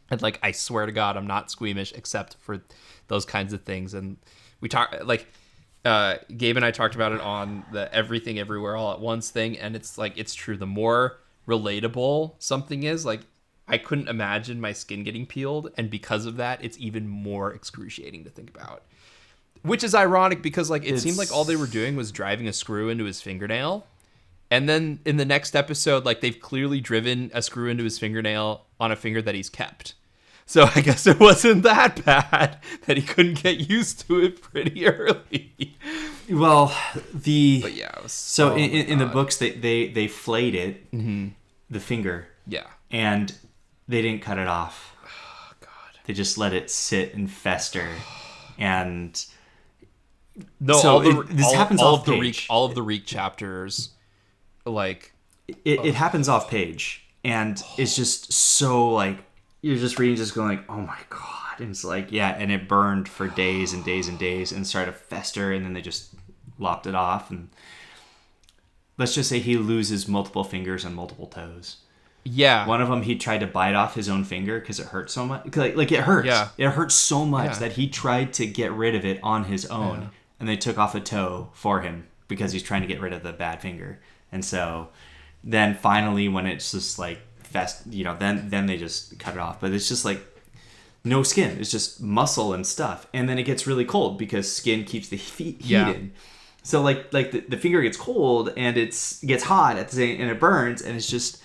And like, I swear to God, I'm not squeamish except for those kinds of things. And we talk like. Gabe and I talked about it on the Everything Everywhere All at Once thing, and it's like, it's true. The more relatable something is, like, I couldn't imagine my skin getting peeled, and because of that, it's even more excruciating to think about. Which is ironic because like it seemed like all they were doing was driving a screw into his fingernail. And then in the next episode, like they've clearly driven a screw into his fingernail on a finger that he's kept. So I guess it wasn't that bad that he couldn't get used to it pretty early. Well, But yeah, it was, so in the books they flayed it, the finger. Yeah. And they didn't cut it off. Oh God. They just let it sit and fester. And no, so this happens off page. All of the Reek chapters, like it happens off page, and it's just so like you're just reading, just going like, oh my God, and it's like yeah, and it burned for days and days and days, and started to fester, and then they just lopped it off, and let's just say he loses multiple fingers and multiple toes. Yeah. One of them, he tried to bite off his own finger because it hurt so much. Like it hurts. Yeah. It hurts so much that he tried to get rid of it on his own. Yeah. And they took off a toe for him because he's trying to get rid of the bad finger. And so then finally when it's just like, then they just cut it off. But it's just like no skin. It's just muscle and stuff. And then it gets really cold because skin keeps the heat in. So like the finger gets cold and gets hot at the same, and it burns, and it's just...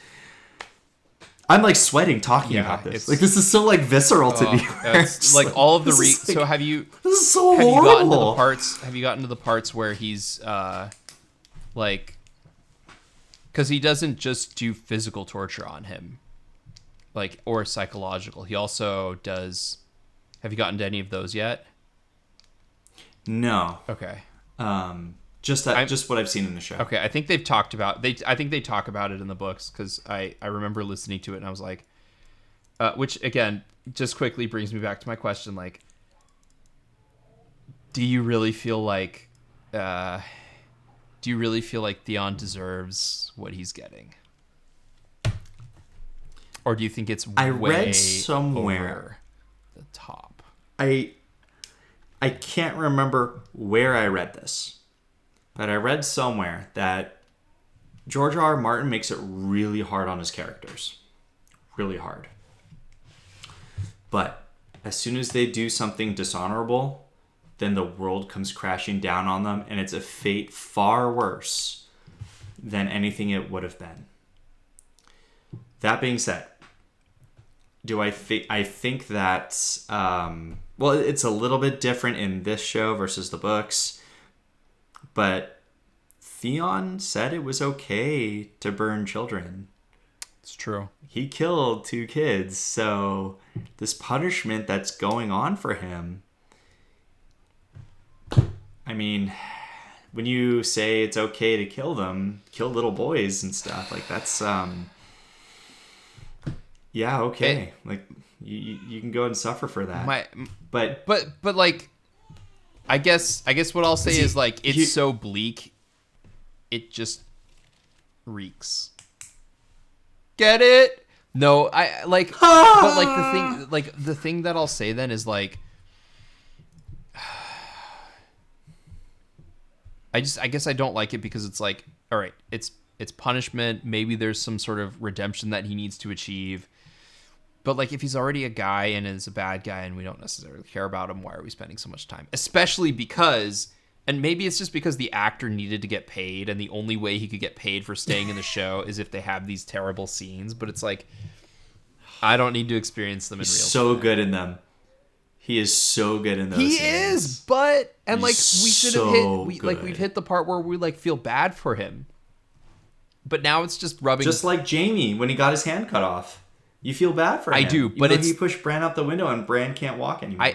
I'm like sweating talking about this. Like this is so like visceral to me. It's like all of the so have you? This is so have horrible. You gotten to the parts? Have you gotten to the parts where he's like, because he doesn't just do physical torture on him, like or psychological. He also does. Have you gotten to any of those yet? No. Okay. Just what I've seen in the show. Okay, I think they've talked about I think they talk about it in the books because I remember listening to it and I was like, which again just quickly brings me back to my question, like, do you really feel like Theon deserves what he's getting, or do you think it's I way read somewhere over the top? I can't remember where I read this. But I read somewhere that George R. R. Martin makes it really hard on his characters. Really hard. But as soon as they do something dishonorable, then the world comes crashing down on them, and it's a fate far worse than anything it would have been. That being said, I think that... well, it's a little bit different in this show versus the books. But Theon said it was okay to burn children. It's true. He killed 2 kids, so this punishment that's going on for him... I mean, when you say it's okay to kill them, kill little boys and stuff, like that's... yeah, okay. Like, you can go and suffer for that. But like... I guess what I'll say is like it's so bleak, it just reeks. Get it? No, I like, but like the thing that I'll say then is like, I guess I don't like it because it's like, all right, it's punishment. Maybe there's some sort of redemption that he needs to achieve. But, like, if he's already a guy and is a bad guy and we don't necessarily care about him, why are we spending so much time? Especially because, and maybe it's just because the actor needed to get paid, and the only way he could get paid for staying in the show is if they have these terrible scenes. But it's like, I don't need to experience them in real time. So good in them. He is so good in those scenes. He is, but, and, like, we should have we've hit the part where we, like, feel bad for him. But now it's just rubbing. Just like Jamie when he got his hand cut off. You feel bad for him. I do, but it's... he pushed Bran out the window and Bran can't walk anymore.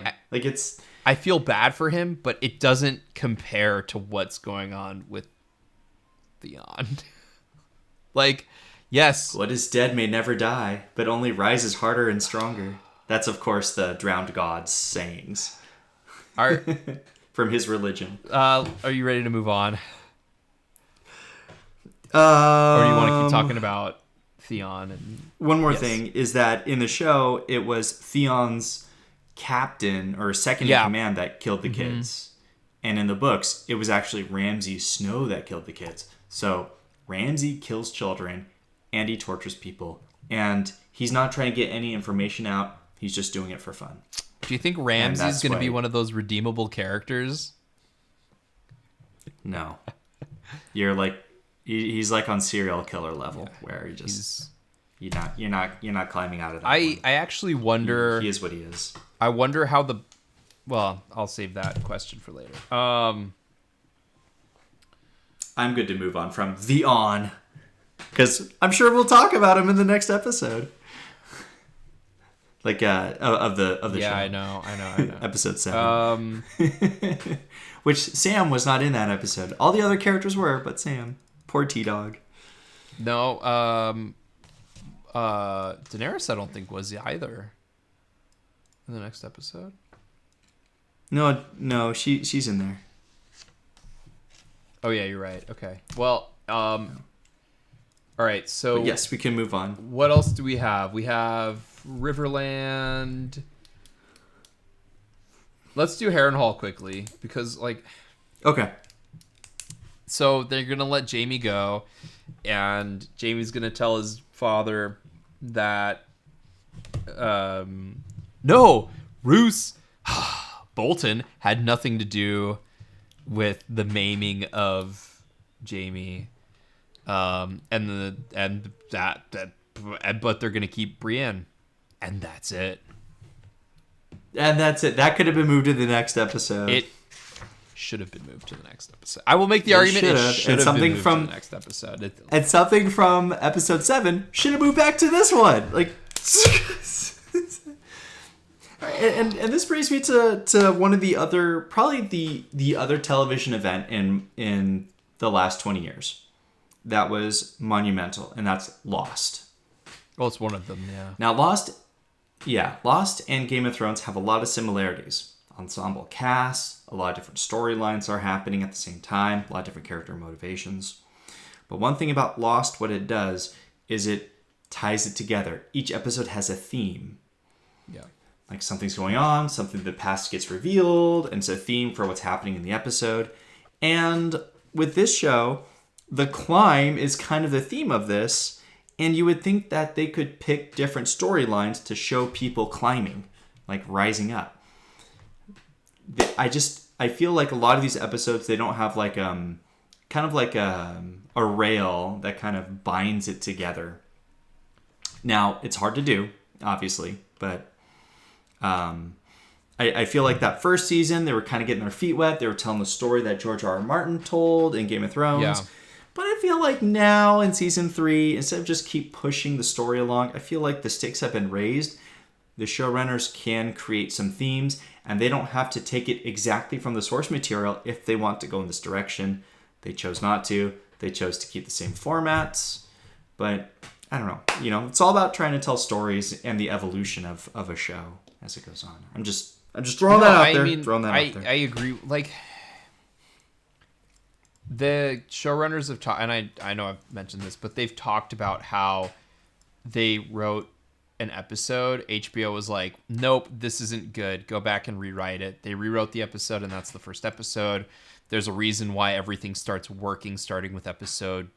I feel bad for him, but it doesn't compare to what's going on with Theon. Like, yes. What is dead may never die, but only rises harder and stronger. That's, of course, the drowned god's sayings. From his religion. Are you ready to move on? Or do you want to keep talking about Theon? And one more thing is that in the show it was Theon's captain or second in command that killed the kids, and in the books it was actually Ramsay Snow that killed the kids. So Ramsay kills children and he tortures people. And he's not trying to get any information out. He's just doing it for fun. Do you think Ramsey's going to be one of those redeemable characters? No. You're like, he's like on serial killer level, where he just you're not climbing out of that. I actually wonder. He is what he is. I wonder how the. Well, I'll save that question for later. I'm good to move on from the On, because I'm sure we'll talk about him in the next episode. Like of the show. Yeah, I know. Episode 7. Which Sam was not in that episode. All the other characters were, but Sam. Poor T-Dog. No, Daenerys I don't think was either. In the next episode? No, she's in there. Oh yeah, you're right. Okay. Well, all right, so but yes, we can move on. What else do we have? We have Riverland. Let's do Harrenhal quickly because okay. So they're going to let Jaime go and Jaime's going to tell his father that no, Roose Bolton had nothing to do with the maiming of Jaime. But they're gonna keep Brienne, and that's it. That could have been moved to the next episode. It should have been moved to the next episode. I will make the argument it should have been moved to the next episode. And something from episode 7 should have moved back to this one. Like, and this brings me to one of the other, probably the other television event in the last 20 years that was monumental, and that's Lost. Well, it's one of them, yeah. Now, Lost and Game of Thrones have a lot of similarities. Ensemble casts, a lot of different storylines are happening at the same time, a lot of different character motivations. But one thing about Lost, what it does is it ties it together. Each episode has a theme. Yeah. Like something's going on, something the past gets revealed, and it's a theme for what's happening in the episode. And with this show, the climb is kind of the theme of this, and you would think that they could pick different storylines to show people climbing, like rising up. I feel like a lot of these episodes, they don't have like kind of like a rail that kind of binds it together. Now, it's hard to do, obviously, but I feel like that first season, they were kind of getting their feet wet. They were telling the story that George R. R. Martin told in Game of Thrones. Yeah. But I feel like now in season 3, instead of just keep pushing the story along, I feel like the stakes have been raised. The showrunners can create some themes, and they don't have to take it exactly from the source material if they want to go in this direction. They chose not to. They chose to keep the same formats. But I don't know. You know, it's all about trying to tell stories and the evolution of a show as it goes on. I'm just throwing that out there. I agree. Like, the showrunners have talked, and I know I've mentioned this, but they've talked about how they wrote an episode. HBO was like, nope, this isn't good. Go back and rewrite it. They rewrote the episode, and that's the first episode. There's a reason why everything starts working starting with episode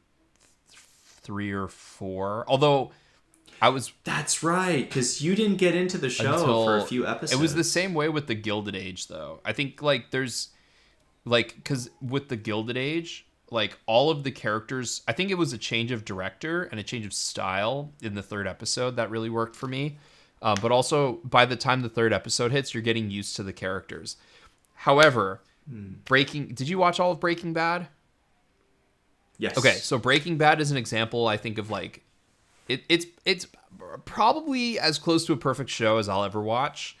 3 or 4. Although That's right, because you didn't get into the show for a few episodes. It was the same way with the Gilded Age, though. I think, like, there's, like, because with the Gilded Age, like, all of the characters, I think it was a change of director and a change of style in the 3rd episode that really worked for me. But also, by the time the 3rd episode hits, you're getting used to the characters. However, did you watch all of Breaking Bad? Yes. Okay, so Breaking Bad is an example, I think, of, like, it's probably as close to a perfect show as I'll ever watch.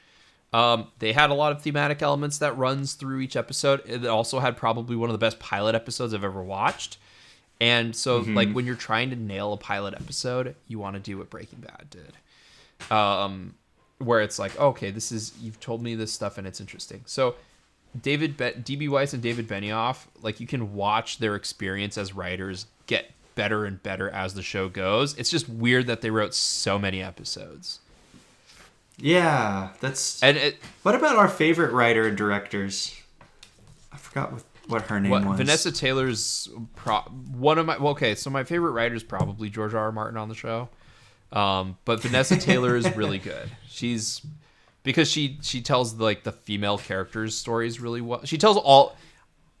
They had a lot of thematic elements that runs through each episode. It also had probably one of the best pilot episodes I've ever watched. And so, like, when you're trying to nail a pilot episode, you want to do what Breaking Bad did. Where it's like, okay, you've told me this stuff and it's interesting. So D.B. Weiss and David Benioff, like, you can watch their experience as writers get better and better as the show goes. It's just weird that they wrote so many episodes. Yeah, what about our favorite writer and directors? I forgot what her name was. Vanessa Taylor's one of my so my favorite writer is probably George R. R. Martin on the show, but Vanessa Taylor is really good. Because she tells like the female characters' stories really well. She tells all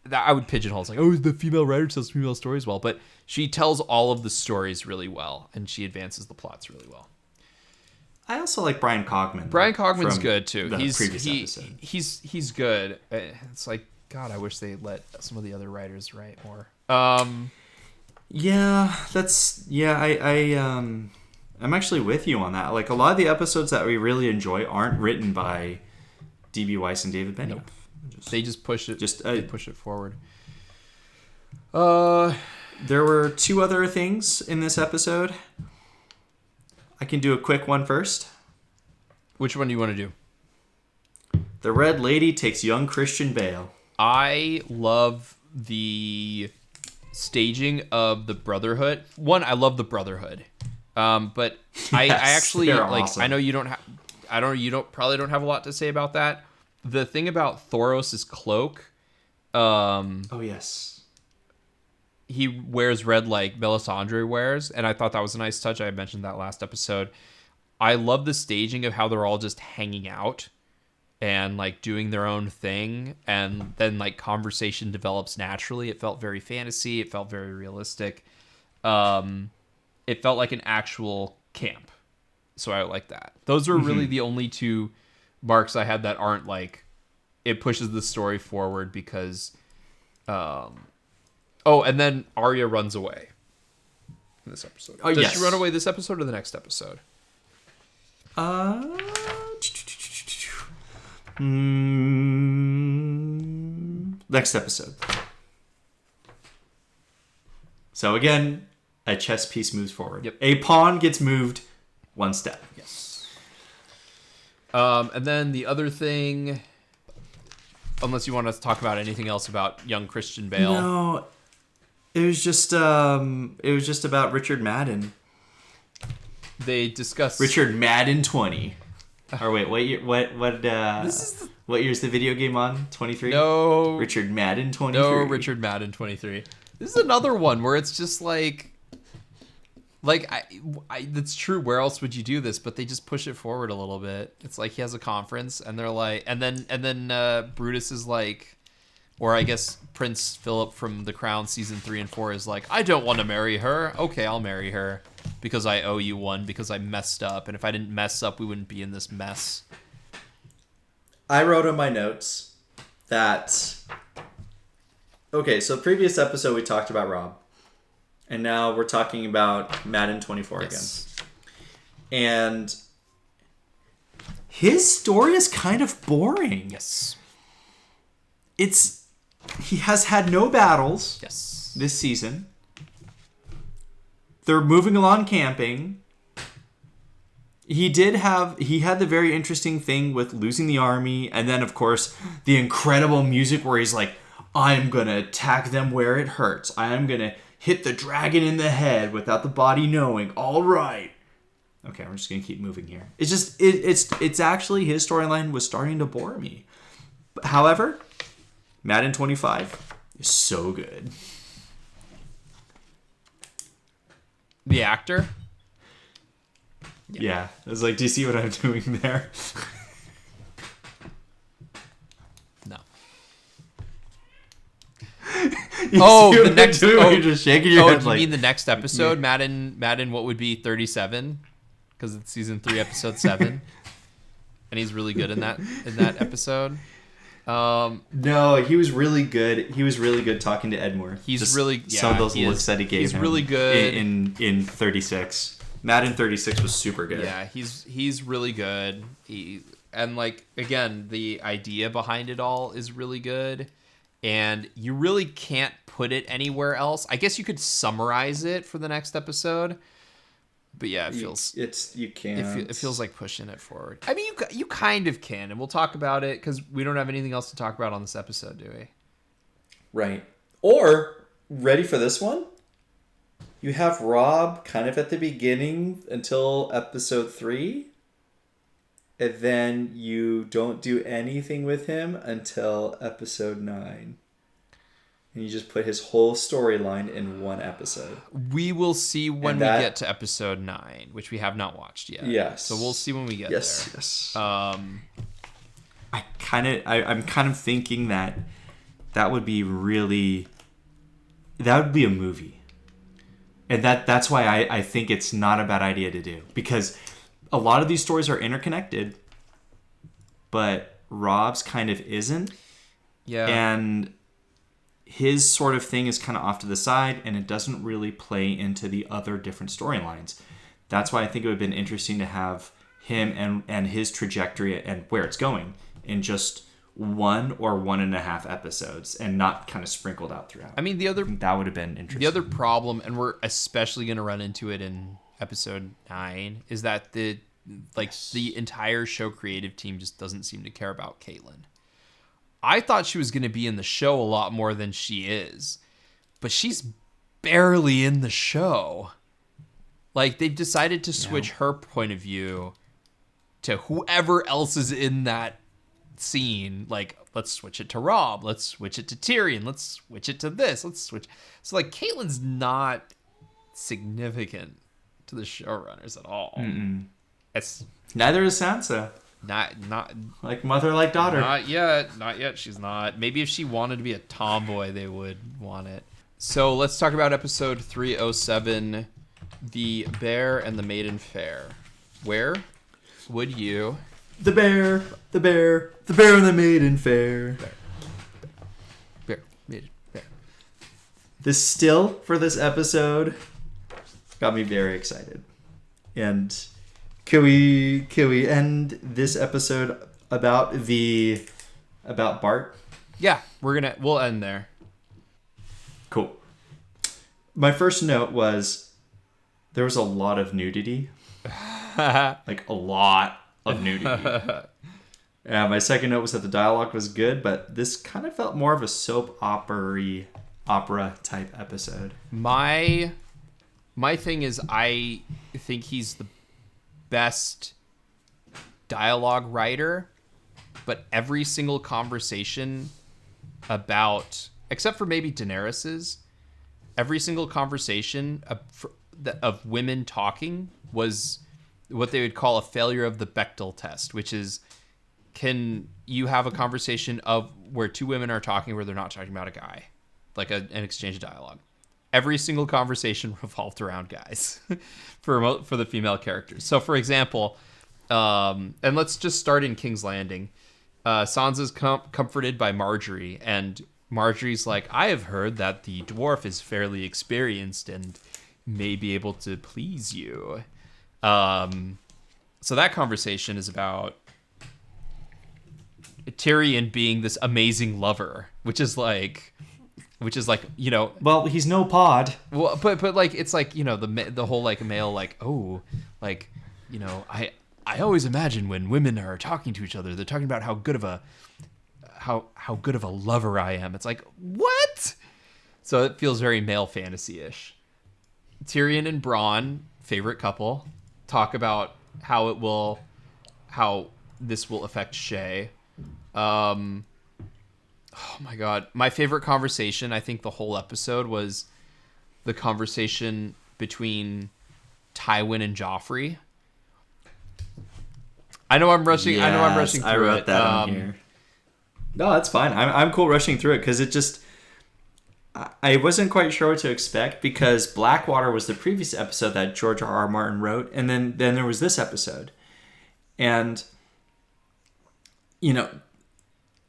that. I would pigeonhole. It's like, oh, the female writer tells female stories well, but she tells all of the stories really well, and she advances the plots really well. I also like Brian Cogman. Brian Cogman's good too. Episode. He's good. It's like, God, I wish they let some of the other writers write more. I'm actually with you on that. Like, a lot of the episodes that we really enjoy aren't written by D.B. Weiss and David Benioff. Nope. They just push it. They push it forward. There were 2 other things in this episode. I can do a quick one first. Which one do you want to do? The Red Lady takes young Christian Bale. I love the staging of the Brotherhood. One, I love the Brotherhood. But yes, I actually like. Awesome. I know you don't have. Probably don't have a lot to say about that. The thing about Thoros' cloak. Oh yes. He wears red like Melisandre wears, and I thought that was a nice touch. I mentioned that last episode. I love the staging of how they're all just hanging out and like doing their own thing, and then like conversation develops naturally. It felt very fantasy. It felt very realistic. It felt like an actual camp. So I like that. Those are really the only 2 marks I had that aren't like it pushes the story forward because and then Arya runs away in this episode. Oh, Does she run away this episode or the next episode? Next episode. So again, a chess piece moves forward. Yep. A pawn gets moved 1 step. Yes. And then the other thing, unless you want to talk about anything else about young Christian Bale. No. It was just about Richard Madden. They discuss Richard Madden 20. Or wait, what year? What year's the video game on? 23? No. Richard Madden 23. No, Richard Madden 23. This is another one where it's just like that's true. Where else would you do this? But they just push it forward a little bit. It's like he has a conference, and they're like, and then Brutus is like, or I guess Prince Philip from The Crown season 3 and 4 is like, I don't want to marry her. Okay, I'll marry her because I owe you one because I messed up, and if I didn't mess up, we wouldn't be in this mess. I wrote in my notes that. Okay, so previous episode we talked about Rob. And now we're talking about Madden 24 again. And his story is kind of boring. Yes. He has had no battles this season. They're moving along camping. He had the very interesting thing with losing the army, and then of course the incredible music where he's like, I'm gonna attack them where it hurts. I am gonna hit the dragon in the head without the body knowing. All right. Okay, we're just gonna keep moving here. It's just it's actually his storyline was starting to bore me. However, Madden 25 is so good. The actor? Yeah. I was like, do you see what I'm doing there? No. The next. You're just shaking your head. Do you mean the next episode? Madden. What would be 37? Because it's season 3, episode 7, and he's really good in that episode. No, he was really good. He was really good talking to Edmure. Some of those looks that he gave him. He's really good in 36. Madden 36 was super good. Yeah, he's really good. And like again, the idea behind it all is really good, and you really can't put it anywhere else. I guess you could summarize it for the next episode. But yeah, it feels you can't. It feels like pushing it forward. I mean, you kind of can, and we'll talk about it because we don't have anything else to talk about on this episode, do we? Right. Or ready for this one? You have Rob kind of at the beginning until episode 3, and then you don't do anything with him until episode 9. and you just put his whole storyline in one episode. We will see when we get to episode 9, which we have not watched yet. Yes. So we'll see when we get there. Yes. I'm kind of thinking that would be really, that would be a movie. And that's why I think it's not a bad idea to do, because a lot of these stories are interconnected, but Rob's kind of isn't. Yeah. And his sort of thing is kind of off to the side, and it doesn't really play into the other different storylines. That's why I think it would have been interesting to have him and his trajectory and where it's going in just 1 or 1.5 episodes, and not kind of sprinkled out throughout. I mean, that would have been interesting. The other problem, and we're especially going to run into it in episode 9, is that the entire show creative team just doesn't seem to care about Caitlin. I thought she was going to be in the show a lot more than she is, but she's barely in the show. Like, they've decided to switch her point of view to whoever else is in that scene. Like, let's switch it to Rob, let's switch it to Tyrion, let's switch it to this, let's switch. So like, Caitlyn's not significant to the showrunners at all. It's neither is Sansa. Not like mother like daughter. Not yet. She's not. Maybe if she wanted to be a tomboy, they would want it. So let's talk about episode 307, The Bear and the Maiden Fair. Where would you? The bear and the maiden fair. Bear, maiden, fair. The still for this episode got me very excited. And can we end this episode about Bart? Yeah, we'll end there. Cool. My first note was there was a lot of nudity. Like a lot of nudity. My second note was that the dialogue was good, but this kind of felt more of a soap opera type episode. My thing is, I think he's the best dialogue writer, but every single conversation about, except for maybe Daenerys's, every single conversation of women talking was what they would call a failure of the Bechdel test, which is, can you have a conversation of where two women are talking where they're not talking about a guy, like an exchange of dialogue? Every single conversation revolved around guys for the female characters. So, for example, and let's just start in King's Landing. Sansa's comforted by Marjorie, and Marjorie's like, I have heard that the dwarf is fairly experienced and may be able to please you. So that conversation is about Tyrion being this amazing lover, which is like, you know, well, he's no pod. Well, but like, it's like, you know, the whole like male, like, oh, like, you know, I always imagine when women are talking to each other, they're talking about how good of a lover I am. It's like, what? So it feels very male fantasy-ish. Tyrion and Bronn, favorite couple, talk about how this will affect Shay. Oh my god. My favorite conversation, I think the whole episode, was the conversation between Tywin and Joffrey. I know I'm rushing through it. I wrote that on here. No, that's fine. I'm cool rushing through it because it just, I wasn't quite sure what to expect, because Blackwater was the previous episode that George R.R. Martin wrote, and then there was this episode. And, you know,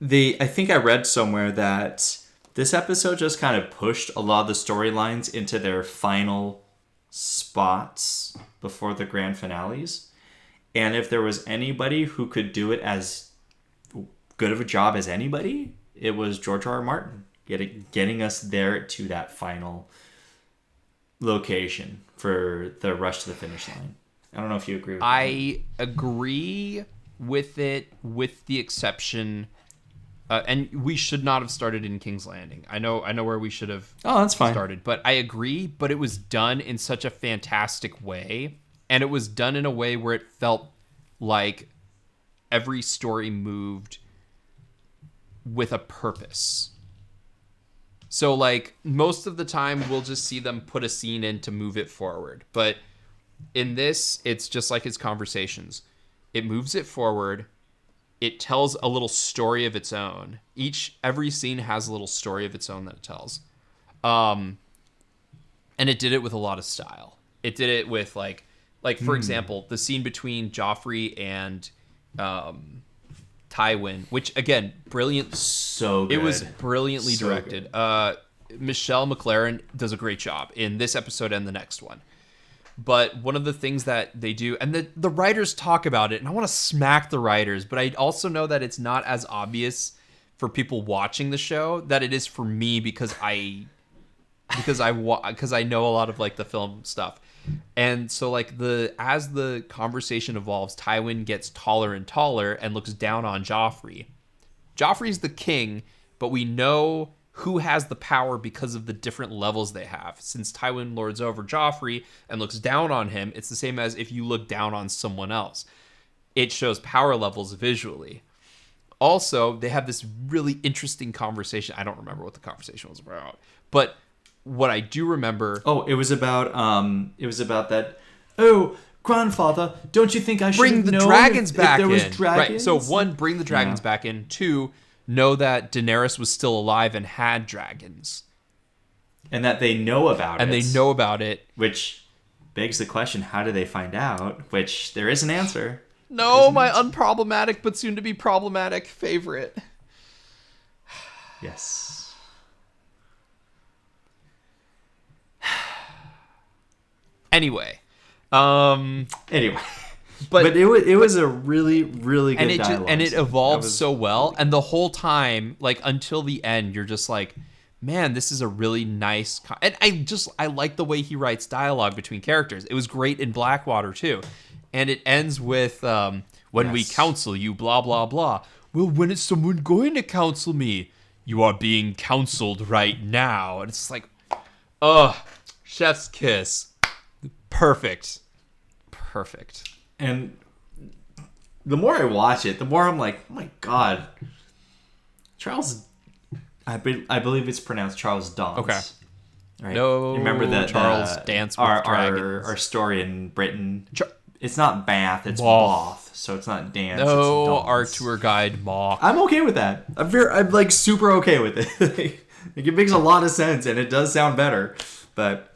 I think I read somewhere that this episode just kind of pushed a lot of the storylines into their final spots before the grand finales. And if there was anybody who could do it as good of a job as anybody, it was George R.R. Martin getting us there to that final location for the rush to the finish line. I don't know if you agree with that. I agree with it, with the exception, and we should not have started in King's Landing. I know where we should have that's fine. started, but I agree, but it was done in such a fantastic way, and it was done in a way where it felt like every story moved with a purpose. So like most of the time we'll just see them put a scene in to move it forward. But in this, it's just like his conversations. It moves it forward. It tells a little story of its own. Every scene has a little story of its own that it tells. And it did it with a lot of style. It did it with like for example, the scene between Joffrey and Tywin, which again, brilliant. So good. It was brilliantly directed. Good. Michelle McLaren does a great job in this episode and the next one. But one of the things that they do, and the writers talk about it, and I want to smack the writers, but I also know that it's not as obvious for people watching the show that it is for me because I know a lot of like the film stuff. And so like as the conversation evolves, Tywin gets taller and taller and looks down on Joffrey. Joffrey's the king, but we know who has the power because of the different levels they have. Since Tywin lords over Joffrey and looks down on him, it's the same as if you look down on someone else. It shows power levels visually. Also, they have this really interesting conversation. I don't remember what the conversation was about, but what I do remember... Oh, it was about that... Oh, grandfather, don't you think I should bring the known dragons if back there was in? dragons? Right. So one, bring the dragons back in. Two, know that Daenerys was still alive and had dragons, and that they know about and it. they know about it, which begs the question: how do they find out? Which there is an answer. No, my unproblematic but soon to be problematic favorite. Yes. Anyway. But it was a really, really good dialogue. And it evolves so well. Really, and the whole time, like until the end, you're just like, man, this is a really nice... And I like the way he writes dialogue between characters. It was great in Blackwater too. And it ends with, when we counsel you, blah, blah, blah. Well, when is someone going to counsel me? You are being counseled right now. And it's like, chef's kiss. Perfect. And the more I watch it, the more I'm like, oh my God. Charles, I believe it's pronounced Charles Dance. Okay. Right? No, remember that Charles Dance with dragons. Our story in Britain. It's not Bath, it's Moth. Bath. So it's not Dance, no, it's our tour guide, Moth. I'm okay with that. I'm like super okay with it. It makes a lot of sense, and it does sound better. But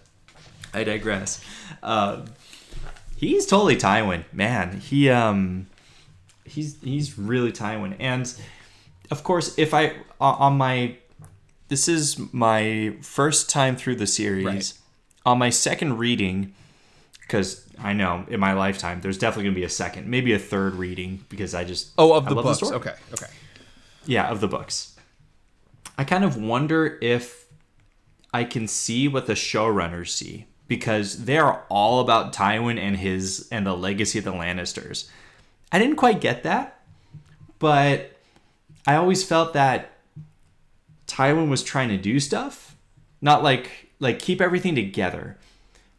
I digress. He's totally Tywin, man. He's really Tywin, and of course, this is my first time through the series. Right. On my second reading, because I know in my lifetime there's definitely gonna be a second, maybe a third reading, because I love the books. Okay. Yeah, of the books. I kind of wonder if I can see what the showrunners see, because they are all about Tywin and the legacy of the Lannisters. I didn't quite get that, but I always felt that Tywin was trying to do stuff, not like keep everything together.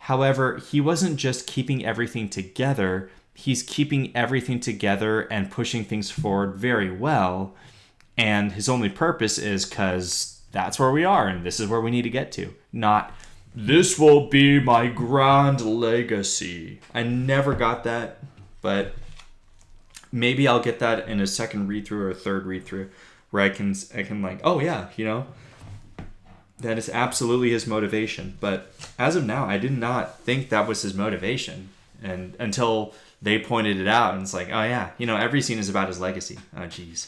However, he wasn't just keeping everything together. He's keeping everything together and pushing things forward very well. And his only purpose is because that's where we are and this is where we need to get to. Not, this will be my grand legacy. I never got that, but maybe I'll get that in a second read-through or a third read-through where I can like, oh yeah, that is absolutely his motivation. But as of now, I did not think that was his motivation. And until they pointed it out, and it's like, oh yeah, every scene is about his legacy. Oh jeez.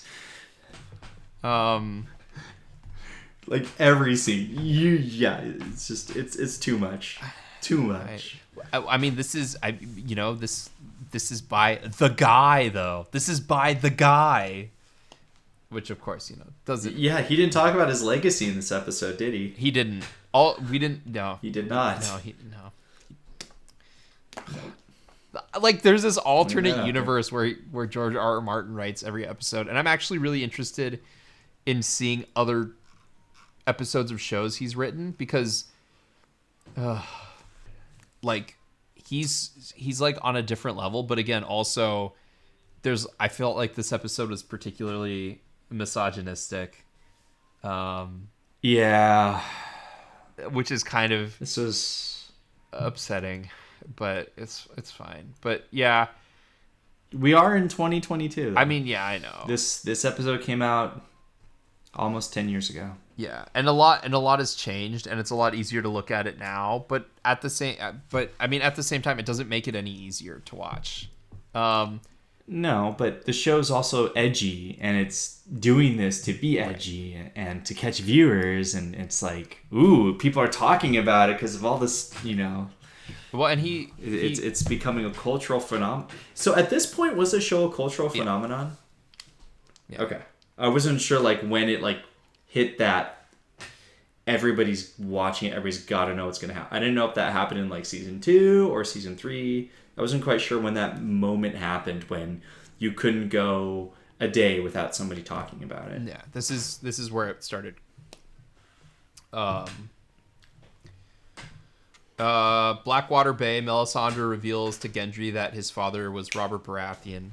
Like every scene, it's just it's too much. I mean, this is this is by the guy though. This is by the guy. Which, of course, doesn't... Yeah, he didn't talk about his legacy in this episode, did he? He didn't. We didn't... No. He did not. No. Like, there's this alternate universe where George R. Martin writes every episode, and I'm actually really interested in seeing other episodes of shows he's written, because, like, he's like, on a different level, but again, also, I felt like this episode was particularly... misogynistic, Yeah. which is kind of This was... upsetting, but it's fine. But yeah, We are in 2022. I mean, yeah, I know. This episode came out almost 10 years ago. Yeah, and a lot has changed, and it's a lot easier to look at it now. But at the same time, it doesn't make it any easier to watch. No, but the show's also edgy, and it's doing this to be edgy and to catch viewers, and it's like, ooh, people are talking about it because of all this, Well, and it's becoming a cultural phenomenon. So at this point, was the show a cultural phenomenon? Yeah. Okay, I wasn't sure when it hit that everybody's watching it, everybody's got to know what's gonna happen. I didn't know if that happened in season 2 or season 3. I wasn't quite sure when that moment happened when you couldn't go a day without somebody talking about it. Yeah, this is where it started. Blackwater Bay, Melisandre reveals to Gendry that his father was Robert Baratheon.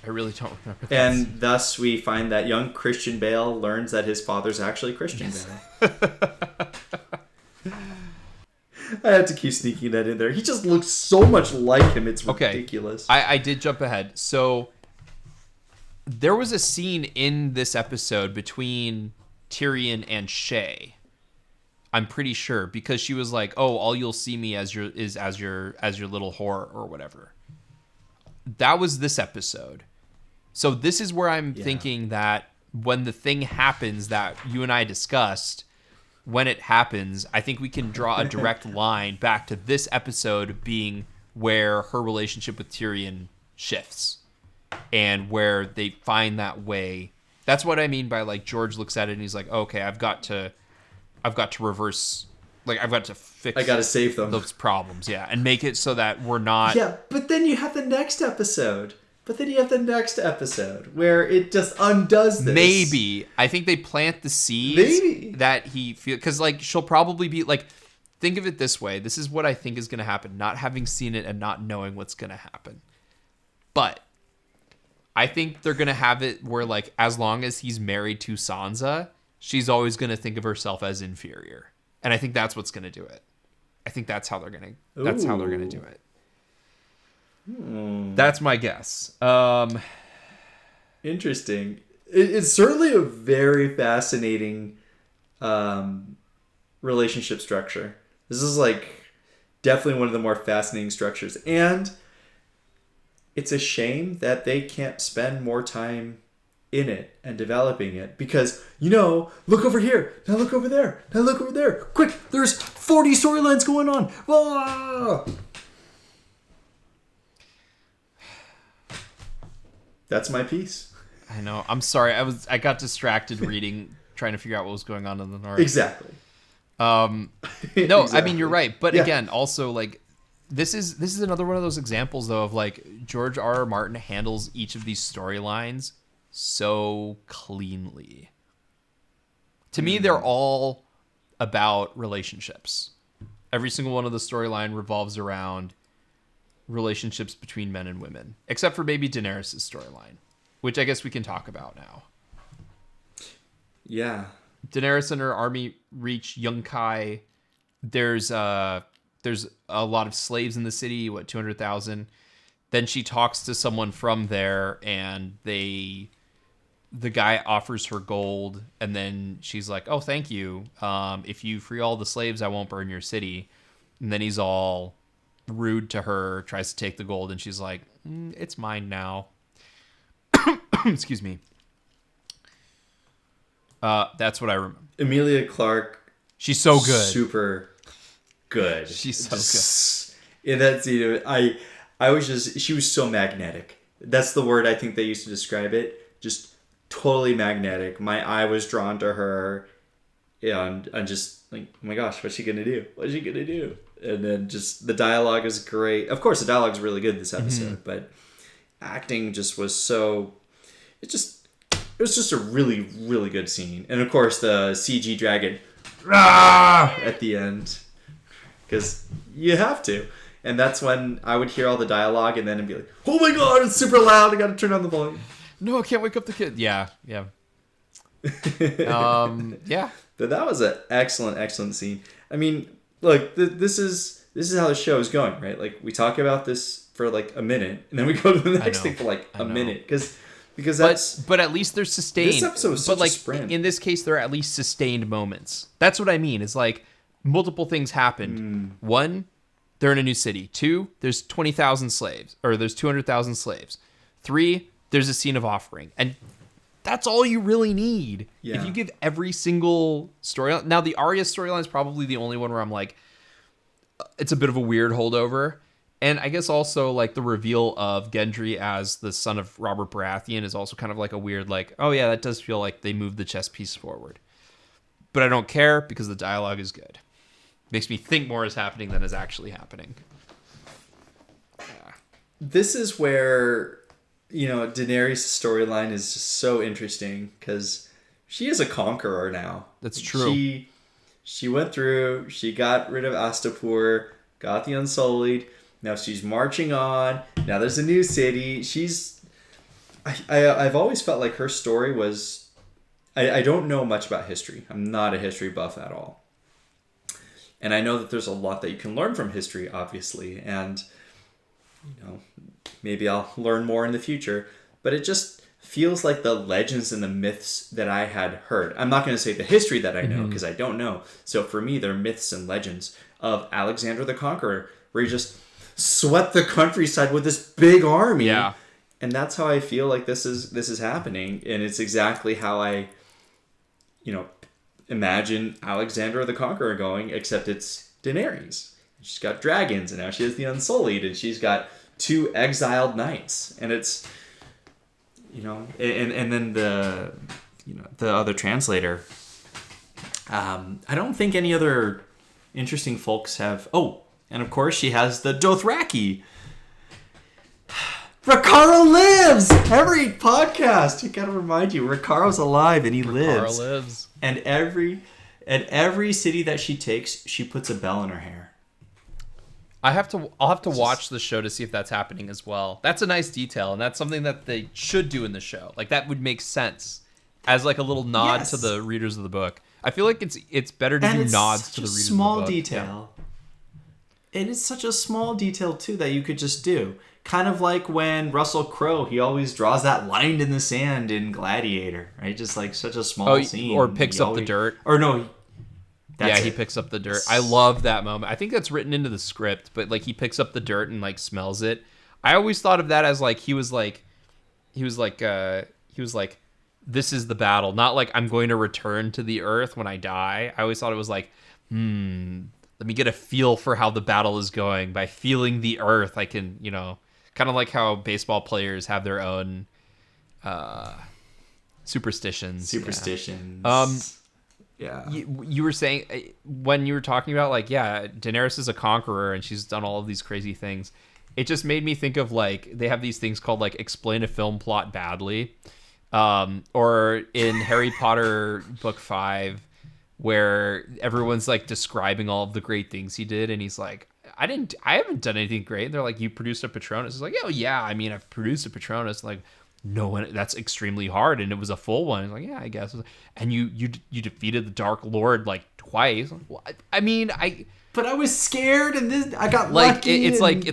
I really don't remember that. And thus we find that young Christian Bale learns that his father's actually Christian Bale. I had to keep sneaking that in there. He just looks so much like him. It's ridiculous. I did jump ahead. So there was a scene in this episode between Tyrion and Shay. I'm pretty sure, because she was like, "Oh, all you'll see me as your little whore or whatever." That was this episode. So this is where I'm thinking that when the thing happens that you and I discussed, when it happens, I think we can draw a direct line back to this episode being where her relationship with Tyrion shifts and where they find that way. That's what I mean by George looks at it and he's like, okay, I've got to reverse, I've got to fix. I got to save them. Those problems, yeah, and make it so that we're not. Yeah, but then you have the next episode. Where it just undoes this. Maybe. I think they plant the seeds that he feels, because she'll probably be think of it this way. This is what I think is going to happen, not having seen it and not knowing what's going to happen. But I think they're going to have it where as long as he's married to Sansa, she's always going to think of herself as inferior. And I think that's what's going to do it. I think that's how they're going to do it. That's my guess. Interesting. It's certainly a very fascinating relationship structure. This is definitely one of the more fascinating structures. And it's a shame that they can't spend more time in it and developing it, because look over here, now look over there, now look over there, quick, there's 40 storylines going on. Ah! That's my piece. I know. I'm sorry. I got distracted reading, trying to figure out what was going on in the north. Exactly. No, Exactly. I mean you're right, but again, also this is another one of those examples though of George R.R. Martin handles each of these storylines so cleanly. To me, they're all about relationships. Every single one of the storyline revolves around relationships between men and women, except for maybe Daenerys' storyline, which I guess we can talk about now. Yeah. Daenerys and her army reach Yunkai. There's a lot of slaves in the city, 200,000. Then she talks to someone from there, and the guy offers her gold, and then she's like, "Oh, thank you. If you free all the slaves, I won't burn your city." And then he's all rude to her, tries to take the gold, and she's like, "It's mine now." Excuse me. That's what I remember. Emilia Clarke. She's so good. Super good. She's so good. In that scene, she was so magnetic. That's the word I think they used to describe it. Just totally magnetic. My eye was drawn to her. And I'm just oh my gosh, what's she going to do? What's she going to do? And then just the dialogue is great. Of course, the dialogue is really good this episode, but acting just was so... It was just a really, really good scene. And of course, the CG dragon at the end. Because you have to. And that's when I would hear all the dialogue and then it'd be like, "Oh my god, it's super loud. I got to turn on the volume." No, I can't wake up the kid. Yeah. Yeah. But that was an excellent scene. I mean, look, this is how the show is going, right? Like, we talk about this for like a minute, and then we go to the next thing for like a minute, because that's. But at least they're sustained. This episode was such but like a sprint. in this case, they're at least sustained moments. That's what I mean. Is like multiple things happened. One, they're in a new city. Two, there's 20,000 slaves, or there's 200,000 slaves. Three, there's a scene of offering, and that's all you really need. Yeah. If you give every single storyline. Now, the Arya storyline is probably the only one where I'm like, it's a bit of a weird holdover. And I guess also like the reveal of Gendry as the son of Robert Baratheon is also kind of like a weird, like, oh yeah, that does feel like they moved the chess piece forward. But I don't care because the dialogue is good. Makes me think more is happening than is actually happening. This is where, Daenerys' storyline is just so interesting because she is a conqueror now. That's true. She went through, she got rid of Astapor, got the Unsullied. Now she's marching on. Now there's a new city. I've always felt like her story was, I don't know much about history. I'm not a history buff at all. And I know that there's a lot that you can learn from history, obviously. And, maybe I'll learn more in the future. But it just feels like the legends and the myths that I had heard. I'm not going to say the history that I know because I don't know. So for me, they're myths and legends of Alexander the Conqueror, where he just swept the countryside with this big army. Yeah. And that's how I feel like this is happening. And it's exactly how I, imagine Alexander the Conqueror going, except it's Daenerys. She's got dragons, and now she has the Unsullied, and she's got 2 exiled knights. And it's, and then the other translator. I don't think any other interesting folks have. Oh, and of course she has the Dothraki. Ricardo lives! Every podcast, you gotta remind you, Ricardo's alive and he lives. Ricardo lives. And every city that she takes, she puts a bell in her hair. I'll have to watch the show to see if that's happening as well. That's a nice detail, and that's something that they should do in the show. Like, that would make sense as like a little nod to the readers of the book. I feel like it's better to do nods to the readers of the book. Small detail. Yeah. And it's such a small detail too that you could just do. Kind of like when Russell Crowe, he always draws that line in the sand in Gladiator, right? Just like such a small scene. Or picks up the dirt. Or no. He picks up the dirt. I love that moment. I think that's written into the script, but like he picks up the dirt and like smells it. I always thought of that as like he was like this is the battle, not like I'm going to return to the earth when I die. I always thought it was like, let me get a feel for how the battle is going by feeling the earth. I can, kind of like how baseball players have their own superstitions. Yeah. You were saying when you were talking about like, Daenerys is a conqueror and she's done all of these crazy things. It just made me think of like, they have these things called like explain a film plot badly. Or in Harry Potter book 5, where everyone's like describing all of the great things he did. And he's like, I haven't done anything great. And they're like, you produced a Patronus. It's like, oh yeah, I mean, I've produced a Patronus. Like, no one, that's extremely hard. And it was a full one. It's like, yeah, I guess. And you defeated the Dark Lord like twice. But I was scared, and this I got like lucky. It's like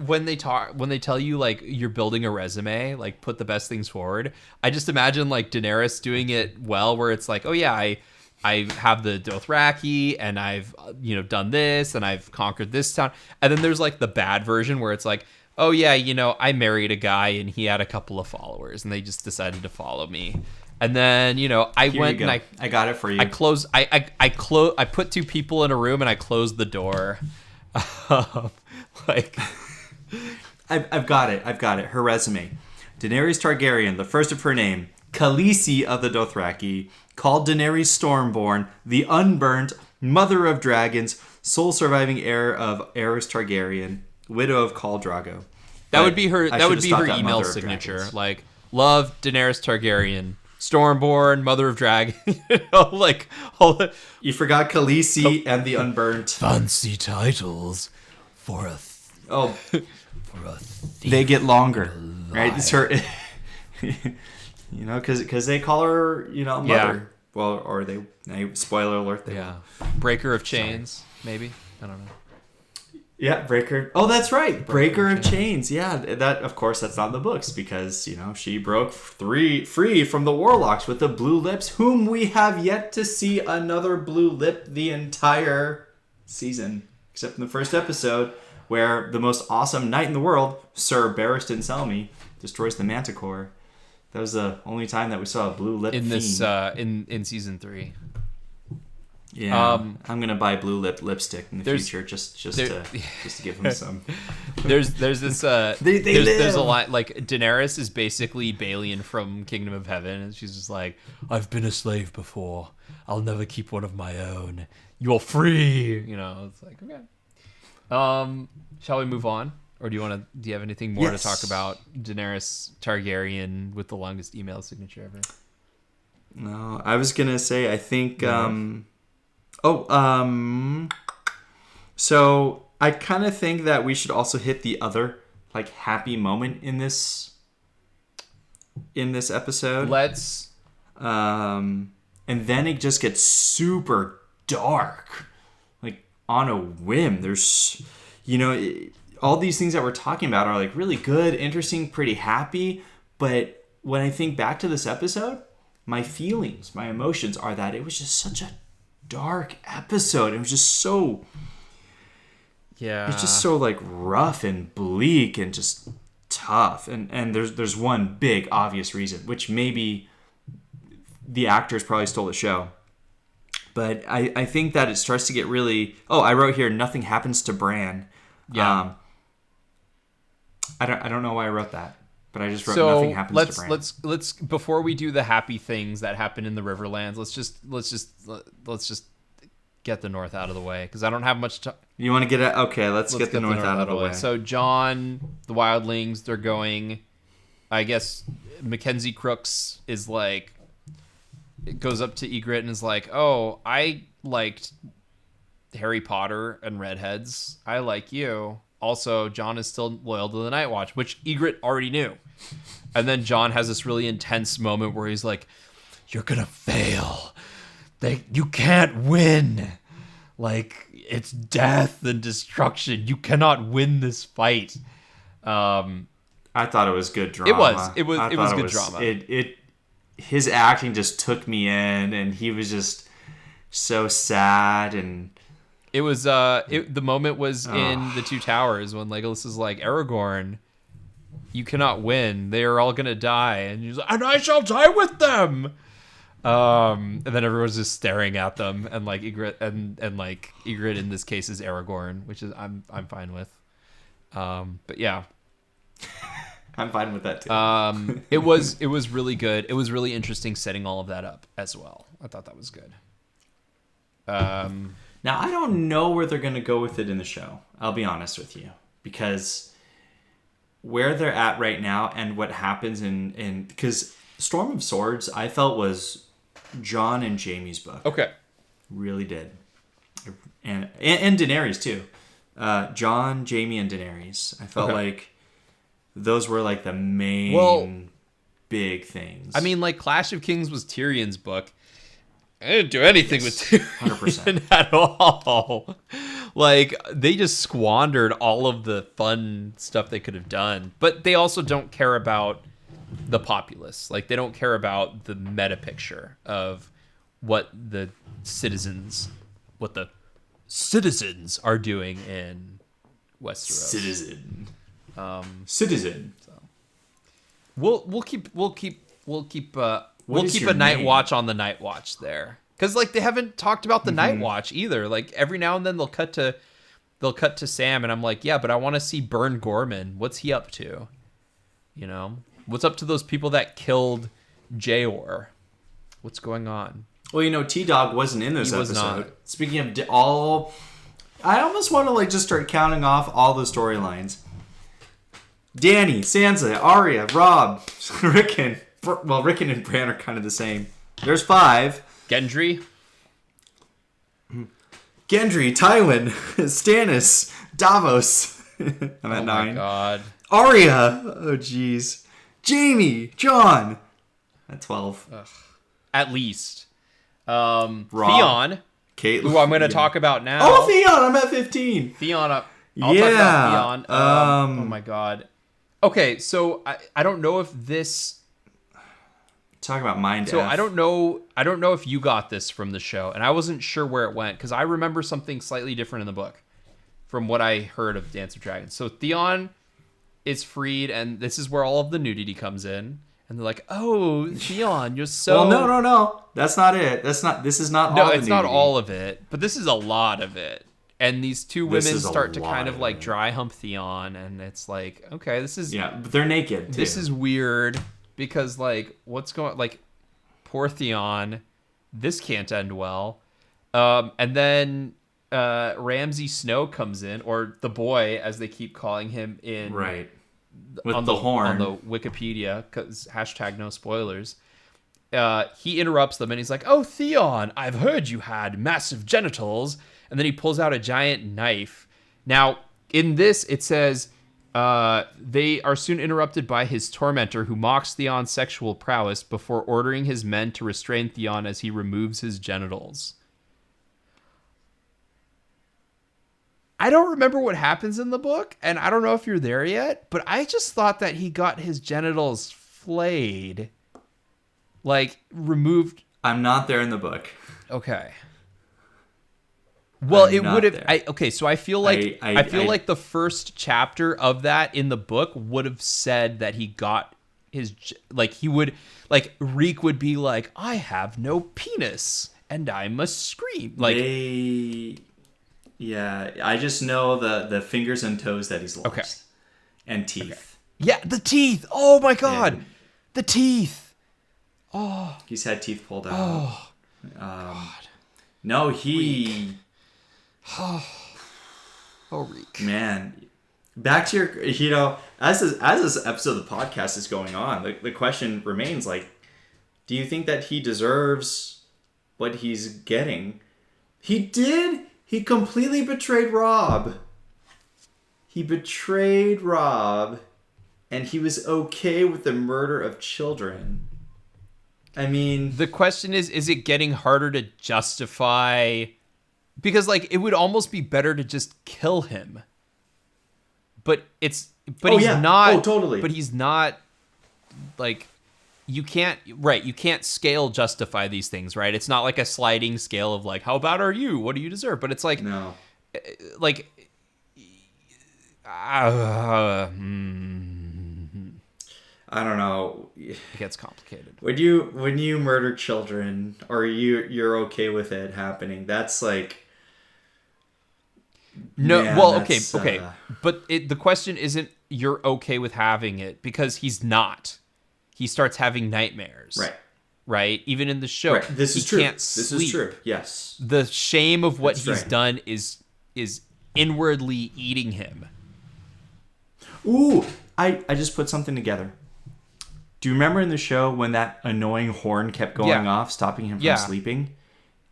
when they tell you like you're building a resume, like put the best things forward. I just imagine like Daenerys doing it well, where it's like, oh yeah, I have the Dothraki, and I've done this, and I've conquered this town. And then there's like the bad version where it's like, oh yeah, I married a guy and he had a couple of followers, and they just decided to follow me. And then, I went and I got it for you. I put 2 people in a room and I closed the door. I've got it. Her resume. Daenerys Targaryen, the first of her name, Khaleesi of the Dothraki, called Daenerys Stormborn, the unburnt, mother of dragons, sole surviving heir of Aerys Targaryen, widow of Khal Drogo. That would be her email signature. Like, love Daenerys Targaryen. Stormborn, Mother of Dragon, You forgot Khaleesi and the Unburnt. Fancy titles for a they get longer, right? It's her, because they call her, mother. Well, or spoiler alert. Breaker of Chains, maybe. I don't know. Yeah, Breaker. Oh, that's right. Breaker of Chains. Yeah, that of course that's not in the books because, she broke free from the Warlocks with the Blue Lips, whom we have yet to see another Blue Lip the entire season, except in the first episode where the most awesome knight in the world, Sir Barristan Selmy, destroys the Manticore. That was the only time that we saw a Blue Lip in this fiend. in season 3. Yeah, I'm gonna buy blue lip lipstick in the future just to give him some. There's this there's a lot like Daenerys is basically Balian from Kingdom of Heaven, and she's just like, I've been a slave before. I'll never keep one of my own. You're free. It's like, okay. Shall we move on, or do you have anything more to talk about Daenerys Targaryen with the longest email signature ever? No, I was gonna say I think. So I kind of think that we should also hit the other happy moment in this episode. Let's. And then it just gets super dark, on a whim. There's, all these things that we're talking about are really good, interesting, pretty happy. But when I think back to this episode, my feelings, my emotions are that it was just such a dark episode. It was just so it's just so rough and bleak and just tough, and there's one big obvious reason, which maybe the actors probably stole the show, but I think that it starts to get really I wrote here, nothing happens to Bran. I don't know why I wrote that, but I just wrote nothing happens to Bran. Let's before we do the happy things that happen in the Riverlands, let's just get the North out of the way, because I don't have much to. You want to get it? Okay, let's get the North out of the way. So Jon, the Wildlings, they're going. I guess Mackenzie Crooks is goes up to Ygritte and is like, "Oh, I liked Harry Potter and redheads. I like you." Also, Jon is still loyal to the Night Watch, which Ygritte already knew. And then Jon has this really intense moment where he's like, "You're gonna fail. You can't win. It's death and destruction. You cannot win this fight." I thought it was good drama. It was good drama. His acting just took me in, and he was just so sad, and it was the moment was in the Two Towers when Legolas is like, "Aragorn, you cannot win. They are all gonna die," and he's like, "And I shall die with them." And then everyone's just staring at them, and Ygritte and Ygritte in this case is Aragorn, which is I'm fine with. But yeah, I'm fine with that too. It was really good. It was really interesting setting all of that up as well. I thought that was good. Now I don't know where they're gonna go with it in the show. I'll be honest with you, because where they're at right now and what happens because Storm of Swords I felt was Jon and Jaime's book. Okay. Really did. And Daenerys too. Jon, Jaime, and Daenerys. I felt like those were the main big things. I mean, Clash of Kings was Tyrion's book. I didn't do anything with Tyrion 100%. At all. They just squandered all of the fun stuff they could have done. But they also don't care about the populace. They don't care about the meta picture of what the citizens are doing in Westeros. Citizen. So we'll keep a night watch on the Night Watch there, because they haven't talked about the Night Watch either. Every now and then they'll cut to Sam, and I'm like, yeah, but I want to see Burn Gorman. What's he up to? What's up to those people that killed Jeor? What's going on? Well, T-Dog wasn't in this episode. Not. Speaking of I almost want to just start counting off all the storylines. Dany, Sansa, Arya, Robb, Rickon. Well, Rickon and Bran are kind of the same. There's 5. Gendry, Tywin, Stannis, Davos. I'm at 9. Oh my god. Arya. Oh jeez. Jaime, Jon. At 12. Ugh. At least. Theon, Caitlin, who I'm going to talk about now. Oh, Theon, I'm at 15. Theon, I'll talk about Theon. Oh my god. Okay, so I don't know if this... Talk about mind So F. I don't know if you got this from the show, and I wasn't sure where it went, because I remember something slightly different in the book from what I heard of Dance of Dragons. So Theon is freed, and this is where all of the nudity comes in. And they're like, "Oh, Theon, you're so..." Well, no. That's not it. This is not all No, the it's not nudity. all of it, but this is a lot of it. And these two This women is a start to lot kind of of like it. dry hump Theon, and it's like, okay, this is... Yeah, but they're naked, too. This is weird, because like, what's going... Like, poor Theon, this can't end well. And then Ramsay Snow comes in, or the boy, as they keep calling him in... Right. With on the horn. On the Wikipedia, because hashtag no spoilers. He interrupts them and he's like, "Oh, Theon, I've heard you had massive genitals." And then he pulls out a giant knife. Now, in this, it says, they are soon interrupted by his tormentor, who mocks Theon's sexual prowess before ordering his men to restrain Theon as he removes his genitals. I don't remember what happens in the book, and I don't know if you're there yet, but I just thought that he got his genitals flayed. Like, removed. I'm not there in the book. Okay. Well, it not would have... there. Okay, so I feel like I feel like the first chapter of that in the book would have said that he got his... Like, he would... Like, Reek would be like, "I have no penis, and I must scream." Like... Yeah, I just know the fingers and toes that he's lost. Okay. And teeth. Okay. Yeah, the teeth. Oh my god. And the teeth. he's had teeth pulled out. Oh. God. No, he... Reek. Man. Back to your... as this episode of the podcast is going on, the question remains, like, do you think that he deserves what he's getting? He did... He completely betrayed Rob. He betrayed Rob, and he was okay with the murder of children. I mean... The question is it getting harder to justify... Because, like, it would almost be better to just kill him. But he's not... Oh, totally. But he's not, like... You can't scale justify these things, right? It's not like a sliding scale of like, how bad are you? What do you deserve? But it's like, No. Like, I don't know. It gets complicated. When you murder children, or you're okay with it happening, that's like... No, man, well, that's, okay. But the question isn't you're okay with having it, because he's not. He starts having nightmares. Right? Even in the show. Right. This is true. Can't This sleep. is true. Yes. The shame of what That's he's right. done is inwardly eating him. Ooh, I just put something together. Do you remember in the show when that annoying horn kept going off, stopping him from sleeping?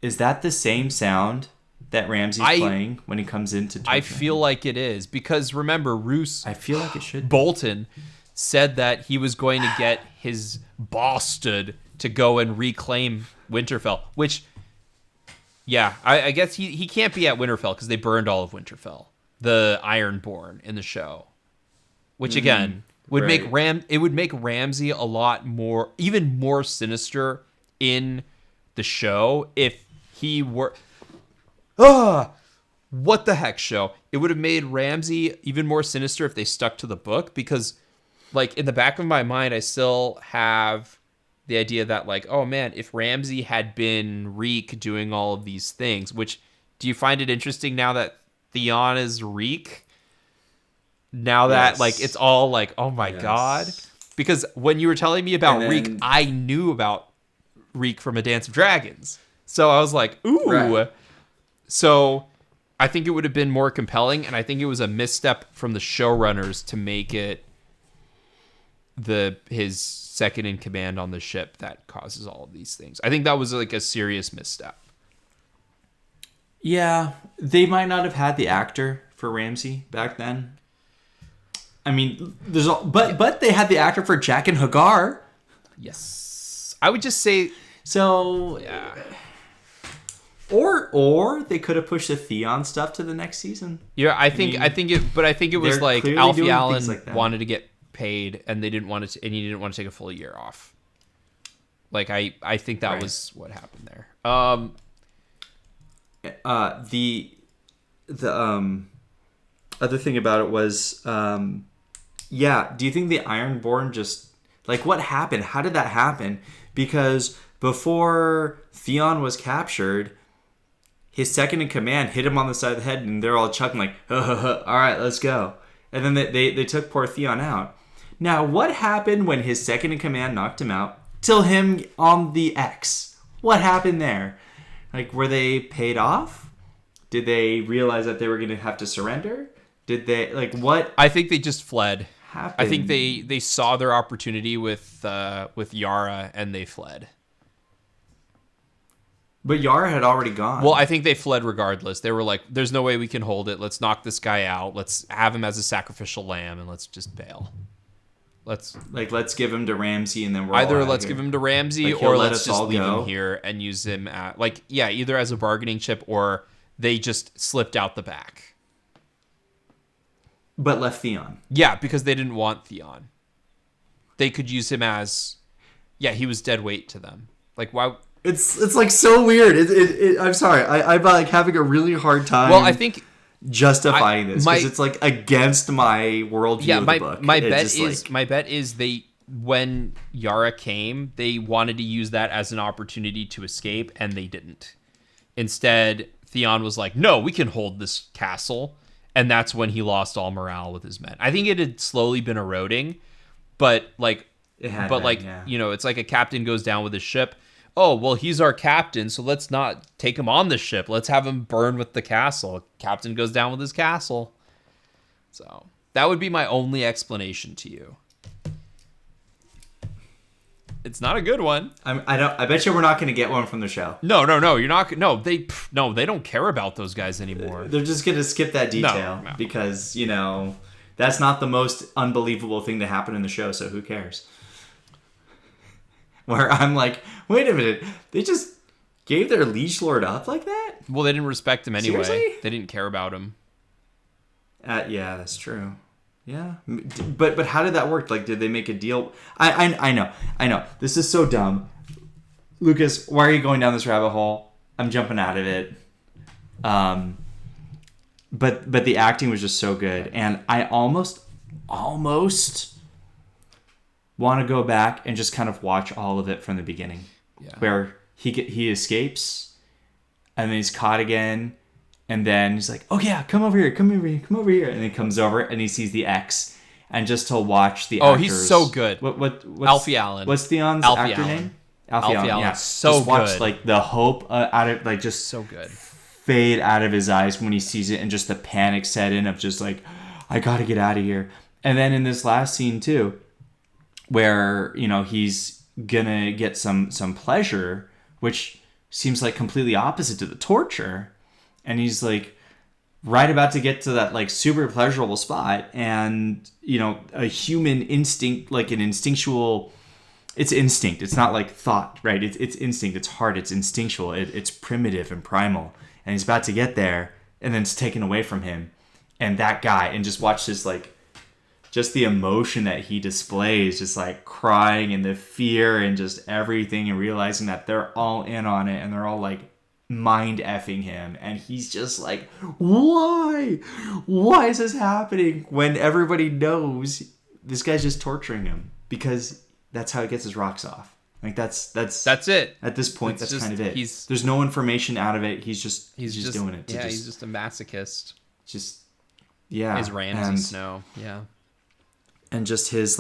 Is that the same sound that Ramsay's playing when he comes into torture? I feel like it is, because remember, Roose... I feel like it should be. Bolton said that he was going to get his bastard to go and reclaim Winterfell, which, yeah, I guess he can't be at Winterfell because they burned all of Winterfell, the Ironborn in the show, which again would make Ramsay a lot more, even more sinister in the show if he were... What the heck, show? It would have made Ramsay even more sinister if they stuck to the book, because, like, in the back of my mind, I still have the idea that, like, oh man, if Ramsay had been Reek doing all of these things, which, do you find it interesting now that Theon is Reek? Now that, like, it's all like, oh my god. Because when you were telling me about Reek, I knew about Reek from A Dance of Dragons. So I was like, ooh. Right. So I think it would have been more compelling, and I think it was a misstep from the showrunners to make it his second in command on the ship that causes all of these things. I think that was like a serious misstep. Yeah, they might not have had the actor for Ramsay back then. I mean, but they had the actor for Jack and Hagar. Yes, I would just say so. Yeah. Or they could have pushed the Theon stuff to the next season. Yeah, I think it was like clearly Alfie doing Allen things like that. wanted to get paid, and they didn't want to, and he didn't want to take a full year off. Like I think that was what happened there. The other thing about it was, do you think the Ironborn just, like, what happened? How did that happen? Because before Theon was captured, his second in command hit him on the side of the head, and they're all chuckling like, all right, let's go. And then they took poor Theon out. Now, what happened when his second in command knocked him out? Till him on the X. What happened there? Like, were they paid off? Did they realize that they were going to have to surrender? Did they, like, what? I think they just fled. Happened? I think they saw their opportunity with Yara, and they fled. But Yara had already gone. Well, I think they fled regardless. They were like, there's no way we can hold it. Let's knock this guy out. Let's have him as a sacrificial lamb, and let's just bail. Let's give him to Ramsay, and then we're either all out let's here. give him to Ramsay, like, or let let's us just all leave go. him here and use him at, like, yeah, either as a bargaining chip, or they just slipped out the back. But left Theon. Yeah, because they didn't want Theon. They could use him as, he was dead weight to them. Like, why? It's like so weird. I'm sorry. I'm like having a really hard time. Well, I think justifying this because it's like against my worldview of the book. My bet is they, when Yara came, they wanted to use that as an opportunity to escape, and they didn't. Instead, Theon was like, "No, we can hold this castle," and that's when he lost all morale with his men. I think it had slowly been eroding, but like, it's like a captain goes down with his ship. Oh, well, he's our captain, so let's not take him on the ship. Let's have him burn with the castle. Captain goes down with his castle. So that would be my only explanation to you. It's not a good one. I bet you we're not going to get one from the show. No. You're not. No, they don't care about those guys anymore. They're just going to skip that detail because that's not the most unbelievable thing to happen in the show. So who cares? Where I'm like, wait a minute, they just gave their liege lord up like that? Well, they didn't respect him anyway. Seriously? They didn't care about him. Yeah, that's true. Yeah, but how did that work? Like, did they make a deal? I know. This is so dumb. Lucas, why are you going down this rabbit hole? I'm jumping out of it. But the acting was just so good, and I almost want to go back and just kind of watch all of it from the beginning, where he escapes, and then he's caught again. And then he's like, "Oh yeah, come over here," and he comes over and he sees the X, and just to watch the actors. He's so good. What's Alfie Allen? What's Theon's Alfie actor Allen. name? Alfie Allen. Yeah, so just watch good. like the hope out of like just so good fade out of his eyes when he sees it, and just the panic set in of just like, I gotta get out of here. And then in this last scene too, where he's gonna get some pleasure, which seems like completely opposite to the torture. And he's like right about to get to that like super pleasurable spot, and a human instinct, like an instinctual, it's instinct. It's not like thought, right? It's instinct. It's heart. It's instinctual. It's primitive and primal. And he's about to get there, and then it's taken away from him. And that guy, and just watch this, like, just the emotion that he displays, just like crying and the fear and just everything, and realizing that they're all in on it, and they're all like mind effing him, and he's just like, why is this happening, when everybody knows this guy's just torturing him, because that's how he gets his rocks off. Like that's it. At this point, that's just kind of it. There's no information out of it. He's just doing it. He's just a masochist. His Ramsay Snow. Yeah. And just his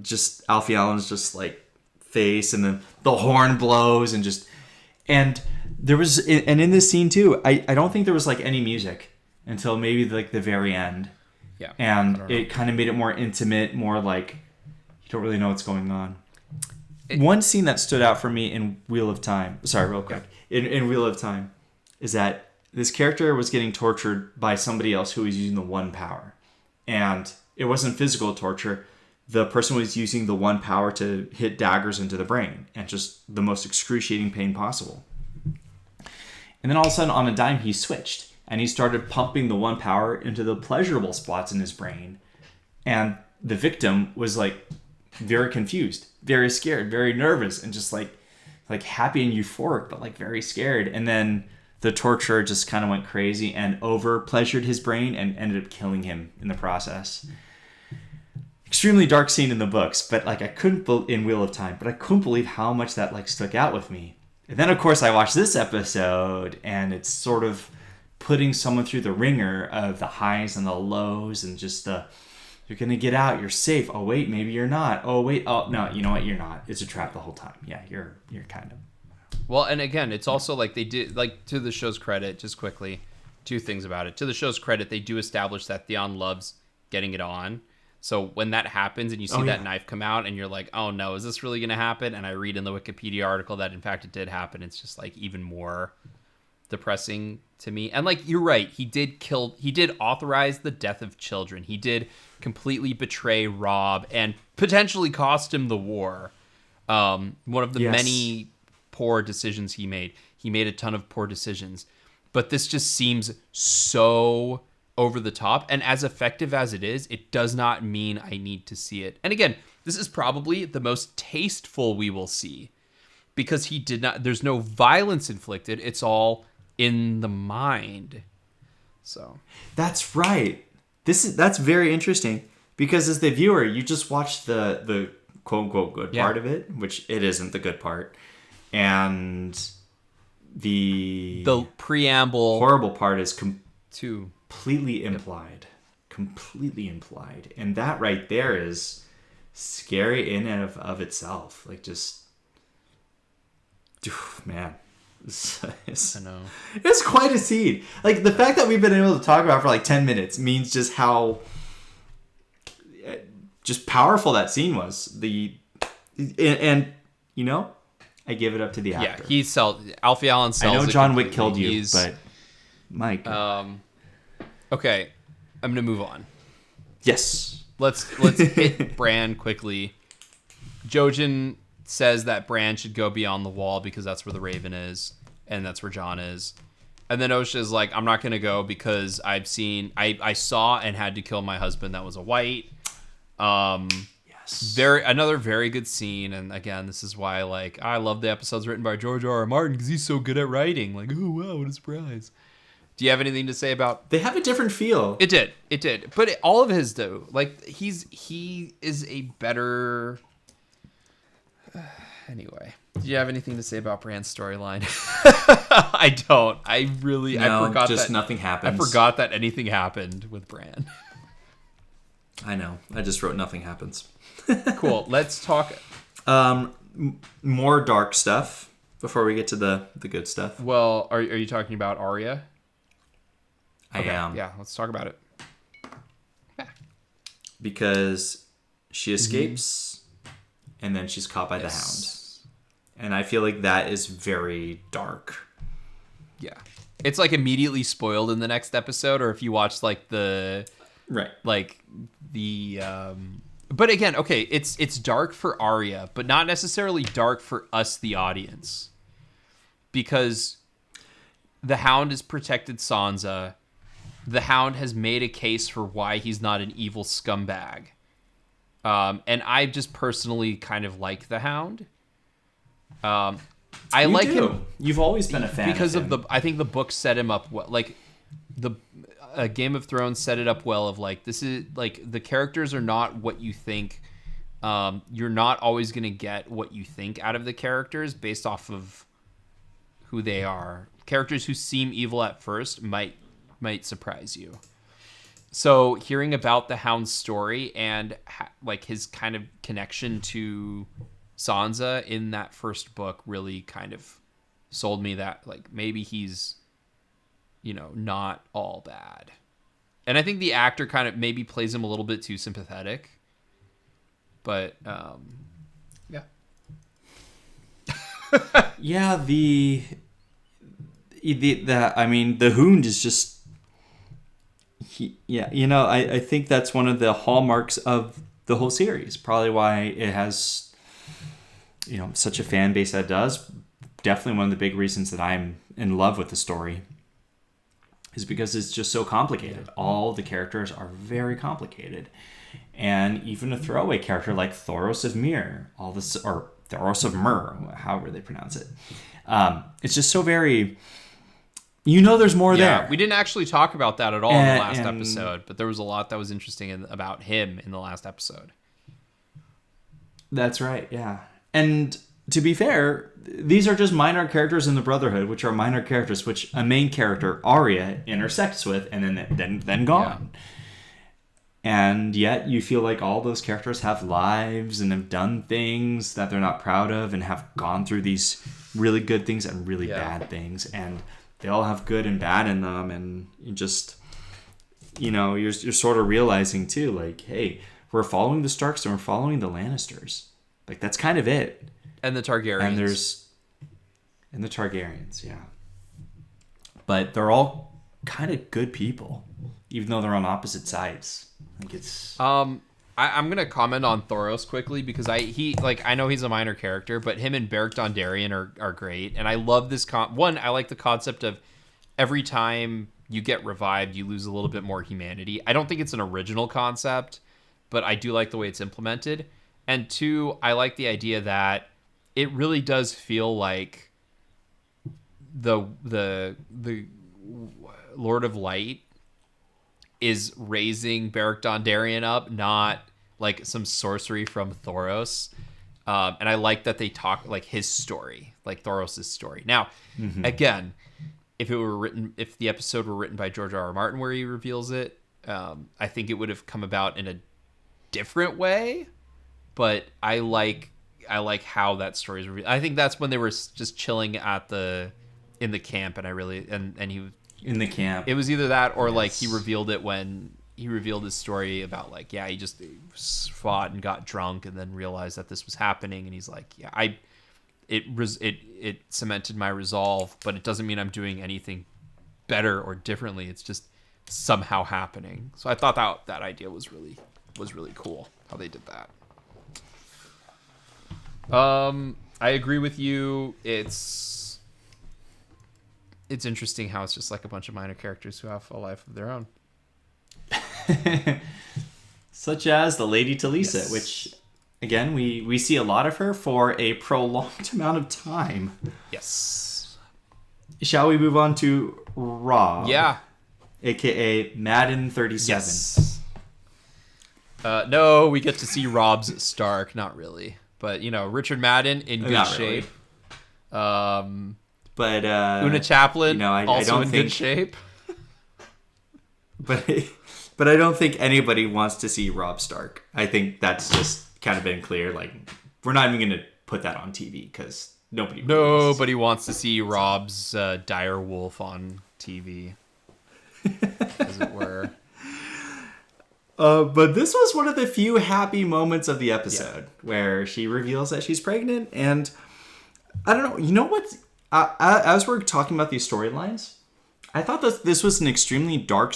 just Alfie Allen's just like face, and then the horn blows, and there was, and in this scene too, I don't think there was like any music until maybe like the very end. Yeah. And it kind of made it more intimate, more like you don't really know what's going on. One scene that stood out for me in Wheel of Time, real quick, in Wheel of Time, is that this character was getting tortured by somebody else who was using the one power. And it wasn't physical torture. The person was using the one power to hit daggers into the brain, and just the most excruciating pain possible. And then all of a sudden, on a dime, he switched. And he started pumping the one power into the pleasurable spots in his brain. And the victim was like very confused, very scared, very nervous, and just like happy and euphoric, but like very scared. And then the torturer just kind of went crazy and over pleasured his brain and ended up killing him in the process. Extremely dark scene in the books, but like in Wheel of Time, but I couldn't believe how much that like stuck out with me. And then of course I watched this episode, and it's sort of putting someone through the ringer of the highs and the lows, and just you're gonna get out, you're safe. Oh wait, maybe you're not. Oh wait, oh no, you know what? You're not. It's a trap the whole time. Yeah, you're kind of. Well, and again, it's also like they did, like, to the show's credit, just quickly, two things about it. To the show's credit, they do establish that Theon loves getting it on. So when that happens and you see that knife come out and you're like, oh no, is this really going to happen? And I read in the Wikipedia article that in fact it did happen. It's just like even more depressing to me. And like, you're right. He did authorize the death of children. He did completely betray Robb and potentially cost him the war. One of the many poor decisions he made. He made a ton of poor decisions. But this just seems so over the top, and as effective as it is, it does not mean I need to see it. And again, this is probably the most tasteful we will see, because there's no violence inflicted. It's all in the mind. So that's right. That's very interesting, because as the viewer, you just watch the quote unquote good part of it, which it isn't the good part, and the preamble horrible part is completely implied, and that right there is scary in and of itself. Like, just man, I know it's quite a scene. Like, the fact that we've been able to talk about it for like 10 minutes means just how just powerful that scene was. And you know, I give it up to the actor. Yeah, Alfie Allen sells. I know it John Wick completely. killed you, but Mike. Okay, I'm gonna move on. Yes. Let's hit Bran quickly. Jojen says that Bran should go beyond the wall because that's where the Raven is, and that's where Jon is. And then Osha's like, I'm not gonna go because I saw and had to kill my husband that was a white. Yes. Another very good scene, and again, this is why I love the episodes written by George R. R. Martin, because he's so good at writing. Like, oh wow, what a surprise. Do you have anything to say about? They have a different feel. It did. But all of his though, like he is a better. Anyway, do you have anything to say about Bran's storyline? I don't. I forgot just that nothing happens. I forgot that anything happened with Bran. I know. I just wrote nothing happens. Cool. Let's talk. More dark stuff before we get to the good stuff. Well, are you talking about Arya? I am. Yeah, let's talk about it. Yeah. Because she escapes, and then she's caught by the Hound. And I feel like that is very dark. Yeah. It's like immediately spoiled in the next episode, or if you watch like the... Right. Like the... But again, okay, it's dark for Arya, but not necessarily dark for us, the audience. Because the Hound has protected Sansa. The Hound has made a case for why he's not an evil scumbag. And I just personally kind of like the Hound. I like him. You've always been a fan because of him. I think the book set him up well. Like the Game of Thrones set it up well. Of like, this is like, the characters are not what you think. You're not always gonna get what you think out of the characters based off of who they are. Characters who seem evil at first might surprise you. So hearing about the Hound's story and like his kind of connection to Sansa in that first book really kind of sold me that like maybe he's, not all bad. And I think the actor kind of maybe plays him a little bit too sympathetic. But yeah. Yeah, the Hound is just I think that's one of the hallmarks of the whole series. Probably why it has such a fan base that it does. Definitely one of the big reasons that I'm in love with the story is because it's just so complicated. All the characters are very complicated. And even a throwaway character like Thoros of Myr, or Thoros of Myr, however they pronounce it. It's just so very... there's more there. We didn't actually talk about that at all in the last episode, but there was a lot that was interesting about him in the last episode. That's right, yeah. And to be fair, these are just minor characters in the Brotherhood, which are minor characters which a main character, Arya, intersects with, and then gone. Yeah. And yet you feel like all those characters have lives and have done things that they're not proud of and have gone through these really good things and really bad things. And they all have good and bad in them. And you just, you're sort of realizing too, like, hey, we're following the Starks and we're following the Lannisters. Like, that's kind of it. And the Targaryens. And the Targaryens, yeah. But they're all kind of good people, even though they're on opposite sides. Like, it's... I'm gonna comment on Thoros quickly because I know he's a minor character, but him and Beric Dondarrion are great, and I love this I like the concept of every time you get revived, you lose a little bit more humanity. I don't think it's an original concept, but I do like the way it's implemented. And two, I like the idea that it really does feel like the Lord of Light is raising Beric Dondarrion up, not like some sorcery from Thoros. And I like that they talk like his story, like Thoros' story. Now, again, if the episode were written by George R.R. Martin where he reveals it, I think it would have come about in a different way. But I like how that story is revealed. I think that's when they were just chilling in the camp, and he in the camp. It was either that or like he revealed it when he revealed his story about like, he just fought and got drunk and then realized that this was happening, and he's like, it cemented my resolve, but it doesn't mean I'm doing anything better or differently. It's just somehow happening. So I thought that idea was really cool how they did that. I agree with you. It's interesting how it's just like a bunch of minor characters who have a life of their own. Such as the Lady Talisa, which, again, we see a lot of her for a prolonged amount of time. Yes. Shall we move on to Robb? Yeah. AKA Madden 37. Yes. No, we get to see Robb's Stark. Not really. But, Richard Madden in good shape. Really. But Una Chaplin also I don't in think, good shape. But I don't think anybody wants to see Robb Stark. I think that's just kind of been clear. Like, we're not even going to put that on TV because nobody wants to see Robb's dire wolf on TV, as it were. But this was one of the few happy moments of the episode where she reveals that she's pregnant. And I don't know. You know what? As we're talking about these storylines, I thought that this was an extremely dark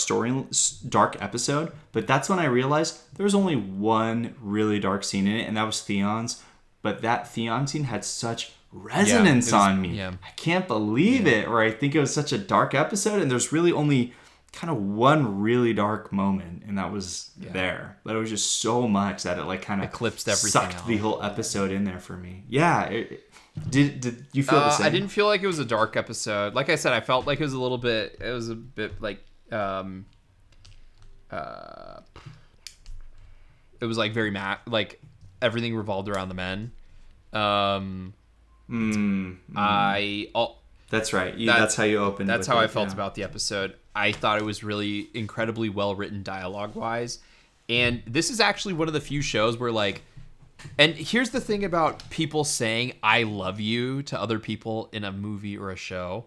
episode. But that's when I realized there was only one really dark scene in it, and that was Theon's. But that Theon scene had such resonance on me. Yeah. I can't believe it. Or I think it was such a dark episode, and there's really only kind of one really dark moment, and that was there. But it was just so much that it like kind of eclipsed everything, sucked the whole episode in there for me. Yeah. Did you feel the same? I didn't feel like it was a dark episode. Like I said, I felt like it was a bit like it was like very like everything revolved around the men. That's right. That's how you opened. That's how I felt about the episode. I thought it was really incredibly well written dialogue wise, and this is actually one of the few shows where like. And here's the thing about people saying "I love you" to other people in a movie or a show.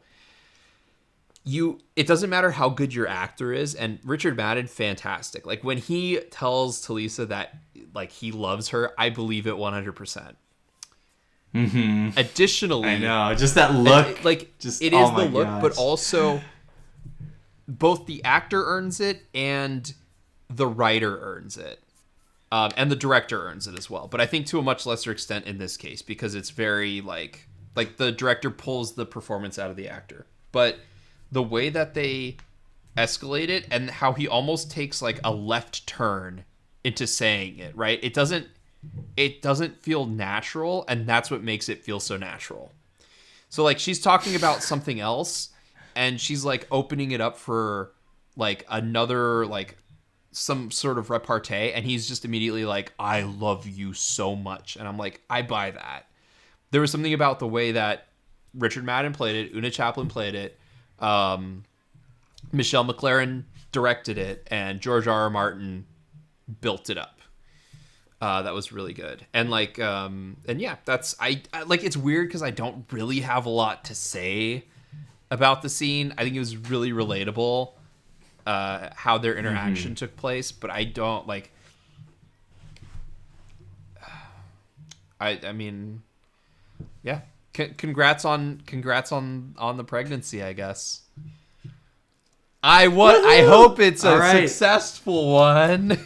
It doesn't matter how good your actor is, and Richard Madden, fantastic. Like when he tells Talisa that like he loves her, I believe it 100%. Mm-hmm. Additionally, I know, just that look. It is the look, but also both the actor earns it and the writer earns it. And the director earns it as well. But I think to a much lesser extent in this case, because it's very like the director pulls the performance out of the actor. but the way that they escalate it and how he almost takes like a left turn into saying it, right? It doesn't feel natural, and that's what makes it feel so natural. So like she's talking about something else and she's like opening it up for like another like some sort of repartee, and he's just immediately like, I love you so much. And I'm like, I buy that. There was something about the way that Richard Madden played it, Una Chaplin played it, Michelle MacLaren directed it, and George R.R. Martin built it up. That was really good. And like, and yeah, that's I like. It's weird because I don't really have a lot to say about the scene. I think it was really relatable how their interaction took place, but I don't like. I mean, yeah. Congrats on the pregnancy, I guess. I hope it's a successful one.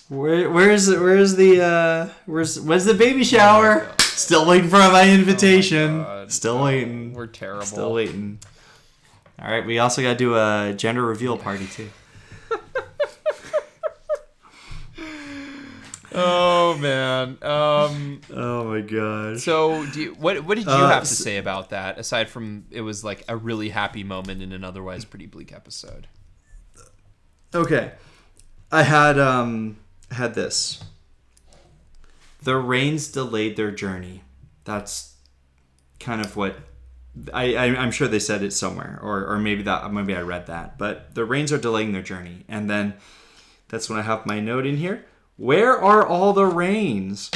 Where's the baby shower? Oh, still waiting for my invitation. Still waiting. We're terrible. Still waiting. All right, we also got to do a gender reveal party too. Oh man. Oh my god. So, what did you have to say about that? Aside from it was like a really happy moment in an otherwise pretty bleak episode. Okay, I had this. The rains delayed their journey. That's kind of what I'm sure they said it somewhere, or maybe I read that. But the rains are delaying their journey, and then that's when I have my note in here. Where are all the rains?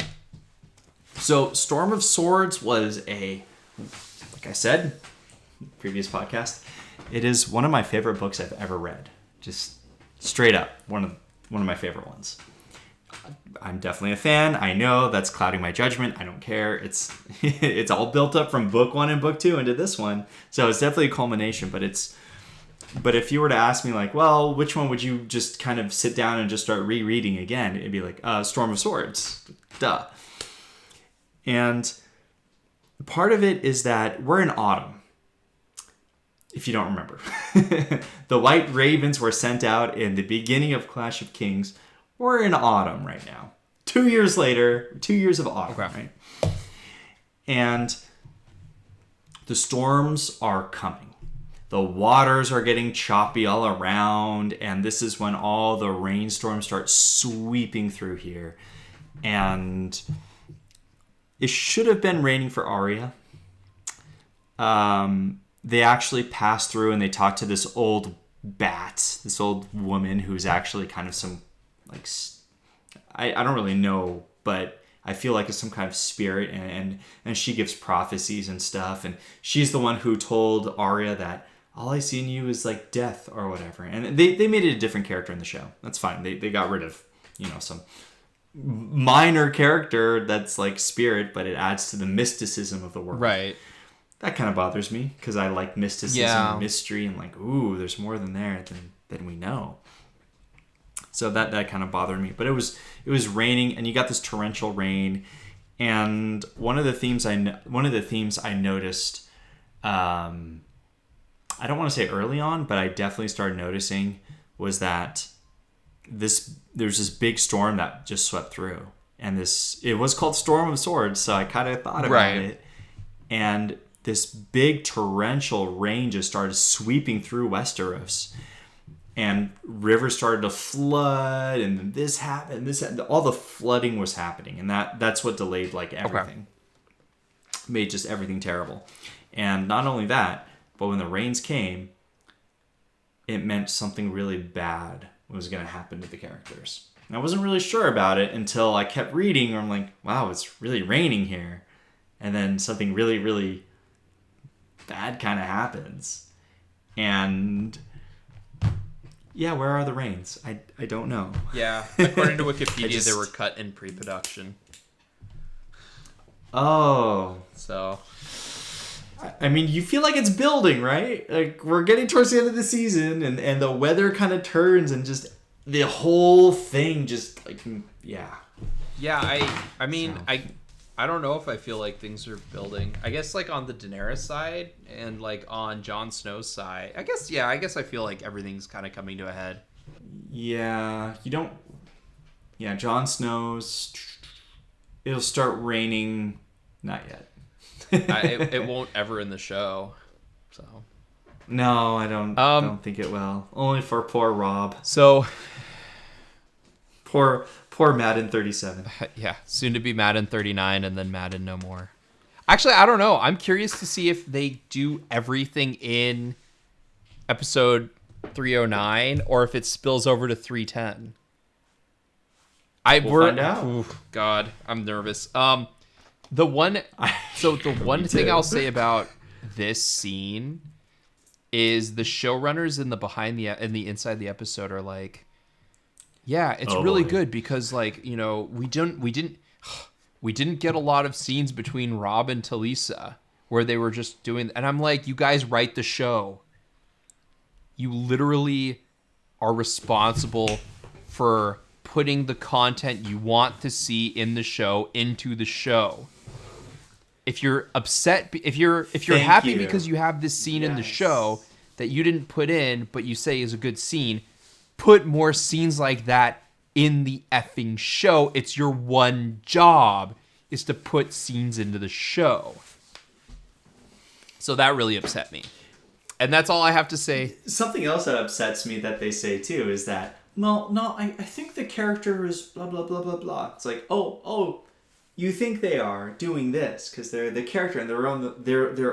So, Storm of Swords was like I said, previous podcast, it is one of my favorite books I've ever read. Just straight up, one of my favorite ones. I'm definitely a fan. I know that's clouding my judgment. I don't care. It's all built up from book 1 and book 2 into this one. So it's definitely a culmination, but if you were to ask me like, well, which one would you just kind of sit down and just start rereading again? It'd be like Storm of Swords. Duh. And part of it is that we're in autumn. If you don't remember. The White Ravens were sent out in the beginning of Clash of Kings. We're in autumn right now. 2 years later, 2 years of autumn, right? And the storms are coming. The waters are getting choppy all around, and this is when all the rainstorms start sweeping through here. And it should have been raining for Arya. They actually pass through and they talk to this old bat, this old woman who's actually kind of some, like, I don't really know, but I feel like it's some kind of spirit, and she gives prophecies and stuff, and she's the one who told Arya that all I see in you is like death or whatever. And they made it a different character in the show. That's fine. They got rid of, some minor character that's like spirit, but it adds to the mysticism of the world. Right. That kind of bothers me because I like mysticism and mystery and like, ooh, there's more than there than we know. So that kind of bothered me. But it was raining, and you got this torrential rain. And one of the themes I noticed, I don't want to say early on, but I definitely started noticing was that there's this big storm that just swept through, and it was called Storm of Swords, so I kind of thought about it, and this big torrential rain just started sweeping through Westeros, and rivers started to flood, and this happened, all the flooding was happening, and that's what delayed like everything, made just everything terrible, and not only that. But when the rains came, it meant something really bad was going to happen to the characters. And I wasn't really sure about it until I kept reading, and I'm like, wow, it's really raining here. And then something really, really bad kind of happens. And yeah, where are the rains? I don't know. Yeah, according to Wikipedia, they were cut in pre-production. Oh. So... I mean, you feel like it's building, right? Like, we're getting towards the end of the season, and the weather kind of turns, and just the whole thing just, like, yeah. Yeah, I mean, so. I don't know if I feel like things are building. I guess like on the Daenerys side and like on Jon Snow's side. I guess I feel like everything's kind of coming to a head. Yeah, you don't. Yeah, Jon Snow's. It'll start raining. Not yet. It won't ever in the show. So. No, I don't think it will. Only for poor Rob. So. Poor Madden 37. Yeah, soon to be Madden 39 and then Madden no more. Actually, I don't know. I'm curious to see if they do everything in episode 309 or if it spills over to 310. We'll find out. Ooh, God, I'm nervous. The one thing I'll say about this scene is the showrunners in the inside the episode are like, yeah, it's really good because like, you know, we didn't get a lot of scenes between Rob and Talisa where they were just doing, and I'm like, you guys write the show. You literally are responsible for putting the content you want to see in the show into the show. If you're upset, if you're happy because you have this scene in the show that you didn't put in, but you say is a good scene, put more scenes like that in the effing show. It's your one job is to put scenes into the show. So that really upset me. And that's all I have to say. Something else that upsets me that they say too is that, well, no, I think the character is blah, blah, blah, blah, blah. It's like, oh, you think they are doing this because they're the character and their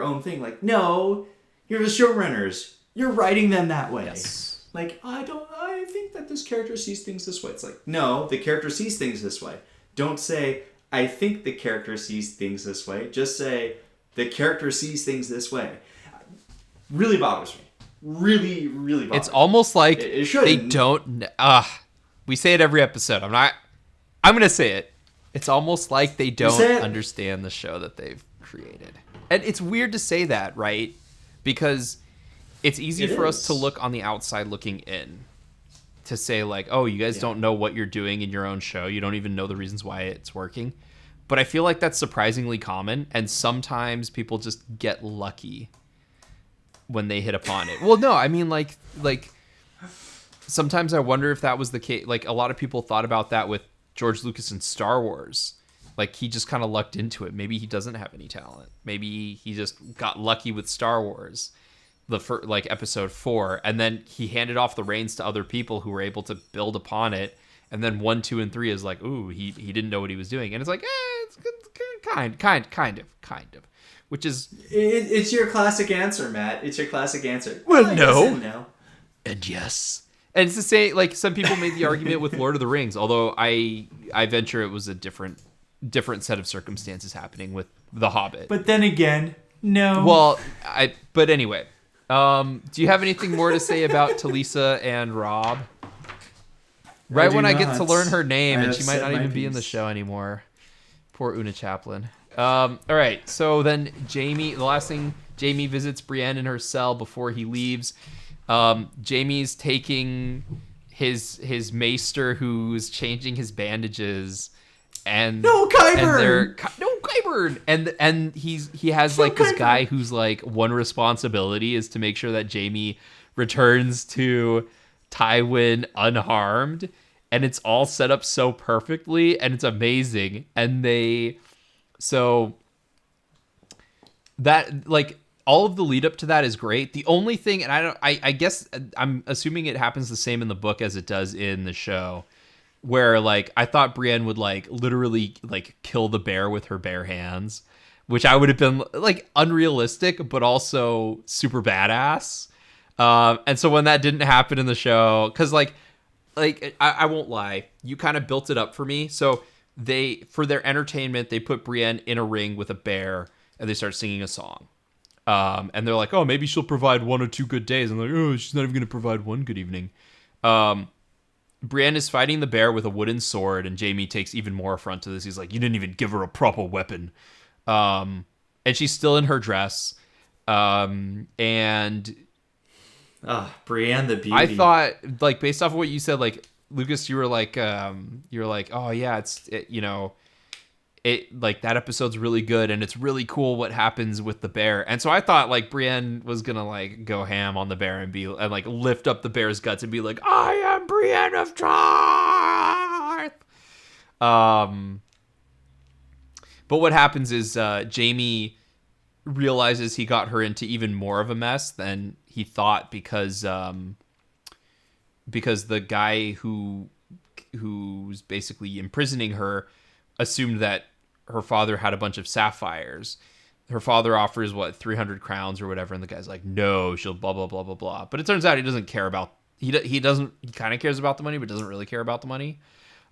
own thing. Like, no, you're the showrunners. You're writing them that way. Yes. Like, I think that this character sees things this way. It's like, no, the character sees things this way. Don't say, I think the character sees things this way. Just say, the character sees things this way. Really bothers me. Really, really bothers me. It's almost like they don't... we say it every episode. I'm going to say it. It's almost like they don't understand the show that they've created. And it's weird to say that, right? Because it's easy for us to look on the outside looking in. To say like, oh, you guys don't know what you're doing in your own show. You don't even know the reasons why it's working. But I feel like that's surprisingly common. And sometimes people just get lucky when they hit upon it. Well, no, I mean like sometimes I wonder if that was the case. Like a lot of people thought about that with George Lucas and Star Wars. Like he just kind of lucked into it. Maybe he doesn't have any talent. Maybe he just got lucky with Star Wars, like episode 4, and then he handed off the reins to other people who were able to build upon it. And then 1, 2, and 3 is like, ooh, he didn't know what he was doing, and it's like, it's kind of. Which is... It's your classic answer, Matt. It's your classic answer. Well, no. And yes. And it's to say, like, some people made the argument with Lord of the Rings, although I venture it was a different set of circumstances happening with The Hobbit. But then again, no. Well, but anyway. Do you have anything more to say about Talisa and Rob? Right when I get to learn her name, and she might not even be in the show anymore. Poor Una Chaplin. All right, so then the last thing, Jamie visits Brienne in her cell before he leaves. Jamie's taking his maester who's changing his bandages, and no Qyburn! And he has like this guy who's like one responsibility is to make sure that Jamie returns to Tywin unharmed, and it's all set up so perfectly, and it's amazing. And so that like all of the lead up to that is great. The only thing, and I guess I'm assuming it happens the same in the book as it does in the show, where like I thought Brienne would like literally like kill the bear with her bare hands, which I would have been like unrealistic, but also super badass. And so when that didn't happen in the show, because like I won't lie, you kind of built it up for me. So for their entertainment, they put Brienne in a ring with a bear, and they start singing a song. And they're like, oh, maybe she'll provide 1 or 2 good days. And they're like, oh, she's not even going to provide 1 good evening. Brienne is fighting the bear with a wooden sword, and Jamie takes even more affront to this. He's like, you didn't even give her a proper weapon. And she's still in her dress. And Brienne the beauty. I thought, like, based off of what you said, like, Lucas, you were like, oh yeah, it like that episode's really good and it's really cool what happens with the bear. And so I thought like Brienne was gonna like go ham on the bear and like lift up the bear's guts and be like, I am Brienne of Tarth. But what happens is Jaime realizes he got her into even more of a mess than he thought because the guy who's basically imprisoning her assumed that her father had a bunch of sapphires. Her father offers 300 crowns or whatever, and the guy's like, no, she'll blah blah blah blah blah. But it turns out he doesn't care about he kind of cares about the money, but doesn't really care about the money.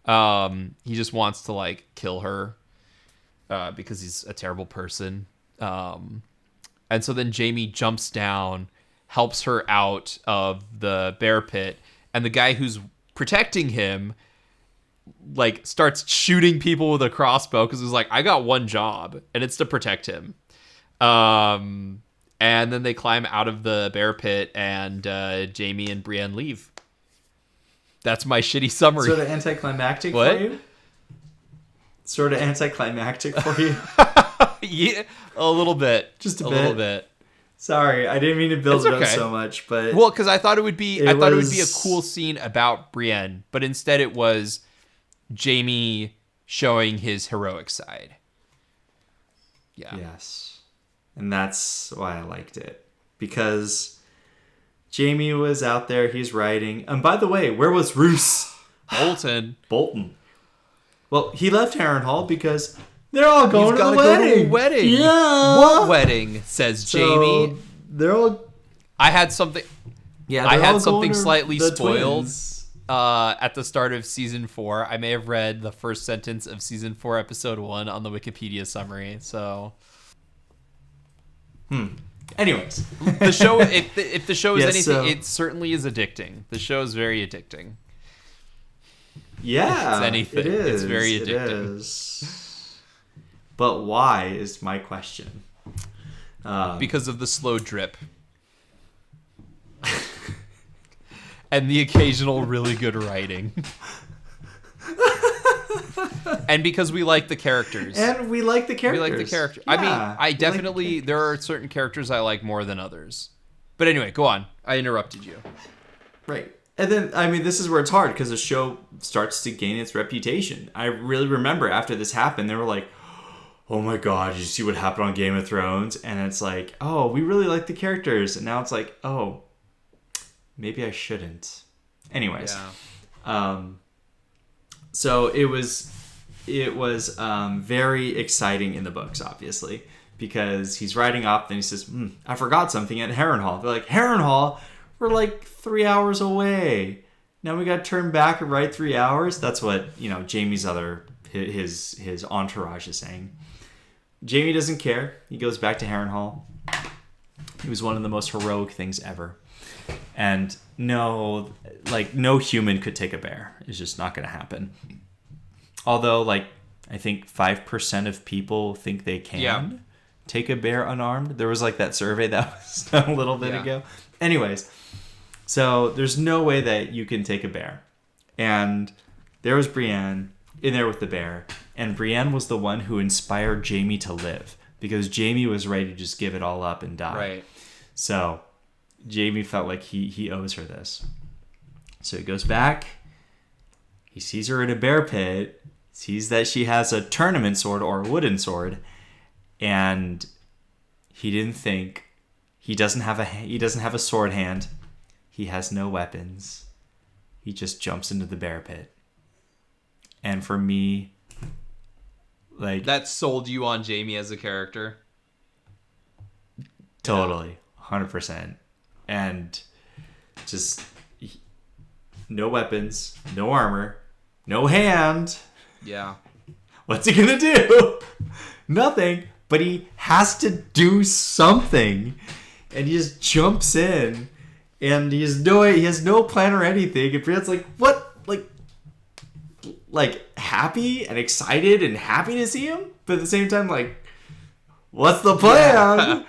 He just wants to like kill her because he's a terrible person. And so then Jaime jumps down, helps her out of the bear pit, and the guy who's protecting him like starts shooting people with a crossbow because he's like, I got one job and it's to protect him. And then they climb out of the bear pit and Jaime and Brienne leave. That's my shitty summary. Sort of anticlimactic What? for you? Sort of anticlimactic for you? Yeah, a little bit. Just a little bit. Sorry, I didn't mean to build it okay. up so much, but Well, because I thought it would be a was- cool scene about Brienne, but instead it was Jaime showing his heroic side. Yeah. Yes. And that's why I liked it. Because Jaime was out there, he's writing. And by the way, where was Roose? Bolton. Well, he left Harrenhal because they're all going to the gotta wedding. go to a wedding. Yeah. What wedding? Says Jaime. They're all... I had something. Yeah, I they're had all something going to slightly the spoiled twins. at the start of season 4. I may have read the first sentence of season 4, episode 1 on the Wikipedia summary. So, Anyways. the show, if the show is Yes, anything, so- it certainly is addicting. The show is very addicting. Yeah, If it's anything, it is. it's very It addicting. is. But why is my question. Because of the slow drip. And the occasional really good writing. And because we like the characters. And we like the characters. We like the character. Yeah, I mean, I we like definitely, the there are certain characters I like more than others. But anyway, go on. I interrupted you. Right. And then, I mean, this is where it's hard because the show starts to gain its reputation. I really remember after this happened, they were like, oh my God, did you see what happened on Game of Thrones? And it's like, oh, we really like the characters. And now it's like, oh, maybe I shouldn't. Anyways. Yeah. So it was very exciting in the books, obviously, because he's riding up and he says, I forgot something at Harrenhal. They're like, Harrenhal? We're like 3 hours away. Now we got to turn back and ride 3 hours? That's what, Jaime's his entourage is saying. Jaime doesn't care. He goes back to Harrenhal. It was one of the most heroic things ever. And no human could take a bear. It's just not going to happen. Although, I think 5% of people think they can take a bear unarmed. There was, that survey that was done a little bit ago. Anyways, so there's no way that you can take a bear. And there was Brienne in there with the bear. And Brienne was the one who inspired Jaime to live. Because Jaime was ready to just give it all up and die. Right. So Jaime felt like he owes her this. So he goes back. He sees her in a bear pit. Sees that she has a tournament sword or a wooden sword. And he didn't think. He doesn't have a sword hand. He has no weapons. He just jumps into the bear pit. And for me, that sold you on Jaime as a character? Totally. 100%. And just no weapons, no armor, no hand. Yeah. What's he gonna do? Nothing. But he has to do something. And he just jumps in. And he has no plan or anything. And Brienne's like, what? Happy and excited and happy to see him? But at the same time, what's the plan? Yeah.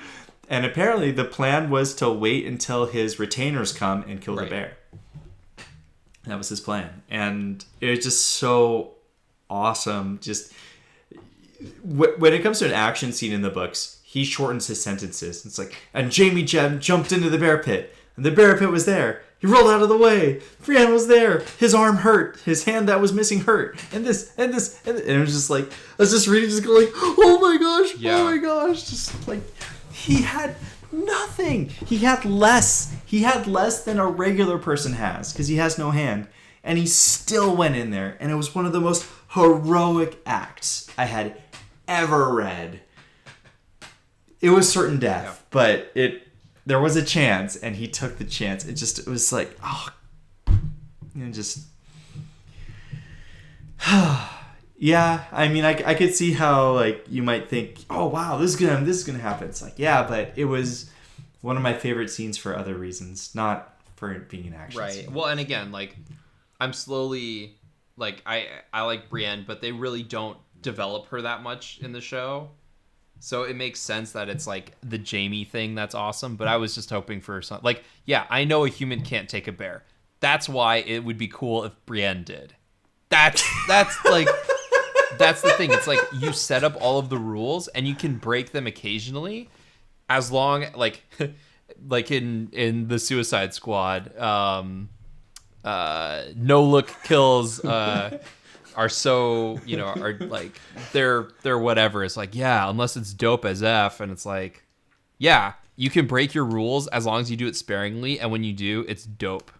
And apparently the plan was to wait until his retainers come and kill the bear. That was his plan. And it was just so awesome. Just when it comes to an action scene in the books, he shortens his sentences. It's like, and Jamie jumped into the bear pit, and the bear pit was there. He rolled out of the way. Brienne was there. His arm hurt. His hand that was missing hurt. And this, and this, and it was just like, I was just reading, just going, oh my gosh, oh my gosh. Just like, he had nothing. He had less. He had less than a regular person has, because he has no hand. And he still went in there. And it was one of the most heroic acts I had ever read. It was certain death, but there was a chance, and he took the chance. It was like, oh, and just, yeah. I mean, I could see how, like, you might think, oh wow, this is gonna happen. It's like, yeah, but it was one of my favorite scenes for other reasons, not for it being an action scene. Well, and again, like, I'm slowly, like, I like Brienne, but they really don't develop her that much in the show. So it makes sense that it's like the Jamie thing that's awesome, but I was just hoping for something. Like, yeah, I know a human can't take a bear. That's why it would be cool if Brienne did. That's like, that's the thing. It's like you set up all of the rules and you can break them occasionally, as long, like in the Suicide Squad, no look kills are so, you know, are like, they're whatever. It's like, yeah, unless it's dope as F, and it's like, yeah, you can break your rules as long as you do it sparingly, and when you do, it's dope.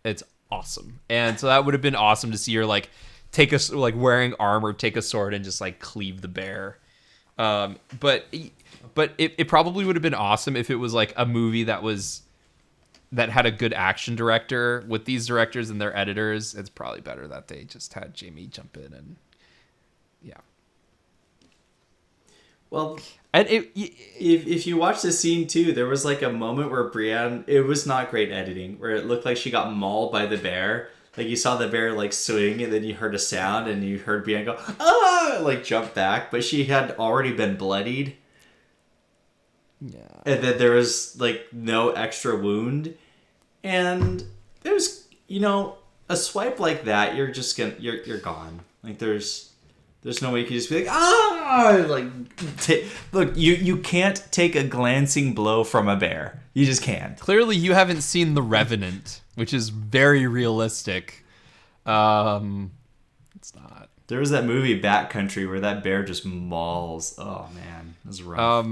It's awesome. And so that would have been awesome to see her like take a, like, wearing armor, take a sword and just like cleave the bear. But it probably would have been awesome if it was like a movie that had a good action director. With these directors and their editors, it's probably better that they just had Jamie jump in and, yeah. Well, and if you watch the scene too, there was like a moment where Brienne, it was not great editing, where it looked like she got mauled by the bear. Like, you saw the bear like swing, and then you heard a sound, and you heard Brienne go, ah, like jump back, but she had already been bloodied. Yeah. And then there was like no extra wound, and there was, you know, a swipe like that, you're you're gone. Like, there's no way you can just be like, ah, like, look, you can't take a glancing blow from a bear. You just can't. Clearly you haven't seen The Revenant, which is very realistic. It's not. There was that movie Backcountry where that bear just mauls. Oh man, it was rough.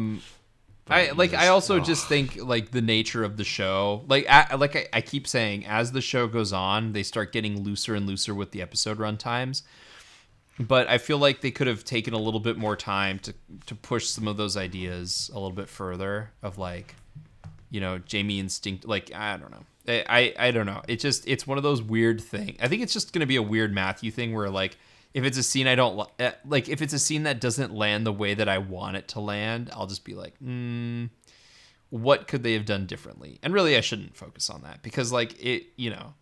I also just think, like, the nature of the show, I keep saying, as the show goes on, they start getting looser and looser with the episode run times. But I feel like they could have taken a little bit more time to push some of those ideas a little bit further, of, like, you know, Jamie instinct, like, I don't know. I don't know. It's one of those weird things. I think it's just going to be a weird Matthew thing where, like, if it's a scene I don't like, if it's a scene that doesn't land the way that I want it to land, I'll just be like, what could they have done differently? And really, I shouldn't focus on that, because, like, it, you know,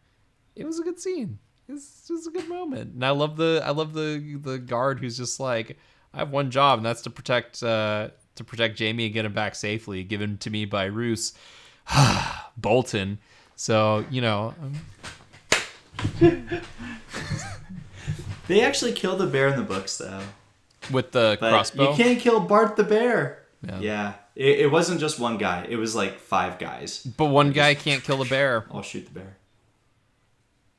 it was a good scene. It's just a good moment, and I love the guard who's just like, I have one job, and that's to protect Jamie and get him back safely, given to me by Roose Bolton. So, you know. They actually kill the bear in the books, though. With the crossbow? You can't kill Bart the bear. Yeah. It wasn't just one guy. It was like 5 guys. But one guy can't kill the bear. I'll shoot the bear.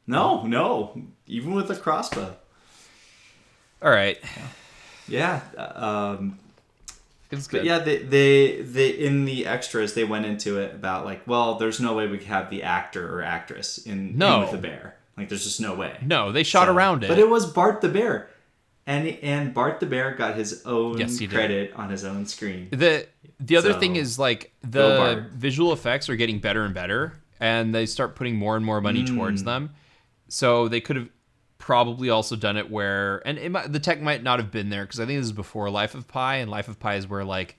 No. Even with a crossbow. All right. Yeah. It's good. But yeah, they in the extras, they went into it about, like, well, there's no way we could have the actor or actress in with the bear. Like, there's just no way. No, they shot around it. But it was Bart the bear. And Bart the bear got his own credit on his own screen. The other thing is, like, the visual effects are getting better and better, and they start putting more and more money towards them. So they could have probably also done it where, and the tech might not have been there, because I think this is before Life of Pi, and Life of Pi is where, like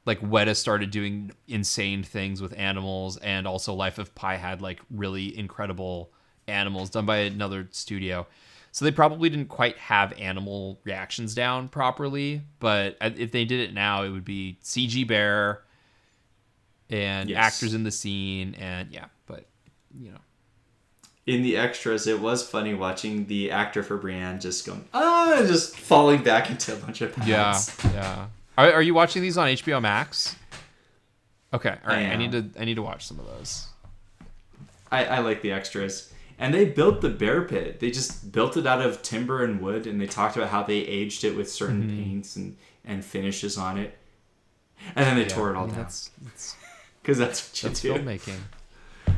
Weta started doing insane things with animals, and also Life of Pi had, like, really incredible animals done by another studio. So they probably didn't quite have animal reactions down properly, but if they did it now, it would be CG bear and actors in the scene, and yeah, but, you know. in the extras, it was funny watching the actor for Brienne just going, just falling back into a bunch of pads. Yeah. Are you watching these on HBO Max? Okay, all right. I am. need to watch some of those. I like the extras. And they built the bear pit. They just built it out of timber and wood, and they talked about how they aged it with certain paints and finishes on it. And then they tore it all down. Because that's what you do. Filmmaking.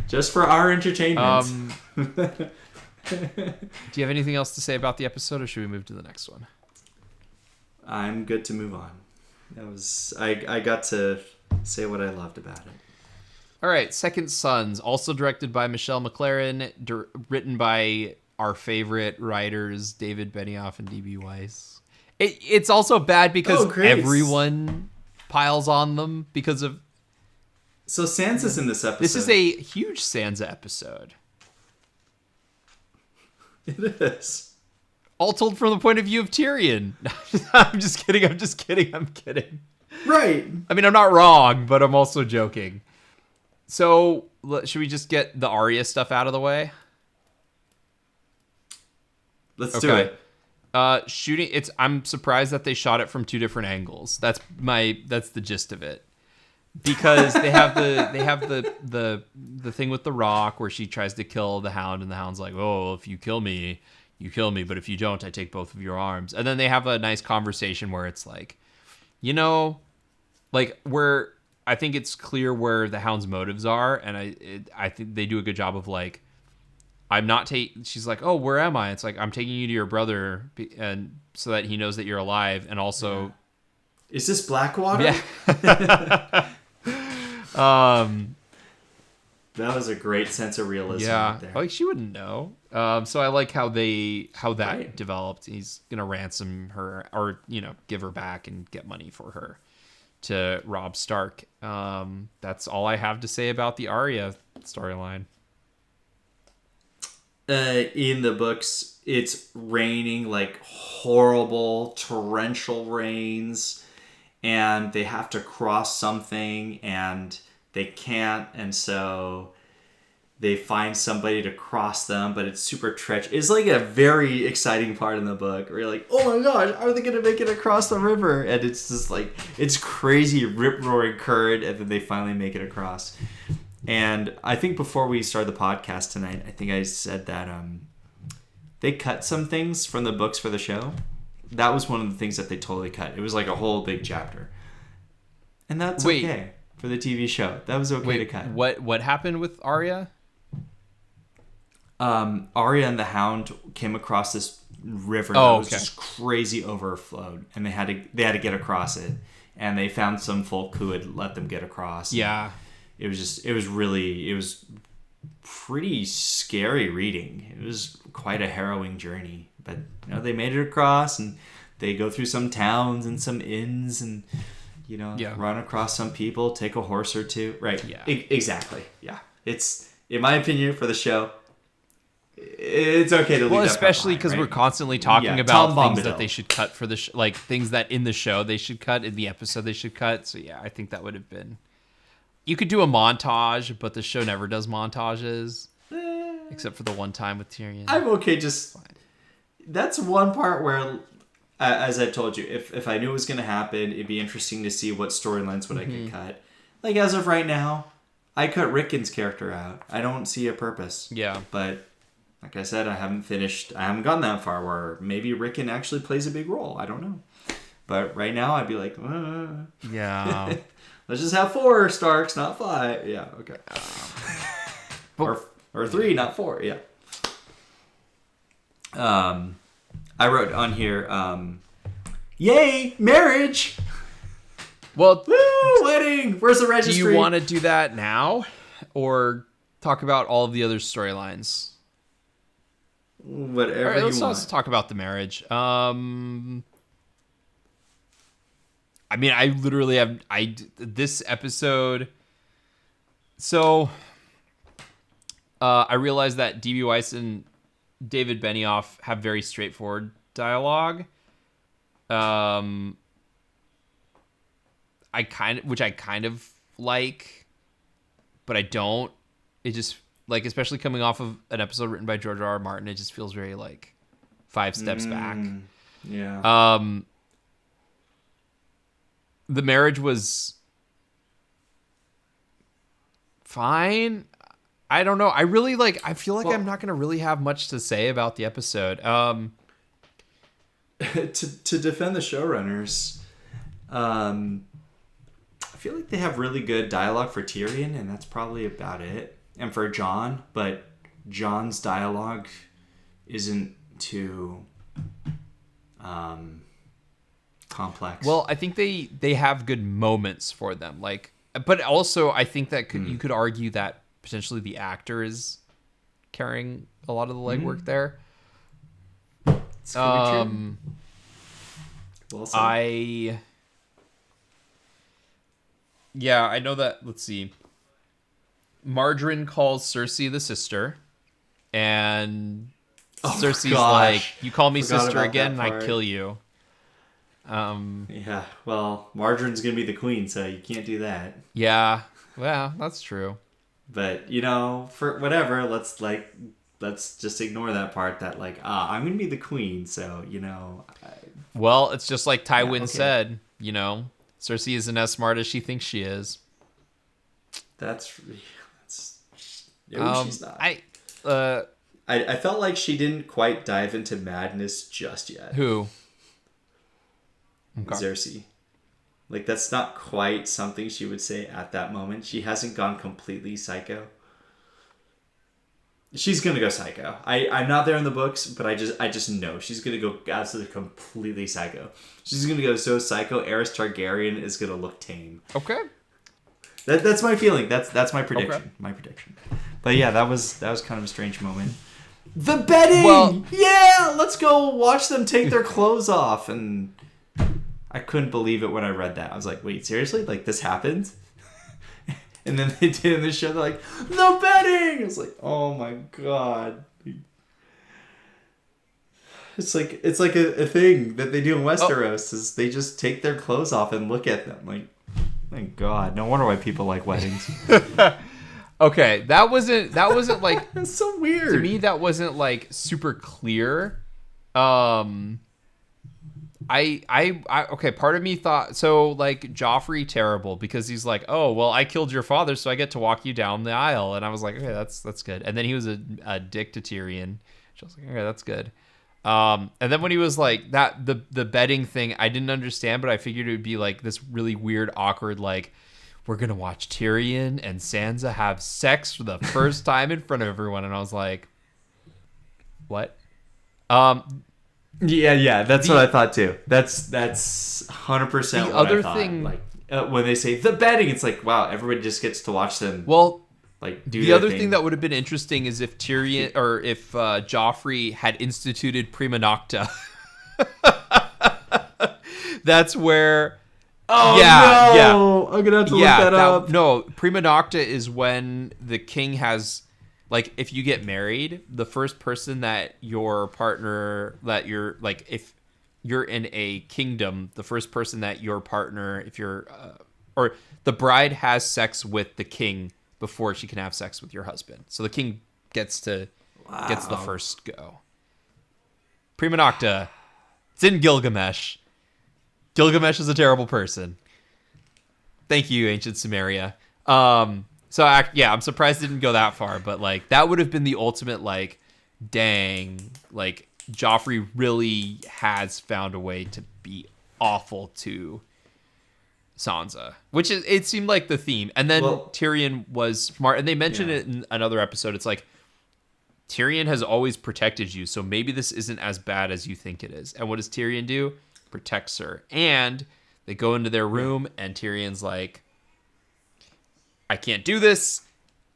Just for our entertainment. Do you have anything else to say about the episode, or should we move to the next one? I'm good to move on. I got to say what I loved about it. All right, Second Sons, also directed by Michelle McLaren, written by our favorite writers, David Benioff and D.B. Weiss. It's also bad because everyone piles on them because of... So Sansa's in this episode. This is a huge Sansa episode. It is. All told from the point of view of Tyrion. I'm just kidding. Right. I mean, I'm not wrong, but I'm also joking. So, should we just get the Arya stuff out of the way? Let's do it. Shooting. I'm surprised that they shot it from two different angles. That's the gist of it. Because they have the thing with the rock where she tries to kill the Hound, and the Hound's like, "Oh, if you kill me, you kill me. But if you don't, I take both of your arms." And then they have a nice conversation where it's like, where I think it's clear where the Hound's motives are, and I think they do a good job of like, I'm not she's like, "Oh, where am I?" It's like, "I'm taking you to your brother, and so that he knows that you're alive, and also." Is this Blackwater? Yeah. That was a great sense of realism. Yeah, right there. like she wouldn't know. So I like how that Right. developed. He's gonna ransom her, or give her back and get money for her to Robb Stark. That's all I have to say about the Arya storyline. In the books, it's raining like horrible torrential rains, and they have to cross something, and they can't, and so they find somebody to cross them, but it's super treacherous. It's like a very exciting part in the book where you're like, oh my gosh, are they going to make it across the river? And it's just like, it's crazy rip-roaring current, and then they finally make it across. And I think before we started the podcast tonight, I think I said that they cut some things from the books for the show. That was one of the things that they totally cut. It was like a whole big chapter. And that's okay. For the TV show, that was okay to cut. What happened with Arya? Arya and the Hound came across this river that was just crazy overflowed, and they had to get across it. And they found some folk who would let them get across. Yeah, it was pretty scary reading. It was quite a harrowing journey, but they made it across, and they go through some towns and some inns, and run across some people, take a horse or two. Right. Yeah. Exactly. Yeah. It's, in my opinion, for the show, it's okay to leave that especially because right? we're constantly talking Tom about things Bombadil. that they should cut for the like things that in the show they should cut, in the episode they should cut. So yeah, I think that would have been. You could do a montage, but the show never does montages, except for the one time with Tyrion. I'm okay. That's one part where, as I told you, if I knew it was going to happen, it'd be interesting to see what storylines would I could cut. Like as of right now, I cut Rickon's character out. I don't see a purpose. Yeah. But like I said, I haven't gotten that far where maybe Rickon actually plays a big role. I don't know. But right now, I'd be like, yeah. Let's just have 4 Starks, not 5. Yeah, okay. Or 3, not 4. Yeah. I wrote on here, yay, marriage! Well, woo, wedding! Where's the registry? Do you want to do that now, or talk about all of the other storylines? Whatever right, you want. Let's talk about the marriage. I mean, I literally have this episode. So, I realized that D.B. Weiss and David Benioff have very straightforward dialogue. which I kind of like, but I don't. It just like especially coming off of an episode written by George R. R. Martin, it just feels very like 5 steps back. Yeah. The marriage was fine. I don't know. I really like. I feel like I'm not gonna really have much to say about the episode. To defend the showrunners, I feel like they have really good dialogue for Tyrion, and that's probably about it. And for Jon, but Jon's dialogue isn't too complex. Well, I think they have good moments for them. Like, but also I think that you could argue that potentially the actor is carrying a lot of the legwork there. Well said. I know that. Let's see. Margarine calls Cersei the sister, and Cersei's like, "You call me sister again, and I kill you." Yeah. Well, Margarine's gonna be the queen, so you can't do that. Yeah. Well, that's true. But for whatever, let's just ignore that part. That like, I'm gonna be the queen, so Well, it's just like Tywin said. Cersei isn't as smart as she thinks she is. She's not. I felt like she didn't quite dive into madness just yet. Who? Okay. Cersei. Like, that's not quite something she would say at that moment. She hasn't gone completely psycho. She's gonna go psycho. I'm not there in the books, but I just know she's gonna go absolutely completely psycho. She's gonna go so psycho. Aerys Targaryen is gonna look tame. Okay. That's my feeling. That's my prediction. Okay. My prediction. But yeah, that was kind of a strange moment. The bedding. Well, yeah, let's go watch them take their clothes off. And I couldn't believe it when I read that. I was like, wait, seriously? Like, this happened? And then they did in the show, they're like, the bedding! I was like, oh my god. It's like a thing that they do in Westeros, is they just take their clothes off and look at them. Like, thank god. No wonder why people like weddings. Okay, that wasn't like... That's so weird. To me, that wasn't like super clear. Okay, part of me thought, so like Joffrey terrible because he's like, oh well, I killed your father, so I get to walk you down the aisle, and I was like, okay, that's good. And then he was a dick to Tyrion, which I was like, okay, that's good. And then when he was like that, the bedding thing, I didn't understand, but I figured it would be like this really weird, awkward, like, we're gonna watch Tyrion and Sansa have sex for the first time in front of everyone, and I was like, what? Yeah, that's what I thought too. That's 100% the what other I thought. thing. Like when they say the betting, it's like, wow, everybody just gets to watch them. Well, like do the their other thing. thing that would have been interesting is if Tyrion or if Joffrey had instituted prima nocta. That's where. Oh yeah, no! Yeah. I'm gonna have to look that up. No, prima nocta is when the king has. Like, if you get married, the first person that your partner, that you're, like, if you're in a kingdom, the first person that your partner, if you're, or the bride has sex with the king before she can have sex with your husband. So the king gets the first go. Prima nocta. It's in Gilgamesh. Gilgamesh is a terrible person. Thank you, ancient Sumeria. So, I'm surprised it didn't go that far, but, like, that would have been the ultimate, like, dang, like, Joffrey really has found a way to be awful to Sansa, which it seemed like the theme. And then Tyrion was smart, and they mentioned it in another episode. It's like, Tyrion has always protected you, so maybe this isn't as bad as you think it is. And what does Tyrion do? Protects her. And they go into their room, and Tyrion's like, I can't do this.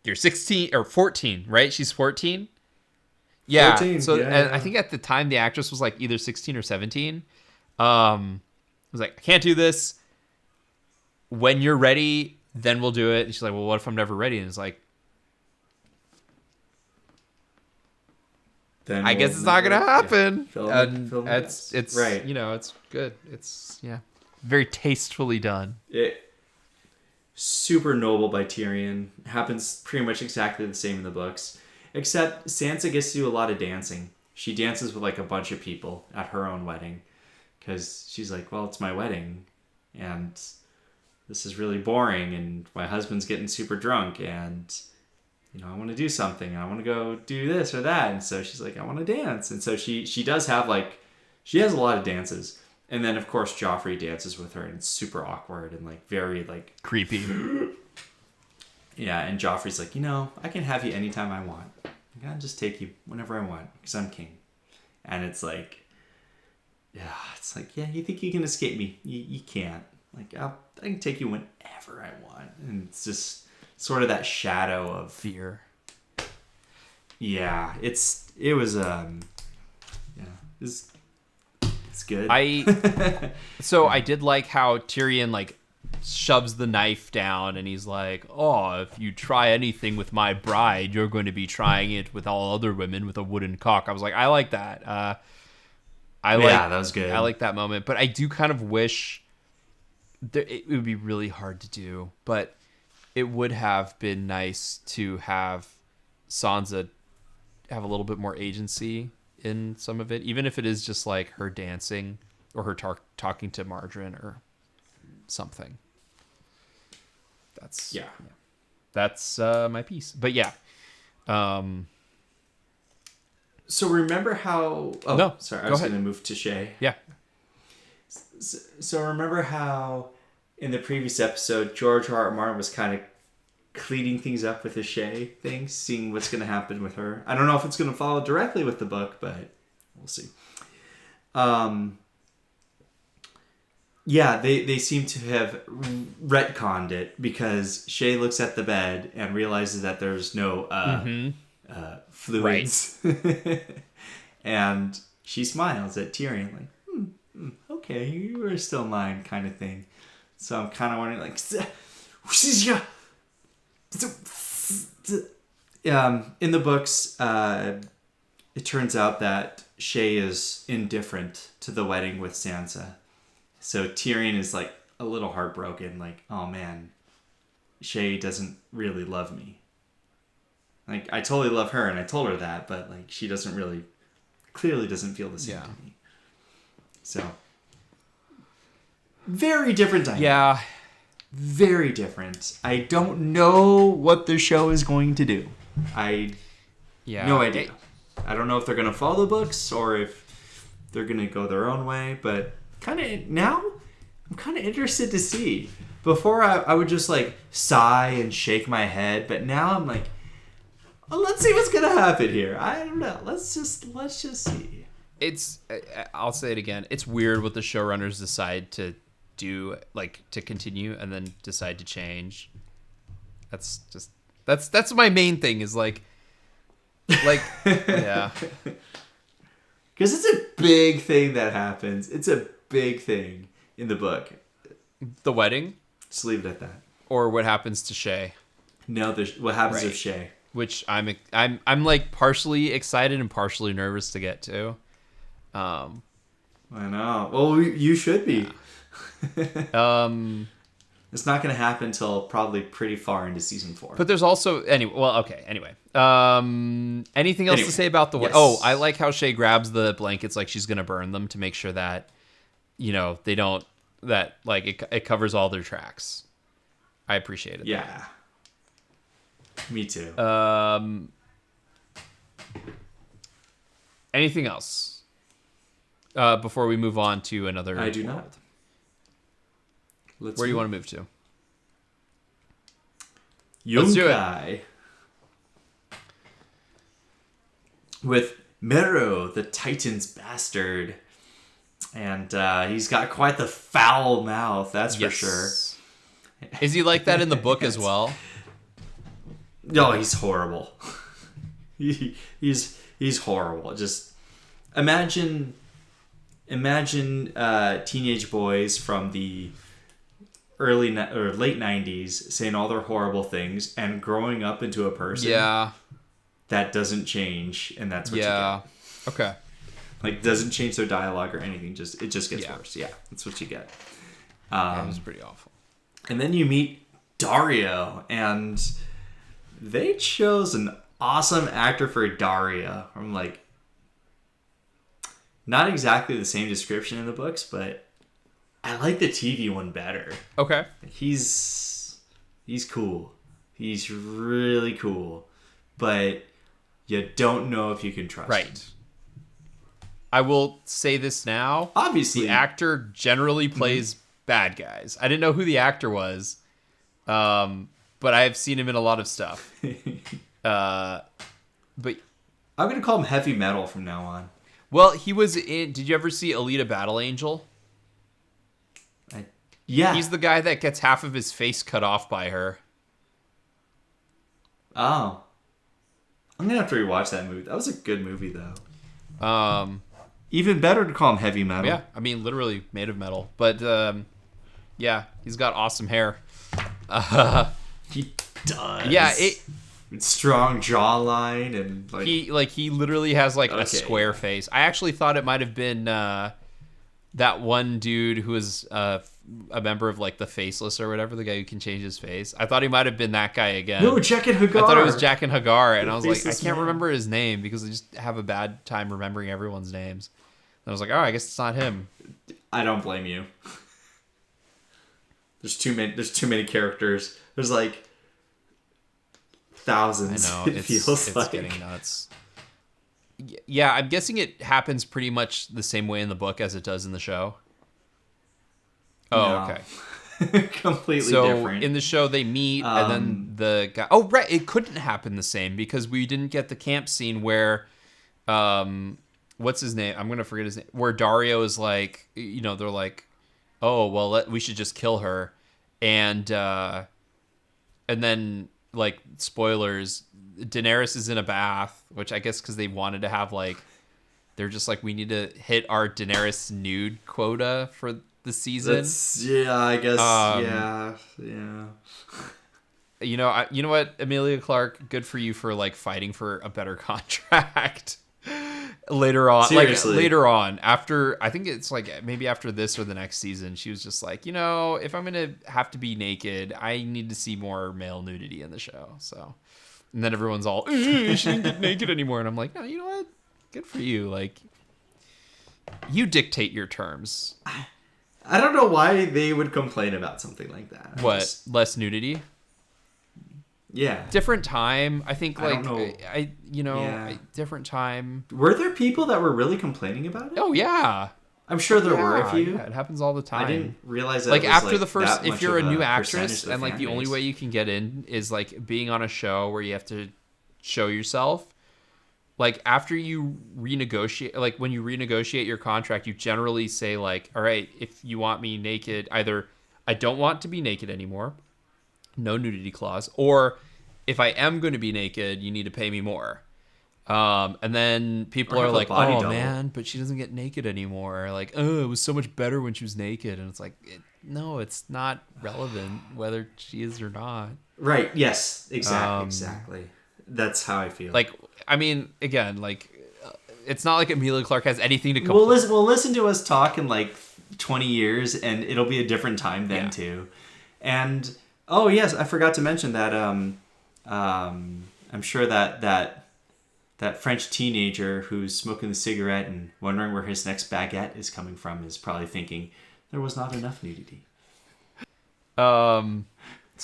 You're 16 or 14, right? She's 14. Yeah. 14, so, yeah. And I think at the time the actress was like either 16 or 17. I was like, I can't do this. When you're ready, then we'll do it. And she's like, well, what if I'm never ready? And it's like, then I guess it's not gonna happen. And it's right. It's good. It's very tastefully done. super noble by Tyrion. Happens pretty much exactly the same in the books. Except Sansa gets to do a lot of dancing. She dances with like a bunch of people at her own wedding. Because she's like, well, it's my wedding. And this is really boring. And my husband's getting super drunk. And, you know, I want to do something. I want to go do this or that. And so she's like, I want to dance. And so she does have like, she has a lot of dances. And then, of course, Joffrey dances with her. And it's super awkward and like very like... creepy. Yeah, and Joffrey's like, you know, I can have you anytime I want. I can just take you whenever I want because I'm king. And it's like, yeah, you think you can escape me? You can't. Like, I can take you whenever I want. And it's just sort of that shadow of fear. Yeah, it's good. I did like how Tyrion like shoves the knife down and he's like, oh, if you try anything with my bride, you're going to be trying it with all other women with a wooden cock. I was like, I like that. That was good. I like that moment, but I do kind of wish it would be really hard to do, but it would have been nice to have Sansa have a little bit more agency in some of it, even if it is just like her dancing or her talking to Margarine or something. That's my piece. But yeah. So remember how... Oh, no, sorry. I was going to move to Shay. Yeah. So remember how in the previous episode, George R. R. Martin was kind of cleaning things up with the Shay thing, seeing what's going to happen with her. I don't know if it's going to follow directly with the book, but we'll see. Yeah, they seem to have retconned it because Shay looks at the bed and realizes that there's no fluids. Right. And she smiles at Tyrion like, okay, you are still mine kind of thing. So I'm kind of wondering like, in the books, it turns out that Shay is indifferent to the wedding with Sansa. So Tyrion is like a little heartbroken, like, oh man, Shay doesn't really love me. Like, I totally love her and I told her that, but like she doesn't really, clearly doesn't feel the same to me. So, very different dynamic. Yeah. Very different. I don't know what the show is going to do. No idea. I don't know if they're going to follow the books or if they're going to go their own way, but now I'm kind of interested to see. Before I would just like sigh and shake my head, but now I'm like, well, let's see what's going to happen here. I don't know. Let's just see. I'll say it again. It's weird what the showrunners decide to do, like to continue and then decide to change. That's my main thing is like yeah. Because it's a big thing that happens. It's a big thing in the book. The wedding? Just leave it at that. Or what happens to Shay? No, what happens with Shay? Which I'm like partially excited and partially nervous to get to. I know. Well, you should be. It's not going to happen until probably pretty far into season 4. But there's also anyway. Anything else to say about the yes. Oh, I like how Shay grabs the blankets like she's going to burn them to make sure that they don't it covers all their tracks. I appreciated that. Yeah. Me too. Anything else? Before we move on to another I do world. not. Where do you want to move to? Let's do it. With Mero, the Titan's bastard. And he's got quite the foul mouth, that's for sure. Is he like that in the book as well? No, he's horrible. He's horrible. Just imagine teenage boys from the early or late 90s saying all their horrible things and growing up into a person that doesn't change, and that's what you get. Okay. Like, doesn't change their dialogue or anything, it just gets worse. Yeah, that's what you get. That was pretty awful. And then you meet Dario, and they chose an awesome actor for Dario. I'm like, not exactly the same description in the books, but I like the TV one better. Okay. He's cool. He's really cool, but you don't know if you can trust him. Right. I will say this now. Obviously, the actor generally plays bad guys. I didn't know who the actor was, but I have seen him in a lot of stuff. But I'm gonna call him heavy metal from now on. Well, he was in. Did you ever see Alita Battle Angel? Yeah. He's the guy that gets half of his face cut off by her. Oh. I'm gonna have to rewatch that movie. That was a good movie, though. Even better to call him heavy metal. Yeah, I mean, literally made of metal. But, yeah, he's got awesome hair. He does. Yeah, strong jawline and he literally has like Okay. a square face. I actually thought it might have been that one dude who was a member of like the Faceless or whatever, the guy who can change his face. I thought he might have been that guy again. No, Jack and Hagar. I thought it was Jack and Hagar, and I was like, I Faceless can't Man. remember his name because I just have a bad time remembering everyone's names. And I was like, oh, I guess it's not him. I don't blame you. There's too many characters. There's like thousands. I know, It feels like getting nuts. Yeah, I'm guessing it happens pretty much the same way in the book as it does in the show. Oh, No. okay. Completely So different. in the show they meet, and then the guy. Oh, right. It couldn't happen the same because we didn't get the camp scene where, what's his name? I'm gonna forget his name. Where Dario is like, they're like, oh well, we should just kill her, and then like spoilers, Daenerys is in a bath, which I guess because they wanted to have like, they're just like, we need to hit our Daenerys nude quota for the season. I guess. Yeah. You know what, Emilia Clarke, good for you for like fighting for a better contract later on. Seriously. Like later on, after I think it's like maybe after this or the next season, she was just like, if I'm gonna have to be naked, I need to see more male nudity in the show. So, and then everyone's all, she didn't get naked anymore, and I'm like, no, you know what? Good for you. Like, you dictate your terms. I don't know why they would complain about something like that. What? Less nudity? Yeah. Different time. I think I like don't know. Yeah. different time. Were there people that were really complaining about it? Oh yeah. I'm sure there were a few. Yeah, it happens all the time. I didn't realize that. Like it was, after the first, that if much you're a of new percentage actress of the and like fan the only base. way you can get in is like being on a show where you have to show yourself. Like after you renegotiate, like when you renegotiate your contract, you generally say like, all right, if you want me naked, either I don't want to be naked anymore, no nudity clause, or if I am going to be naked, you need to pay me more. And then people Or are have a like, body oh double. man, but she doesn't get naked anymore. Like, oh, it was so much better when she was naked. And it's like, no, it's not relevant whether she is or not. Right. Yes. Exactly. That's how I feel. Like, I mean, again, like, it's not like Emilia Clarke has anything to complain. We'll listen to us talk in like 20 years, and it'll be a different time then too. And oh yes, I forgot to mention that. I'm sure that French teenager who's smoking the cigarette and wondering where his next baguette is coming from is probably thinking there was not enough nudity. So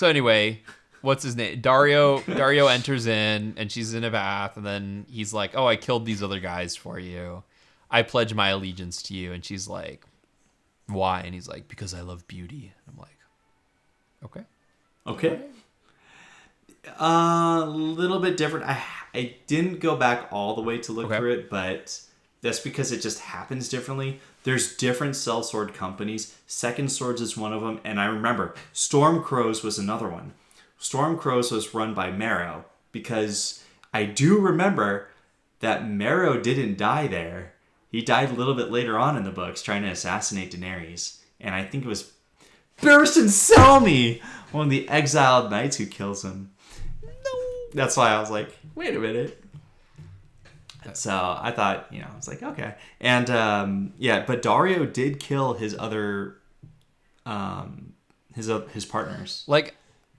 anyway, what's his name? Dario enters in, and she's in a bath, and then he's like, oh, I killed these other guys for you. I pledge my allegiance to you. And she's like, why? And he's like, because I love beauty. And I'm like, Okay. A little bit different. I didn't go back all the way to look Okay. for it, but that's because it just happens differently. There's different sellsword companies. Second Swords is one of them, and I remember Storm Crows was another one. Storm Crows was run by Marrow, because I do remember that Marrow didn't die there. He died a little bit later on in the books trying to assassinate Daenerys, and I think it was Barristan Selmy, one of the exiled knights, who kills him. That's why I was like, wait a minute. So I thought, I was like, okay. And but Dario did kill his other his partners. like,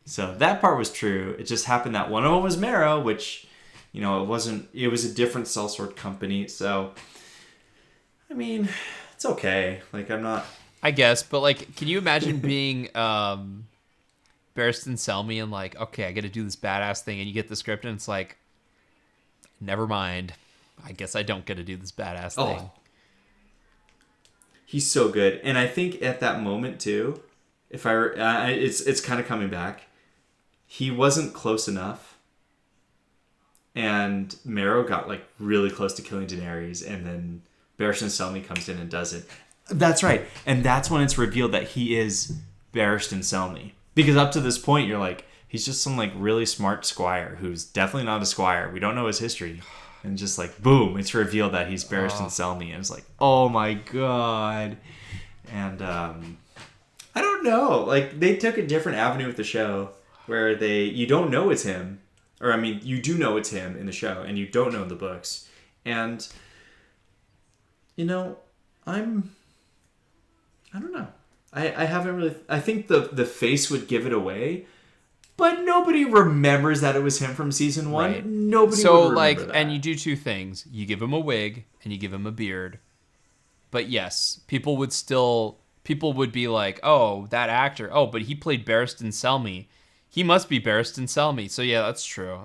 So that part was true. It just happened that one of them was Marrow, which, it wasn't. It was a different sellsword company. So, I mean, it's okay. Like, I'm not. I guess, but like, can you imagine being Barristan Selmy and like, okay, I got to do this badass thing, and you get the script and it's like, never mind. I guess I don't get to do this badass thing. He's so good, and I think at that moment too, if it's kind of coming back. He wasn't close enough, and Marrow got like really close to killing Daenerys, and then Barristan Selmy comes in and does it. That's right, and that's when it's revealed that he is Barristan Selmy. Because up to this point, you're like, he's just some like really smart squire who's definitely not a squire. We don't know his history, and just like boom, it's revealed that he's Barristan Selmy, and it's like, oh my god, and I don't know, like they took a different avenue with the show. Where you don't know it's him, or I mean, you do know it's him in the show, and you don't know in the books, and I don't know. I haven't really. I think the face would give it away, but nobody remembers that it was him from season 1. Right. Nobody. So would remember that. and you do two things: you give him a wig and you give him a beard. But yes, people would be like, oh, that actor. Oh, but he played Barristan Selmy. He must be Barristan Selmy. So yeah, that's true.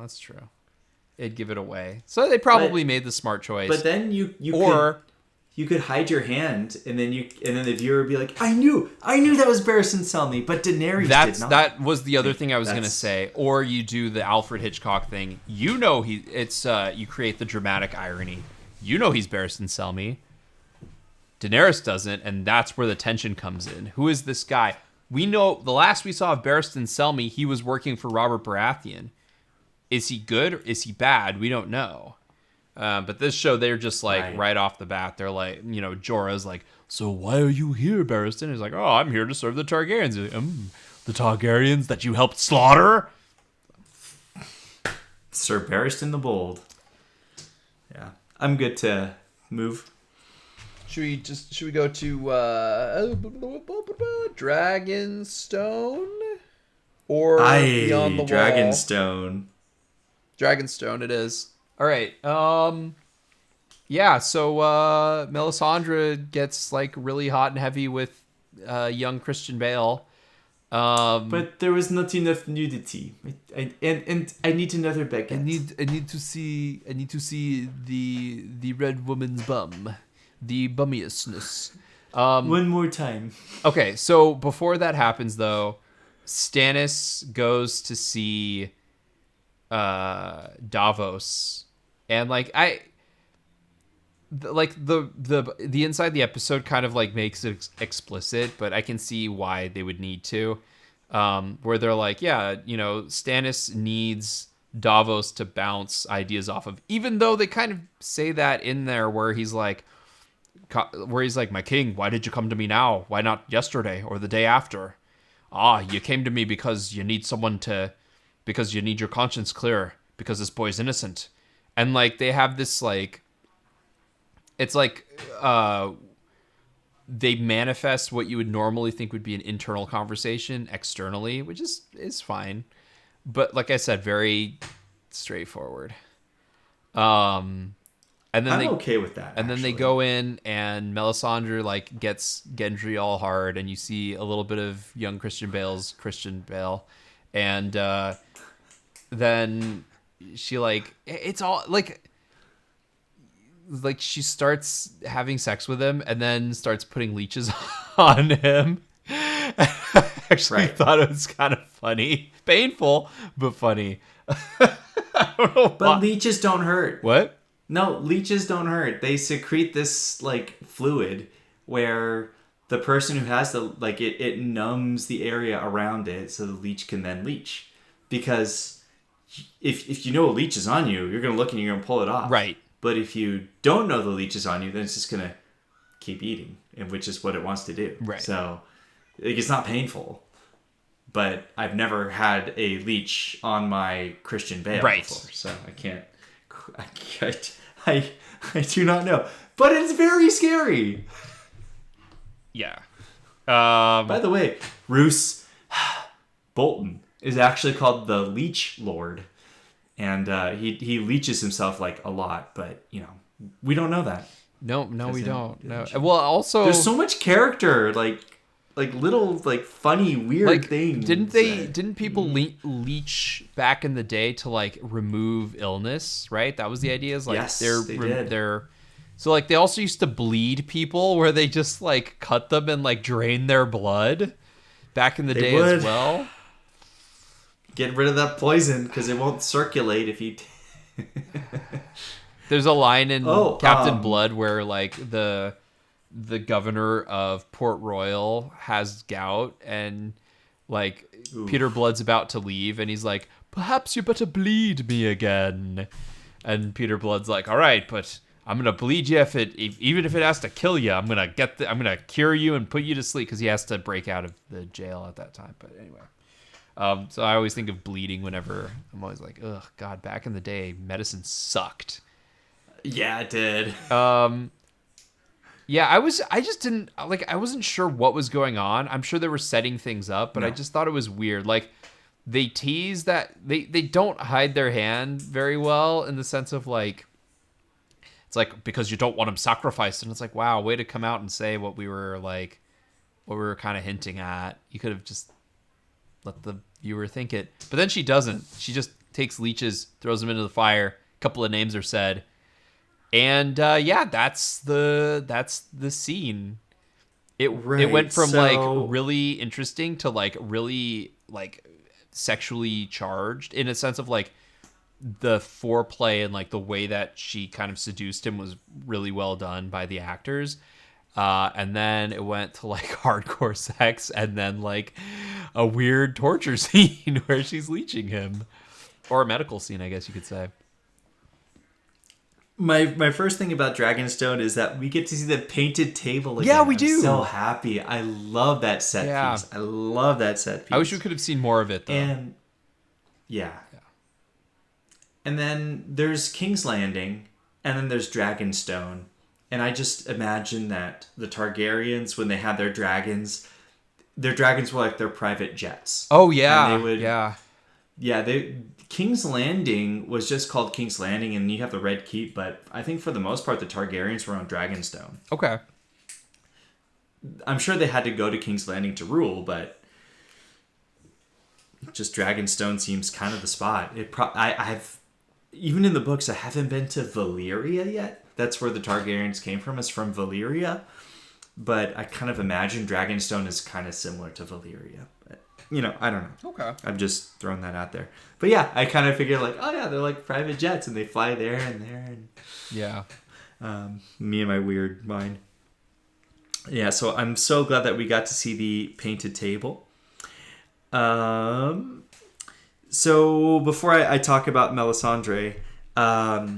It'd give it away. So they probably made the smart choice. But then you could hide your hand, and then the viewer would be like, I knew that was Barristan Selmy, but Daenerys did not. That was the other thing I was gonna say. Or you do the Alfred Hitchcock thing. You create the dramatic irony. You know he's Barristan Selmy. Daenerys doesn't, and that's where the tension comes in. Who is this guy? We know the last we saw of Barristan Selmy, he was working for Robert Baratheon. Is he good or is he bad? We don't know. But this show, they're just like right off the bat, they're like, Jorah's like, so why are you here, Barristan? He's like, oh, I'm here to serve the Targaryens. He's like, the Targaryens that you helped slaughter? Sir Barristan the Bold. Yeah, I'm good to move. Should we go to Dragonstone or Beyond the Wall? Dragonstone. Dragonstone it is. All right. Yeah, so Melisandre gets like really hot and heavy with young Christian Bale. But there was not enough nudity. And I need another baguette. I need to see the red woman's bum. The bummiousness. One more time. Okay, so before that happens, though, Stannis goes to see Davos, and the inside the episode kind of like makes it explicit, but I can see why they would need to, where they're like, yeah, Stannis needs Davos to bounce ideas off of, even though they kind of say that in there where he's like, my king, why did you come to me now? Why not yesterday or the day after? You came to me because you need because you need your conscience clear, because this boy's innocent. And like, they have this like, it's like, they manifest what you would normally think would be an internal conversation externally, which is fine. But like I said, very straightforward. And then I'm okay with that. And then they go in, and Melisandre like gets Gendry all hard, and you see a little bit of young Christian Bale, and then she like, it's all like she starts having sex with him, and then starts putting leeches on him. I actually thought it was kind of funny, painful but funny. I don't know. But leeches don't hurt. What? No, leeches don't hurt. They secrete this like fluid where the person who has the it numbs the area around it, so the leech can then leech. Because if you know a leech is on you, you're gonna look and you're gonna pull it off. Right. But if you don't know the leech is on you, then it's just gonna keep eating, and which is what it wants to do. Right. So it's not painful. But I've never had a leech on my Christian Bale before, so I can't. I do not know, but it's very scary. Yeah. By the way, Roose Bolton is actually called the Leech Lord. And he leeches himself like a lot, but we don't know that. No, we don't. No. Well, also there's so much character, like little like funny weird things. Didn't people leech back in the day to like remove illness, right? That was the idea. Is like yes, they did. They're so like they also used to bleed people where they just like cut them and like drain their blood back in the day as well. Get rid of that poison because it won't circulate if you. There's a line in Captain Blood where like the governor of Port Royal has gout and like Peter Blood's about to leave and he's like, perhaps you better bleed me again. And Peter Blood's like, all right, but I'm gonna bleed you even if it has to kill you. I'm gonna cure you and put you to sleep because he has to break out of the jail at that time. But anyway, so I always think of bleeding whenever I'm always like, ugh, God, back in the day, medicine sucked. Yeah, it did. Yeah, I just didn't like. I wasn't sure what was going on. I'm sure they were setting things up, but I just thought it was weird. Like they tease that they don't hide their hand very well in the sense of like it's like because you don't want him sacrificed, and it's like wow, way to come out and say what we were kind of hinting at. You could have just let the viewer think it, but then she doesn't. She just takes leeches, throws them into the fire. A couple of names are said. And that's the scene. It went from like really interesting to like really like sexually charged in a sense of like the foreplay and like the way that she kind of seduced him was really well done by the actors. And then it went to like hardcore sex and then like a weird torture scene where she's leeching him, or a medical scene, I guess you could say. My first thing about Dragonstone is that we get to see the painted table again. Yeah, we do. I'm so happy. I love that set piece. I love that set piece. I wish we could have seen more of it, though. And yeah. And then there's King's Landing, and then there's Dragonstone. And I just imagine that the Targaryens, when they had their dragons were like their private jets. Oh, yeah. And they would, yeah, King's Landing was just called King's Landing, and you have the Red Keep, but I think for the most part, the Targaryens were on Dragonstone. Okay. I'm sure they had to go to King's Landing to rule, but just Dragonstone seems kind of the spot. I've even in the books, I haven't been to Valyria yet. That's where the Targaryens came from, is from Valyria. But I kind of imagine Dragonstone is kind of similar to Valyria. But, I don't know. Okay. I've just thrown that out there. But yeah, I kind of figured like, oh yeah, they're like private jets and they fly there and there. And, yeah. Me and my weird mind. Yeah, so I'm so glad that we got to see the painted table. So before I talk about Melisandre, I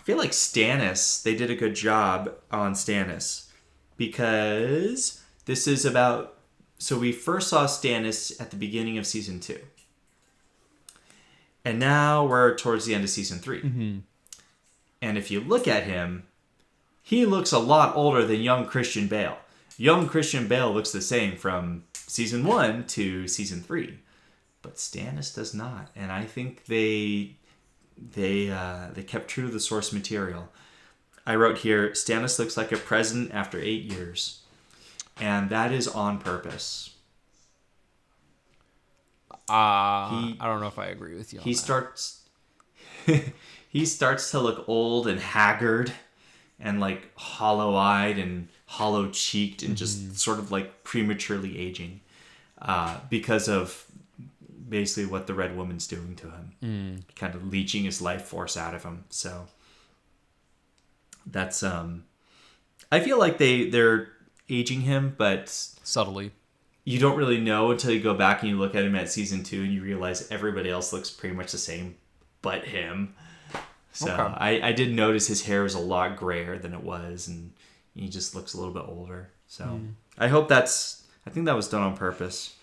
feel like Stannis, they did a good job on Stannis because this is about... So we first saw Stannis at the beginning of season 2. And now we're towards the end of season 3. Mm-hmm. And if you look at him, he looks a lot older than young Christian Bale. Young Christian Bale looks the same from season 1 to season 3. But Stannis does not. And I think they kept true to the source material. I wrote here, Stannis looks like a president after 8 years. And that is on purpose. I don't know if I agree with you on that. He starts to look old and haggard and like hollow-eyed and hollow-cheeked and just sort of like prematurely aging because of basically what the Red Woman's doing to him. Kind of leeching his life force out of him. So that's I feel like they're aging him, but subtly. You don't really know until you go back and you look at him at season 2 and you realize everybody else looks pretty much the same but him. So okay. I did notice his hair is a lot grayer than it was, and he just looks a little bit older. So I think that was done on purpose.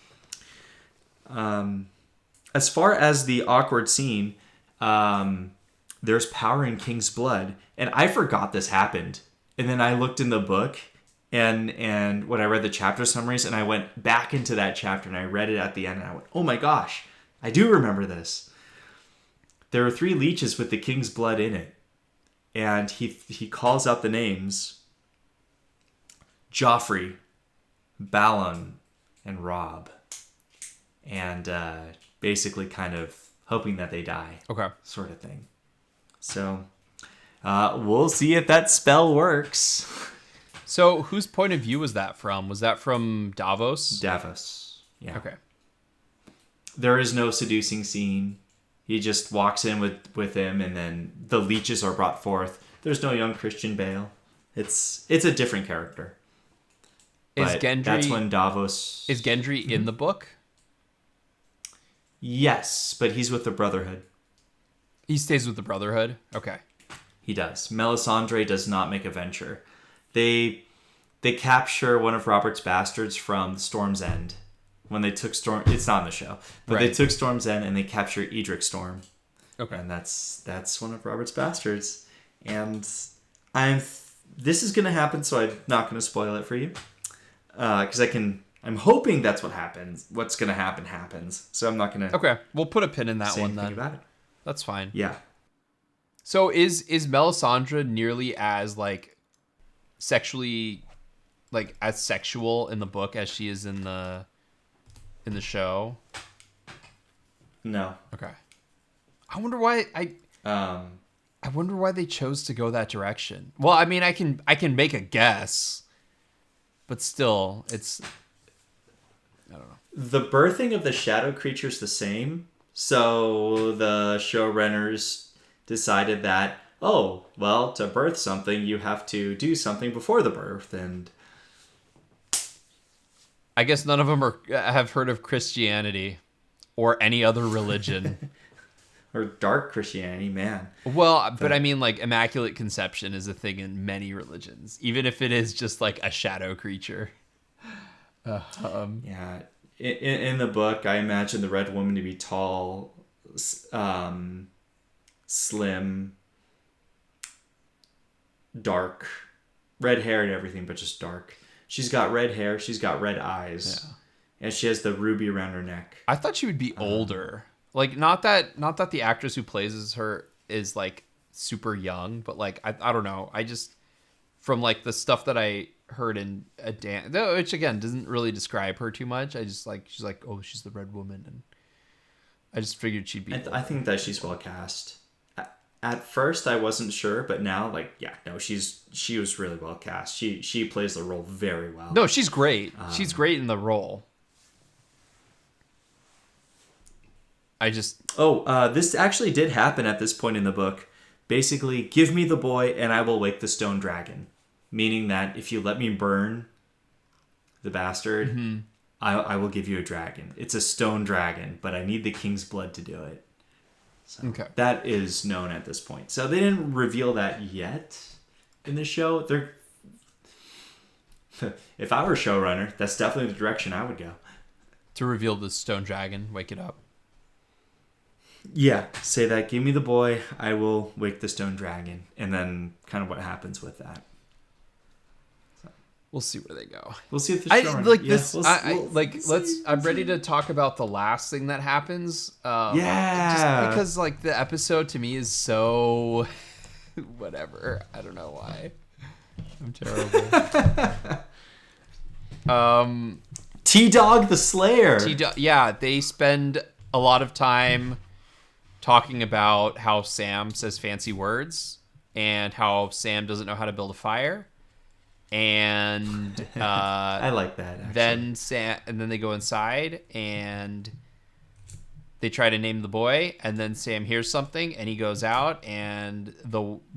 As far as the awkward scene, there's power in King's blood, and I forgot this happened. And then I looked in the book, and when I read the chapter summaries, and I went back into that chapter and I read it at the end, and I went, oh my gosh, I do remember this. There are 3 leeches with the king's blood in it. And he calls out the names Joffrey, Balon, and Robb. And basically kind of hoping that they die. Okay. Sort of thing. So we'll see if that spell works. So whose point of view was that from? Was that from Davos? Davos. Yeah. Okay. There is no seducing scene. He just walks in with him, and then the leeches are brought forth. There's no young Christian Bale. It's a different character. Is But Gendry? that's when Davos... Is Gendry in the book? Yes, but he's with the Brotherhood. He stays with the Brotherhood? Okay. He does. Melisandre does not make a venture. They capture one of Robert's bastards from Storm's End. When they took Storm... It's not in the show. But they took Storm's End and they capture Edric Storm. Okay. And that's one of Robert's bastards. And this is going to happen, so I'm not going to spoil it for you. Because I'm hoping that's what happens. What's going to happen happens. So I'm not going to... Okay. We'll put a pin in that say one anything then. about it. That's fine. Yeah. So is Melisandre nearly as like sexually like as sexual in the book as she is in the show? No. Okay. I wonder why I wonder why they chose to go that direction. Well, I mean, I can make a guess, but still, it's I don't know. The birthing of the shadow creature's the same. So the showrunners decided that, oh, well, to birth something, you have to do something before the birth, and I guess none of them have heard of Christianity or any other religion. or dark Christianity, man. Well, but I mean, like, Immaculate Conception is a thing in many religions, even if it is just like a shadow creature. Yeah. In the book, I imagine the Red Woman to be tall, slim, dark, red hair and everything, but just dark. She's got red hair. She's got red eyes, and she has the ruby around her neck. I thought she would be older. Like, not that the actress who plays her is like super young, but like I don't know. I just from like the stuff that I heard in a dance, which again doesn't really describe her too much. I just like she's like, oh, she's the Red Woman, and I just figured she'd be. I think that she's well cast. At first, I wasn't sure, but now, like, yeah, no, she was really well cast. She plays the role very well. No, she's great. She's great in the role. I just... this actually did happen at this point in the book. Basically, give me the boy and I will wake the stone dragon. Meaning that if you let me burn the bastard, I will give you a dragon. It's a stone dragon, but I need the king's blood to do it. So okay. That is known at this point. So they didn't reveal that yet in the show. If I were a showrunner, that's definitely the direction I would go. To reveal the stone dragon, wake it up. Yeah, say that, give me the boy, I will wake the stone dragon. And then kind of what happens with that. So. We'll see where they go. We'll see if the showrunner... I'm ready to talk about the last thing that happens. Yeah. Just because, like, the episode to me is so... whatever. I don't know why. I'm terrible. T-Dog the Slayer. Yeah, they spend a lot of time talking about how Sam says fancy words and how Sam doesn't know how to build a fire. And I like that. Actually. Then they go inside and they try to name the boy, and then Sam hears something and he goes out, and the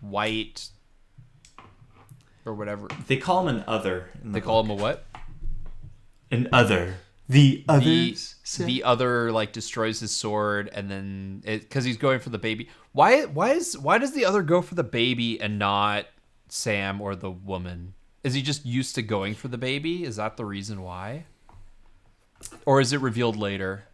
white or whatever they call him an other. They call him a what? An other. The other like destroys his sword, and then because he's going for the baby. Why does the other go for the baby and not Sam or the woman? Is he just used to going for the baby? Is that the reason why? Or is it revealed later?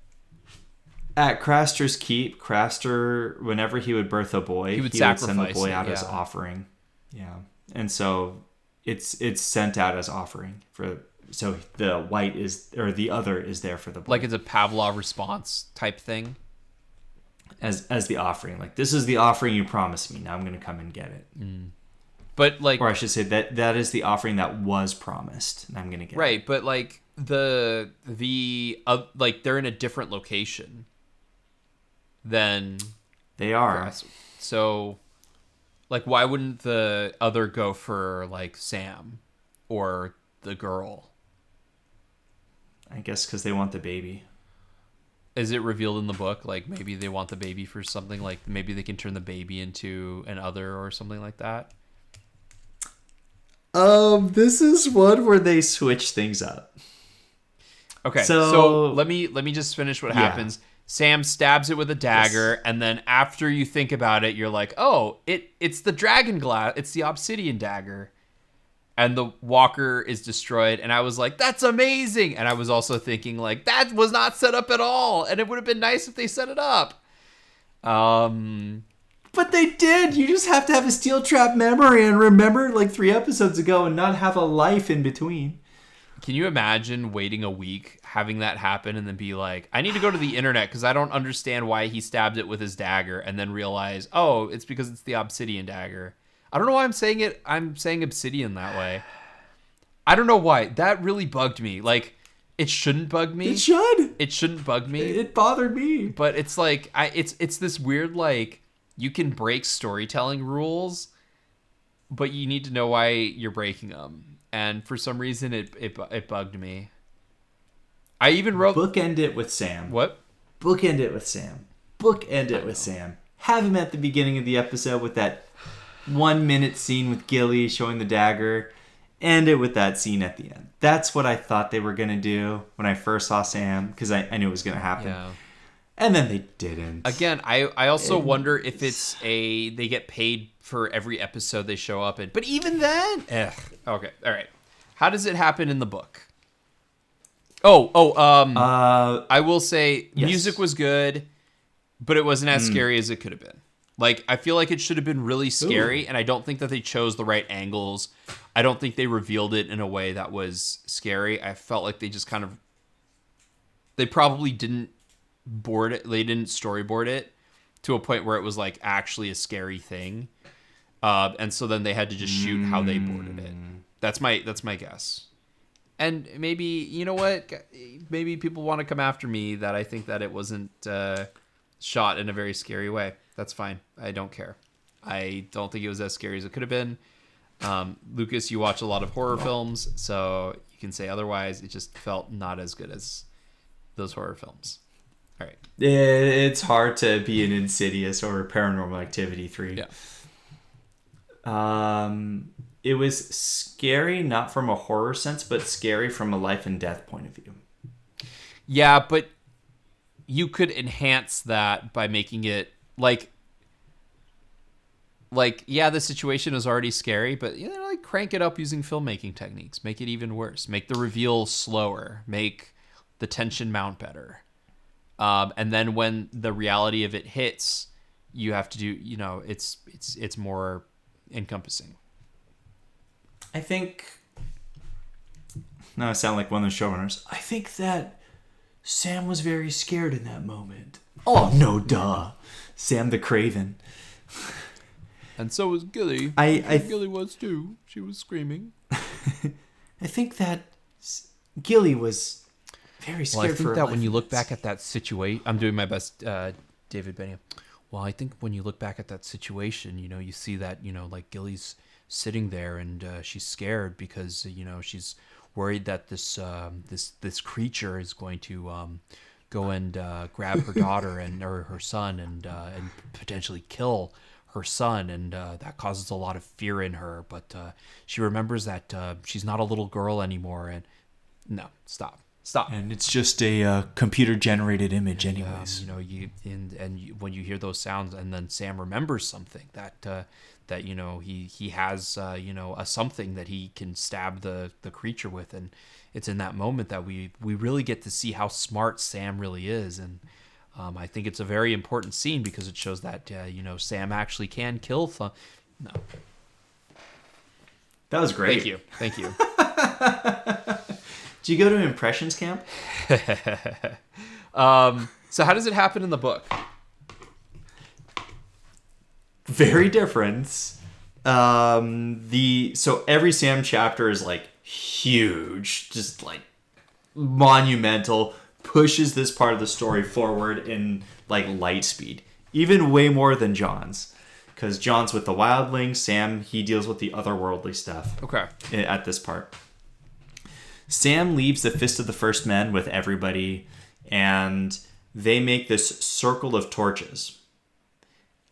At Craster's Keep, Craster, whenever he would birth a boy, he would send the sacrifice boy out it, as offering. Yeah. And so it's sent out as offering for. So the white is, or the other is there for the boy. Like it's a Pavlov response type thing. As the offering. Like, this is the offering you promised me. Now I'm going to come and get it. But like, or I should say that is the offering that was promised, and I'm going to get it. Right, but like the like they're in a different location than They are. So like, why wouldn't the other go for like Sam or the girl? I guess because they want the baby. Is it revealed in the book? Like maybe they want the baby for something, like maybe they can turn the baby into an other or something like that. This is one where they switch things up. Okay, so let me just finish what happens. Sam stabs it with a dagger, and then after you think about it, you're like, oh, it's the dragon glass, it's the obsidian dagger. And the walker is destroyed, and I was like, that's amazing! And I was also thinking, like, that was not set up at all, and it would have been nice if they set it up. But they did! You just have to have a steel trap memory and remember, like, 3 episodes ago and not have a life in between. Can you imagine waiting a week, having that happen, and then be like, I need to go to the internet because I don't understand why he stabbed it with his dagger, and then realize, oh, it's because it's the obsidian dagger. I don't know why I'm saying it. I'm saying obsidian that way. I don't know why. That really bugged me. Like, it shouldn't bug me. It should. It shouldn't bug me. It bothered me. But it's like, it's this weird, like, you can break storytelling rules, but you need to know why you're breaking them. And for some reason, it bugged me. I even wrote... Bookend it with Sam. What? Bookend it with Sam. Bookend it with Sam. Have him at the beginning of the episode with that 1-minute scene with Gilly showing the dagger. End it with that scene at the end. That's what I thought they were going to do when I first saw Sam, because I knew it was going to happen. Yeah. And then they didn't. Again, I also wonder if it's they get paid for every episode they show up in. But even then... Okay, all right. How does it happen in the book? I will say music was good, but it wasn't as scary as it could have been. Like, I feel like it should have been really scary, and I don't think that they chose the right angles. I don't think they revealed it in a way that was scary. I felt like they just kind of... They probably didn't board it. They didn't storyboard it to a point where it was, like, actually a scary thing. And so then they had to just shoot how they boarded it. That's my guess. And maybe, you know what? Maybe people want to come after me that I think that it wasn't shot in a very scary way. That's fine. I don't care. I don't think it was as scary as it could have been. Lucas, you watch a lot of horror films, so you can say otherwise. It just felt not as good as those horror films. All right. It's hard to be an Insidious or Paranormal Activity 3. Yeah. It was scary, not from a horror sense, but scary from a life and death point of view. Yeah, but you could enhance that by making it like yeah, the situation is already scary, but you know, like crank it up using filmmaking techniques. Make it even worse. Make the reveal slower. Make the tension mount better. And then when the reality of it hits, you have to do, you know, it's more encompassing. I think... Now I sound like one of the showrunners. I think that Sam was very scared in that moment. Oh, no, duh. Sam the Craven. And so was Gilly. Gilly was too. She was screaming. I think that Gilly was very scared. Well, I think that when you look back at that situation... I'm doing my best, David Benioff. Well, I think when you look back at that situation, you know, you see that, you know, like Gilly's sitting there and she's scared because, you know, she's worried that this creature is going to go and grab her daughter or her son and potentially kill her son, and that causes a lot of fear in her. But she remembers that she's not a little girl anymore. And no, stop. And it's just a computer-generated image, anyways. You know, when you hear those sounds, and then Sam remembers something that you know he has you know, a something that he can stab the creature with, and it's in that moment that we really get to see how smart Sam really is, and I think it's a very important scene because it shows that you know, Sam actually can kill. No. That was great. Thank you. Did you go to impressions camp? So how does it happen in the book? Very different. So every Sam chapter is like huge, just like monumental, pushes this part of the story forward in like light speed, even way more than John's, because John's with the wildlings. Sam, he deals with the otherworldly stuff. Okay. At this part, Sam leaves the Fist of the First Men with everybody, and they make this circle of torches,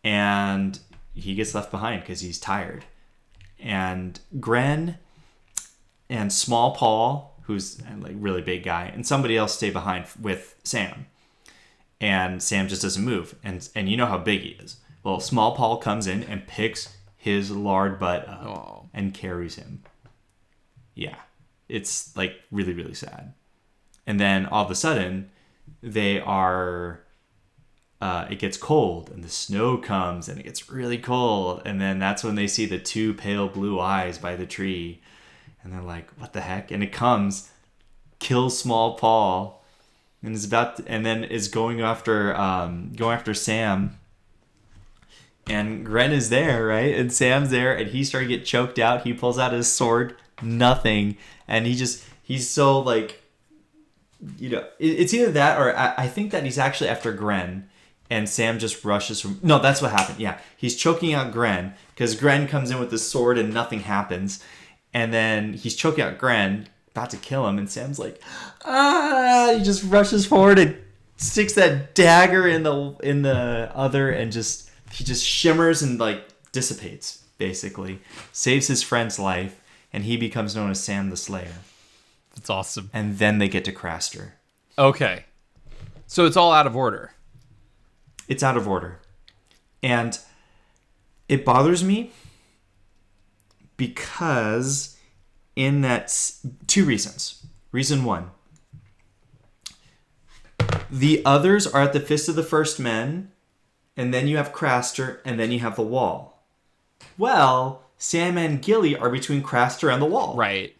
and he gets left behind because he's tired. And Gren and Small Paul, who's a like really big guy, and somebody else stay behind with Sam. And Sam just doesn't move. And you know how big he is. Well, Small Paul comes in and picks his lard butt up and carries him. Yeah. It's like really, really sad. And then all of a sudden, they are... it gets cold, and the snow comes, and it gets really cold. And then that's when they see the two pale blue eyes by the tree. And they're like, what the heck? And it comes, kills Small Paul, and then is going after Sam. And Gren is there, right? And Sam's there, and he's starting to get choked out. He pulls out his sword, nothing. And he's so like, you know, it's either that, or I think that he's actually after Gren. And Sam just rushes from... No, that's what happened. Yeah, he's choking out Gren, because Gren comes in with his sword and nothing happens. And then he's choking out Gren, about to kill him, and Sam's like, he just rushes forward and sticks that dagger in the other, and he just shimmers and like dissipates, basically. Saves his friend's life, and he becomes known as Sam the Slayer. That's awesome. And then they get to Craster. Okay. So it's all out of order. It's out of order. And it bothers me because in that... Two reasons. Reason one. The others are at the Fist of the First Men, and then you have Craster, and then you have the Wall. Well, Sam and Gilly are between Craster and the Wall. Right.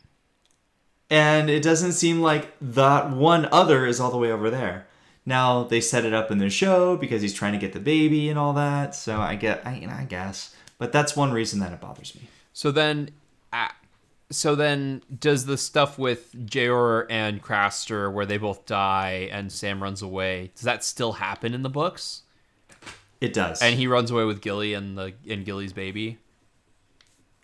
And it doesn't seem like that one other is all the way over there. Now, they set it up in the show because he's trying to get the baby and all that. So I guess. But that's one reason that it bothers me. So then does the stuff with Jeor and Craster where they both die and Sam runs away, does that still happen in the books? It does. And he runs away with Gilly and Gilly's baby?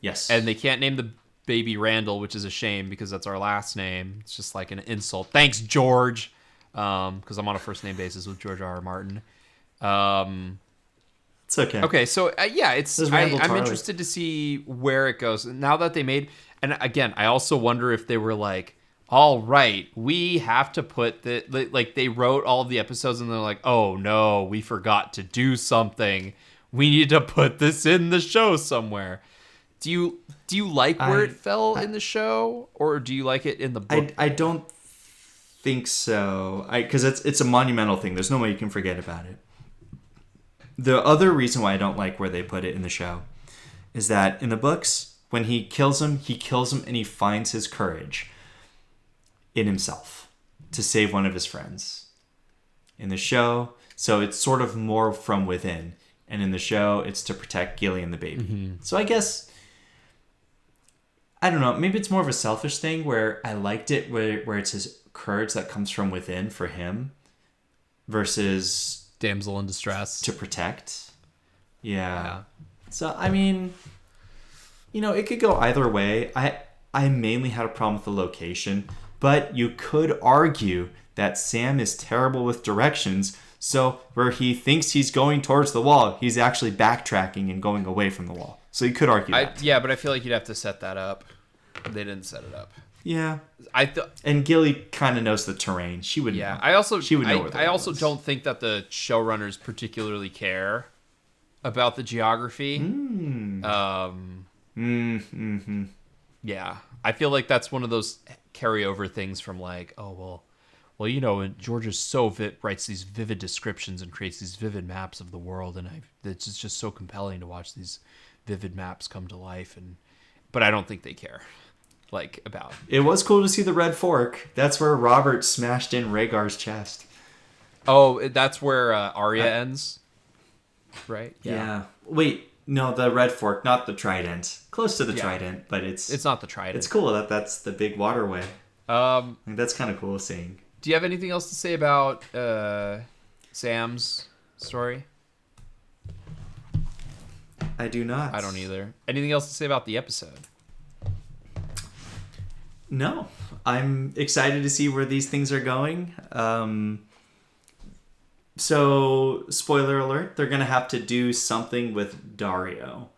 Yes. And they can't name the baby Randall, which is a shame because that's our last name. It's just like an insult. Thanks, George. Because I'm on a first name basis with George R. R. Martin. It's okay. Okay, so I'm interested to see where it goes now that they made. And again, I also wonder if they were like, all right, we have to put like they wrote all of the episodes and they're like, oh no, we forgot to do something. We need to put this in the show somewhere. Do you like where it fell in the show, or do you like it in the book? I don't think so. Because it's a monumental thing. There's no way you can forget about it. The other reason why I don't like where they put it in the show is that in the books, when he kills him and he finds his courage in himself to save one of his friends. In the show, so it's sort of more from within. And in the show, it's to protect Gilly and the baby. Mm-hmm. So I guess, I don't know, maybe it's more of a selfish thing where I liked it where it's his courage that comes from within for him versus... Damsel in distress. To protect. Yeah. So, I mean, it could go either way. I mainly had a problem with the location, but you could argue that Sam is terrible with directions, so where he thinks he's going towards the wall, he's actually backtracking and going away from the wall. So you could argue that. Yeah, but I feel like you'd have to set that up. They didn't set it up. Yeah, and Gilly kind of knows the terrain. She would. Yeah, know. She would know where I also don't think that the showrunners particularly care about the geography. Yeah, I feel like that's one of those carryover things from like, oh well, and George is writes these vivid descriptions and creates these vivid maps of the world, and it's just so compelling to watch these vivid maps come to life, and but I don't think they care. Like, about. It was cool to see the red fork. That's where Robert smashed in Rhaegar's chest. Oh, that's where Arya ends, right? Yeah. Wait, no, the red fork, not the trident. Close to the trident, but it's not the trident. It's cool that that's the big waterway. I think that's kind of cool seeing. Do you have anything else to say about Sam's story? I do not. I don't either. Anything else to say about the episode? No. I'm excited to see where these things are going. So, spoiler alert, they're going to have to do something with Dario.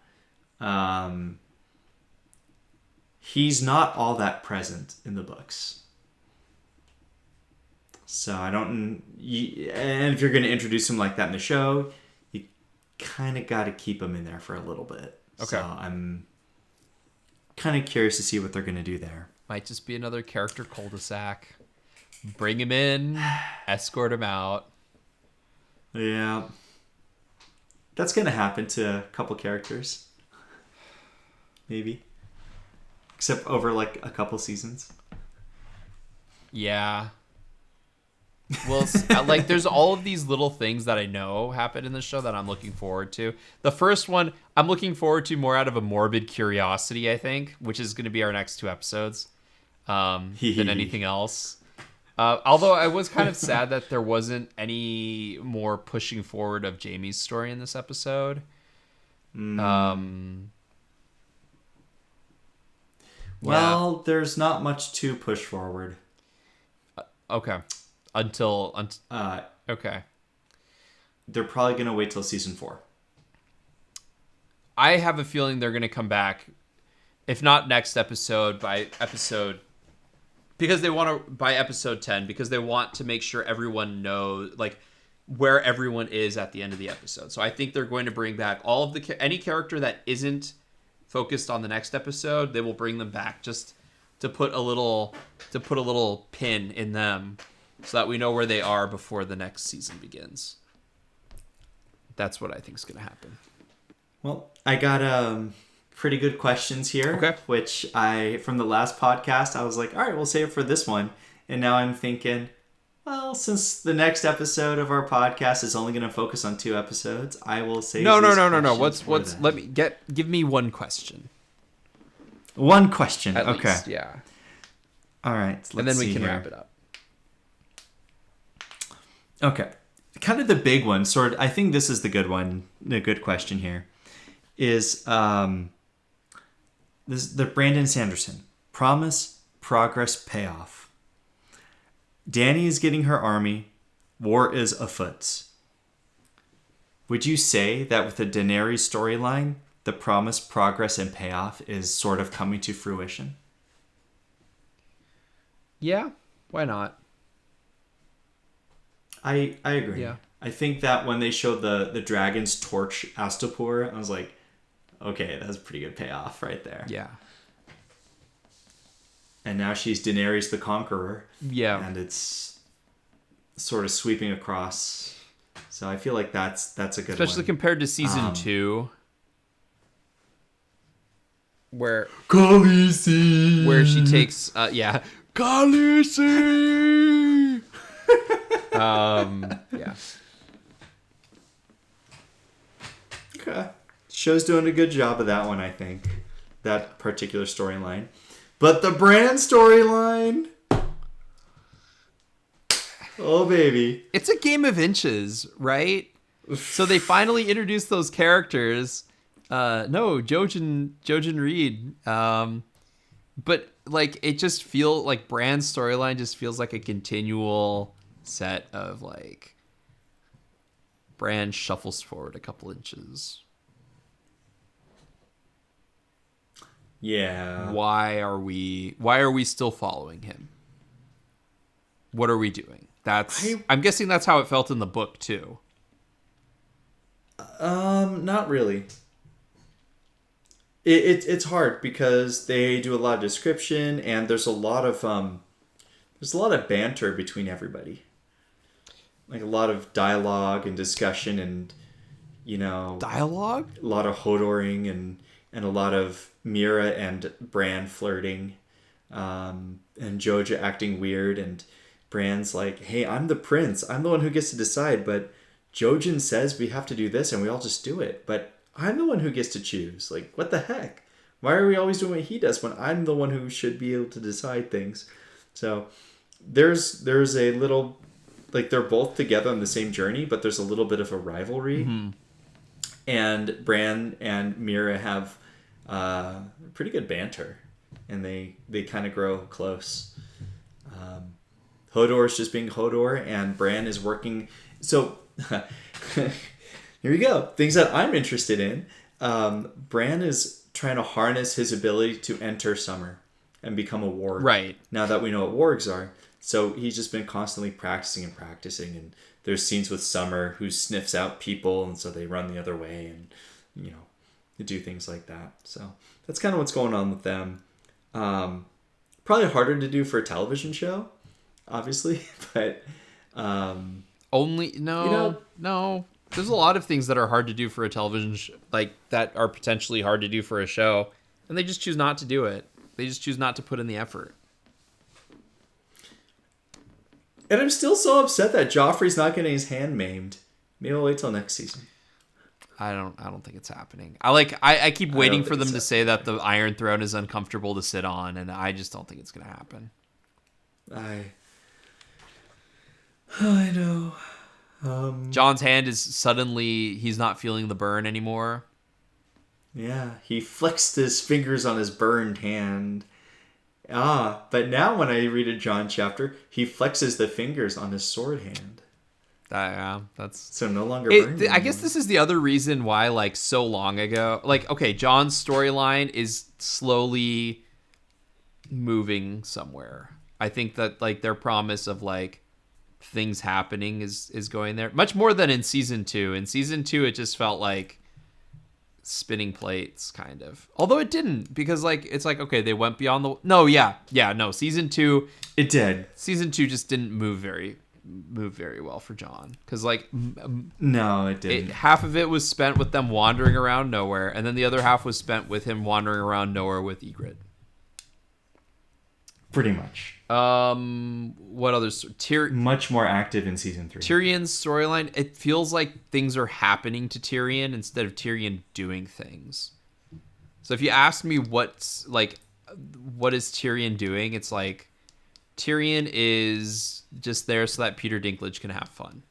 He's not all that present in the books. So I don't... and if you're going to introduce him like that in the show, you kind of got to keep him in there for a little bit. Okay. So I'm kind of curious to see what they're going to do there. Might just be another character cul-de-sac. Bring him in, escort him out. Yeah. That's going to happen to a couple characters. Maybe. Except over like a couple seasons. Yeah. Well, like, there's all of these little things that I know happen in the show that I'm looking forward to. The first one, I'm looking forward to more out of a morbid curiosity, I think, which is going to be our next 2 episodes than anything else. Although I was kind of sad that there wasn't any more pushing forward of Jaime's story in this episode. Well, there's not much to push forward. Okay. Okay. They're probably going to wait till season 4. I have a feeling they're going to come back, if not next episode, by episode... Because they want to... By episode 10, because they want to make sure everyone knows, like, where everyone is at the end of the episode. So I think they're going to bring back all of any character that isn't focused on the next episode. They will bring them back just to put a little pin in them, so that we know where they are before the next season begins. That's what I think is going to happen. Well, I got pretty good questions here. Okay. Which from the last podcast, I was like, all right, we'll save it for this one. And now I'm thinking, well, since the next episode of our podcast is only going to focus on 2 episodes, I will save No. What's Give me one question. One question. At okay. least, yeah. All right. And then we can wrap it up. Okay. Kind of the big one, I think this is the good one, the good question here, is the Brandon Sanderson. Promise, progress, payoff. Dany is getting her army. War is afoot. Would you say that with the Daenerys storyline, the promise, progress, and payoff is sort of coming to fruition? Yeah, why not? I agree. Yeah. I think that when they showed the dragons torch Astapor, I was like, okay, that's a pretty good payoff right there. Yeah. And now she's Daenerys the Conqueror. Yeah. And it's sort of sweeping across. So I feel like that's a good one. Especially compared to season 2. Where Khaleesi! Where she takes Khaleesi! Yeah. Okay. Show's doing a good job of that one, I think. That particular storyline. But the Bran storyline... Oh, baby. It's a game of inches, right? So they finally introduced those characters. Jojen Reed. But, like, it just feels like Bran's storyline just feels like a continual set of, like, Bran shuffles forward a couple inches. Yeah. Why are we still following him? What are we doing? I'm guessing that's how it felt in the book too. Not really. It's hard because they do a lot of description and there's a lot of banter between everybody. Like a lot of dialogue and discussion and, Dialogue? a lot of hodoring and and a lot of Mira and Bran flirting, and Joja acting weird, and Bran's like, hey, I'm the prince. I'm the one who gets to decide, but Jojen says we have to do this and we all just do it. But I'm the one who gets to choose. Like, what the heck? Why are we always doing what he does when I'm the one who should be able to decide things? So there's a little, like, they're both together on the same journey, but there's a little bit of a rivalry. Mm-hmm. And Bran and Mira have pretty good banter, and they kind of grow close. Hodor is just being Hodor, and Bran is working. So here we go. Things that I'm interested in. Bran is trying to harness his ability to enter summer and become a warg. Right. Now that we know what wargs are. So he's just been constantly practicing. And there's scenes with Summer who sniffs out people, and so they run the other way, and, you know, they do things like that. So that's kind of what's going on with them. Probably harder to do for a television show, obviously, but no. There's a lot of things that are hard to do for a television like that are potentially hard to do for a show, and they just choose not to do it. They just choose not to put in the effort. And I'm still so upset that Joffrey's not getting his hand maimed. Maybe I'll wait till next season. I don't think it's happening. I keep waiting for them to say that the Iron Throne is uncomfortable to sit on, and I just don't think it's going to happen. I know. Jon's hand is suddenly, he's not feeling the burn anymore. Yeah, he flexed his fingers on his burned hand. But now when I read a Jon chapter, he flexes the fingers on his sword hand. That's so no longer burned. I guess this is the other reason why, like, so long ago, like, okay, Jon's storyline is slowly moving somewhere. I think that, like, their promise of, like, things happening is going there much more than in season 2. In season 2, it just felt like spinning plates, kind of. Although it didn't, because, like, it's like, okay, they went beyond the season 2, it did. Season 2 just didn't move very well for Jon, because, like, no, it didn't. Half of it was spent with them wandering around nowhere, and then the other half was spent with him wandering around nowhere with Ygritte. Pretty much. What others? Much more active in season 3. Tyrion's storyline, it feels like things are happening to Tyrion instead of Tyrion doing things. So if you ask me what is Tyrion doing, it's like Tyrion is just there so that Peter Dinklage can have fun.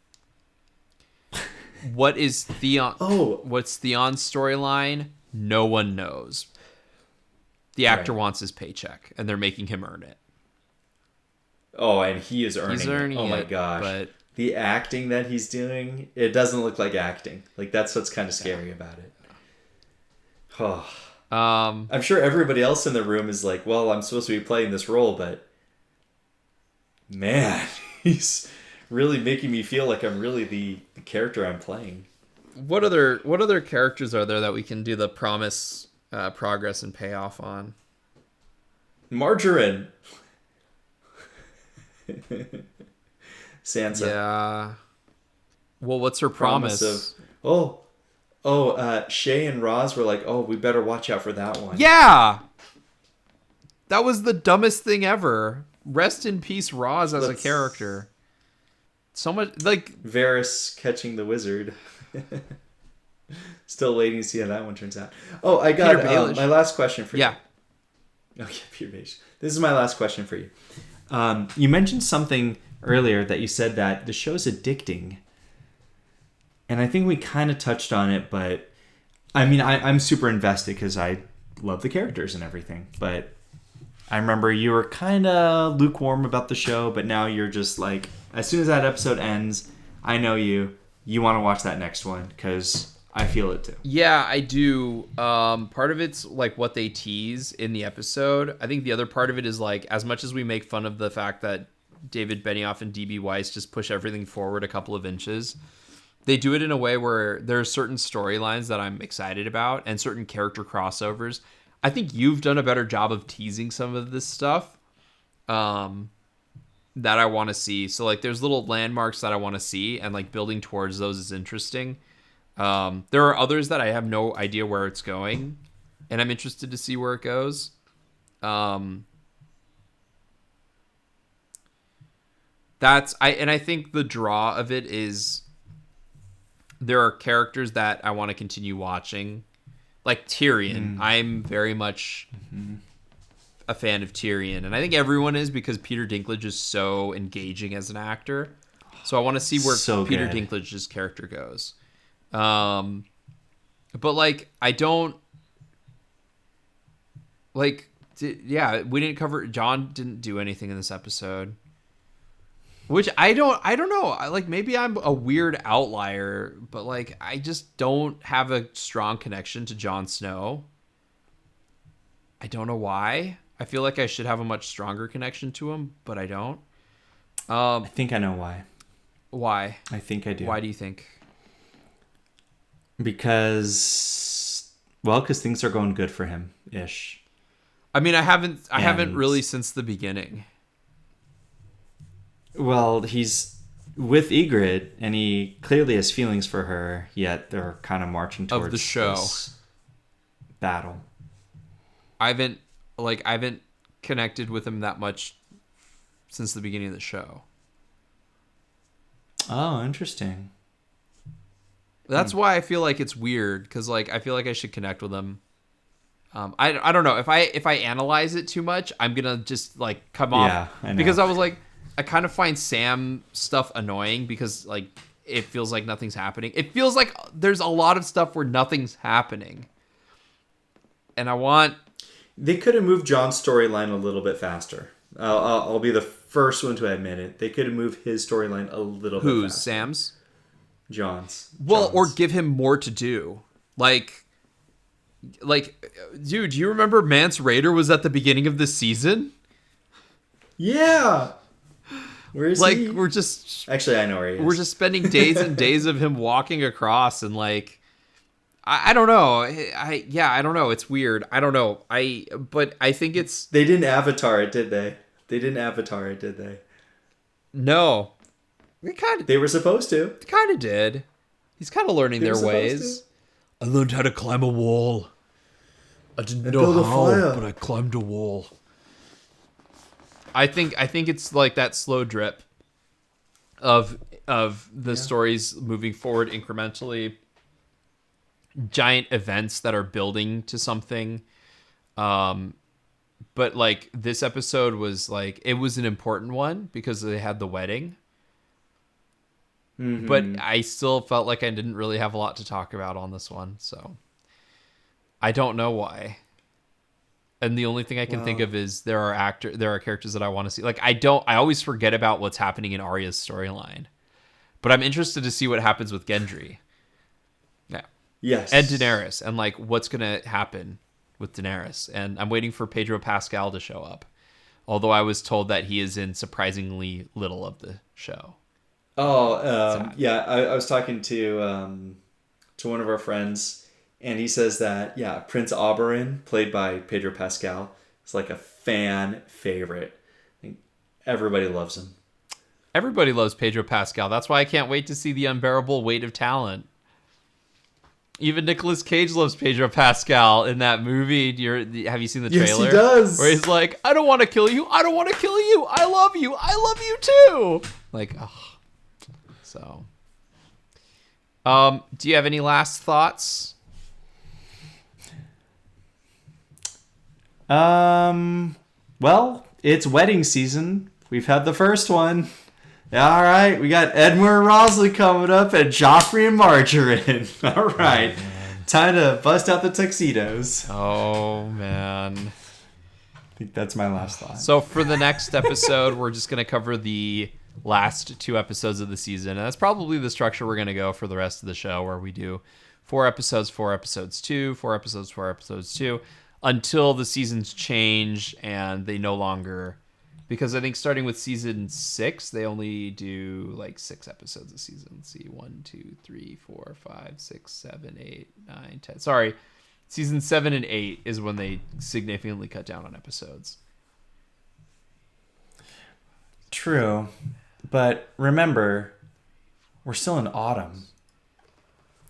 What is Theon? What's Theon's storyline? No one knows. The actor wants his paycheck, and they're making him earn it. Oh, and he is earning it. Oh my gosh. But the acting that he's doing, it doesn't look like acting. Like, that's what's kind of scary about it. Oh. I'm sure everybody else in the room is like, well, I'm supposed to be playing this role, but man, he's really making me feel like I'm really the character I'm playing. What other characters are there that we can do the promise, progress, and payoff on? Margarine. Sansa. Yeah. Well, what's her promise? Shay and Roz were like, we better watch out for that one. Yeah. That was the dumbest thing ever. Rest in peace, Roz, as a character. So much, like... Varys catching the wizard. Still waiting to see how that one turns out. Oh, I got my last question for you. Yeah. Okay, Peter Baelish. This is my last question for you. You mentioned something earlier that you said that the show's addicting. And I think we kind of touched on it, but... I mean, I'm super invested because I love the characters and everything. But I remember you were kind of lukewarm about the show, but now you're just like... As soon as that episode ends, I know you want to watch that next one because I feel it too. Yeah, I do. Part of it's like what they tease in the episode. I think the other part of it is like, as much as we make fun of the fact that David Benioff and DB Weiss just push everything forward a couple of inches, they do it in a way where there are certain storylines that I'm excited about and certain character crossovers. I think you've done a better job of teasing some of this stuff. That I want to see. So, like, there's little landmarks that I want to see, and, like, building towards those is interesting. There are others that I have no idea where it's going. and I'm interested to see where it goes. I think the draw of it is there are characters that I want to continue watching, like Tyrion. I'm very much a fan of Tyrion, and I think everyone is because Peter Dinklage is so engaging as an actor. So I want to see where Peter Dinklage's character goes. But like I don't like we didn't cover. John didn't do anything in this episode. Which I don't know. Like maybe I'm a weird outlier, but like I just don't have a strong connection to Jon Snow. I don't know why. I feel like I should have a much stronger connection to him, but I don't. I think I know why. Why? I think I do. Why do you think? Because things are going good for him ish. I mean, I haven't really since the beginning. Well, he's with Ygritte, and he clearly has feelings for her, yet they're kind of marching towards the show this battle. I haven't connected with him that much since the beginning of the show. Oh, interesting. That's why I feel like it's weird, because like I feel like I should connect with him. I don't know if I analyze it too much, I'm gonna just like come off. Yeah, I know. Because I was like, I kind of find Sam stuff annoying because like it feels like nothing's happening. It feels like there's a lot of stuff where nothing's happening, and They could have moved John's storyline a little bit faster. I'll be the first one to admit it. They could have moved his storyline a little bit faster. Who's Sam's? John's. Or give him more to do. Like, dude, do you remember Mance Rayder was at the beginning of this season? Yeah. Where is he? We're just... Actually, I know where he is. We're just spending days and days of him walking across and like... I don't know. I don't know. It's weird. I don't know. But I think it's... They didn't Avatar it, did they? They didn't Avatar it, did they? No. They were supposed to. They kind of did. He's kind of learning their ways. I learned how to climb a wall. I didn't know how, but I climbed a wall. I think it's like that slow drip of the stories moving forward incrementally. Giant events that are building to something. But like this episode was like, it was an important one because they had the wedding. Mm-hmm. But I still felt like I didn't really have a lot to talk about on this one. So I don't know why. And the only thing I can think of is there are characters that I want to see. Like I always forget about what's happening in Arya's storyline. But I'm interested to see what happens with Gendry. Yeah. Yes. And Daenerys, and like what's going to happen with Daenerys. And I'm waiting for Pedro Pascal to show up. Although I was told that he is in surprisingly little of the show. Yeah, I was talking to one of our friends, and he says that Prince Oberyn, played by Pedro Pascal, is like a fan favorite. I think everybody loves him. Everybody loves Pedro Pascal. That's why I can't wait to see The Unbearable Weight of Talent. Even Nicolas Cage loves Pedro Pascal in that movie. Have you seen the trailer? Yes, he does. Where he's like, I don't want to kill you. I don't want to kill you. I love you. I love you too. Like, oh. So, do you have any last thoughts? Well, it's wedding season. We've had the first one. All right, we got Edmure Rosley coming up and Joffrey and Margarine. All right, time to bust out the tuxedos. Oh, man. I think that's my last thought. So for the next episode, we're just going to cover the last 2 episodes of the season. And that's probably the structure we're going to go for the rest of the show, where we do 4 episodes, 4 episodes 2, 4 episodes, 4 episodes 2, until the seasons change and they no longer... Because I think starting with season 6, they only do like 6 episodes a season. Let's see, 1, 2, 3, 4, 5, 6, 7, 8, 9, 10. Sorry, season 7 and 8 is when they significantly cut down on episodes. True, but remember, we're still in autumn.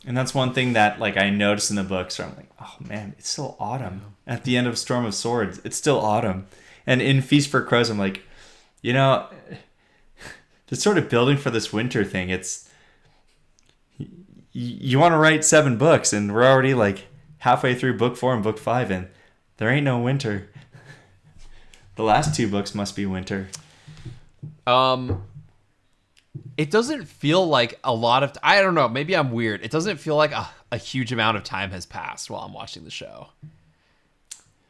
And that's one thing that like I noticed in the books where I'm like, oh man, it's still autumn. At the end of Storm of Swords, it's still autumn. And in Feast for Crows, I'm like, you know, it's sort of building for this winter thing. It's you want to write 7 books, and we're already like halfway through book 4 and book 5, and there ain't no winter. The last 2 books must be winter. It doesn't feel like a lot of... I don't know. Maybe I'm weird. It doesn't feel like a huge amount of time has passed while I'm watching the show.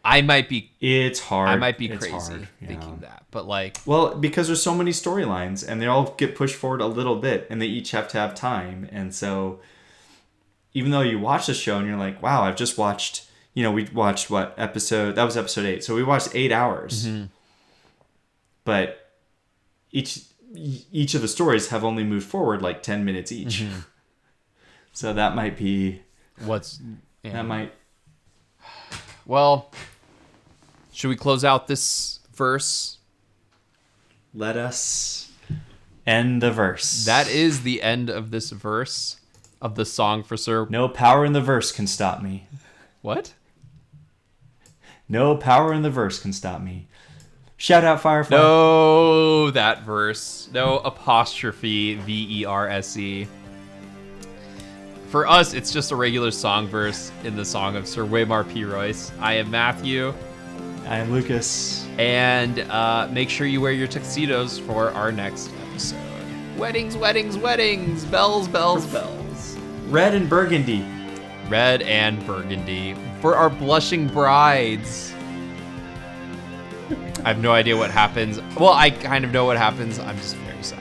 I might be... It's hard. I might be It's crazy hard, thinking that. But like... Well, because there's so many storylines, and they all get pushed forward a little bit, and they each have to have time. And so, even though you watch the show and you're like, wow, I've just watched... You know, we watched what episode... That was episode 8. So we watched 8 hours. Mm-hmm. But each of the stories have only moved forward like 10 minutes each. Mm-hmm. So that might be... That might... Well, should we close out this verse? Let us end the verse. That is the end of this verse of the song for Sir... No power in the verse can stop me. What? No power in the verse can stop me. Shout out Firefly. No, that verse. No apostrophe VERSE. For us, it's just a regular song verse in the song of Sir Waymar P. Royce. I am Matthew. I am Lucas. And make sure you wear your tuxedos for our next episode. Weddings, weddings, weddings. Bells, bells, bells. Red and burgundy. Red and burgundy. For our blushing brides. I have no idea what happens. Well, I kind of know what happens. I'm just very sad.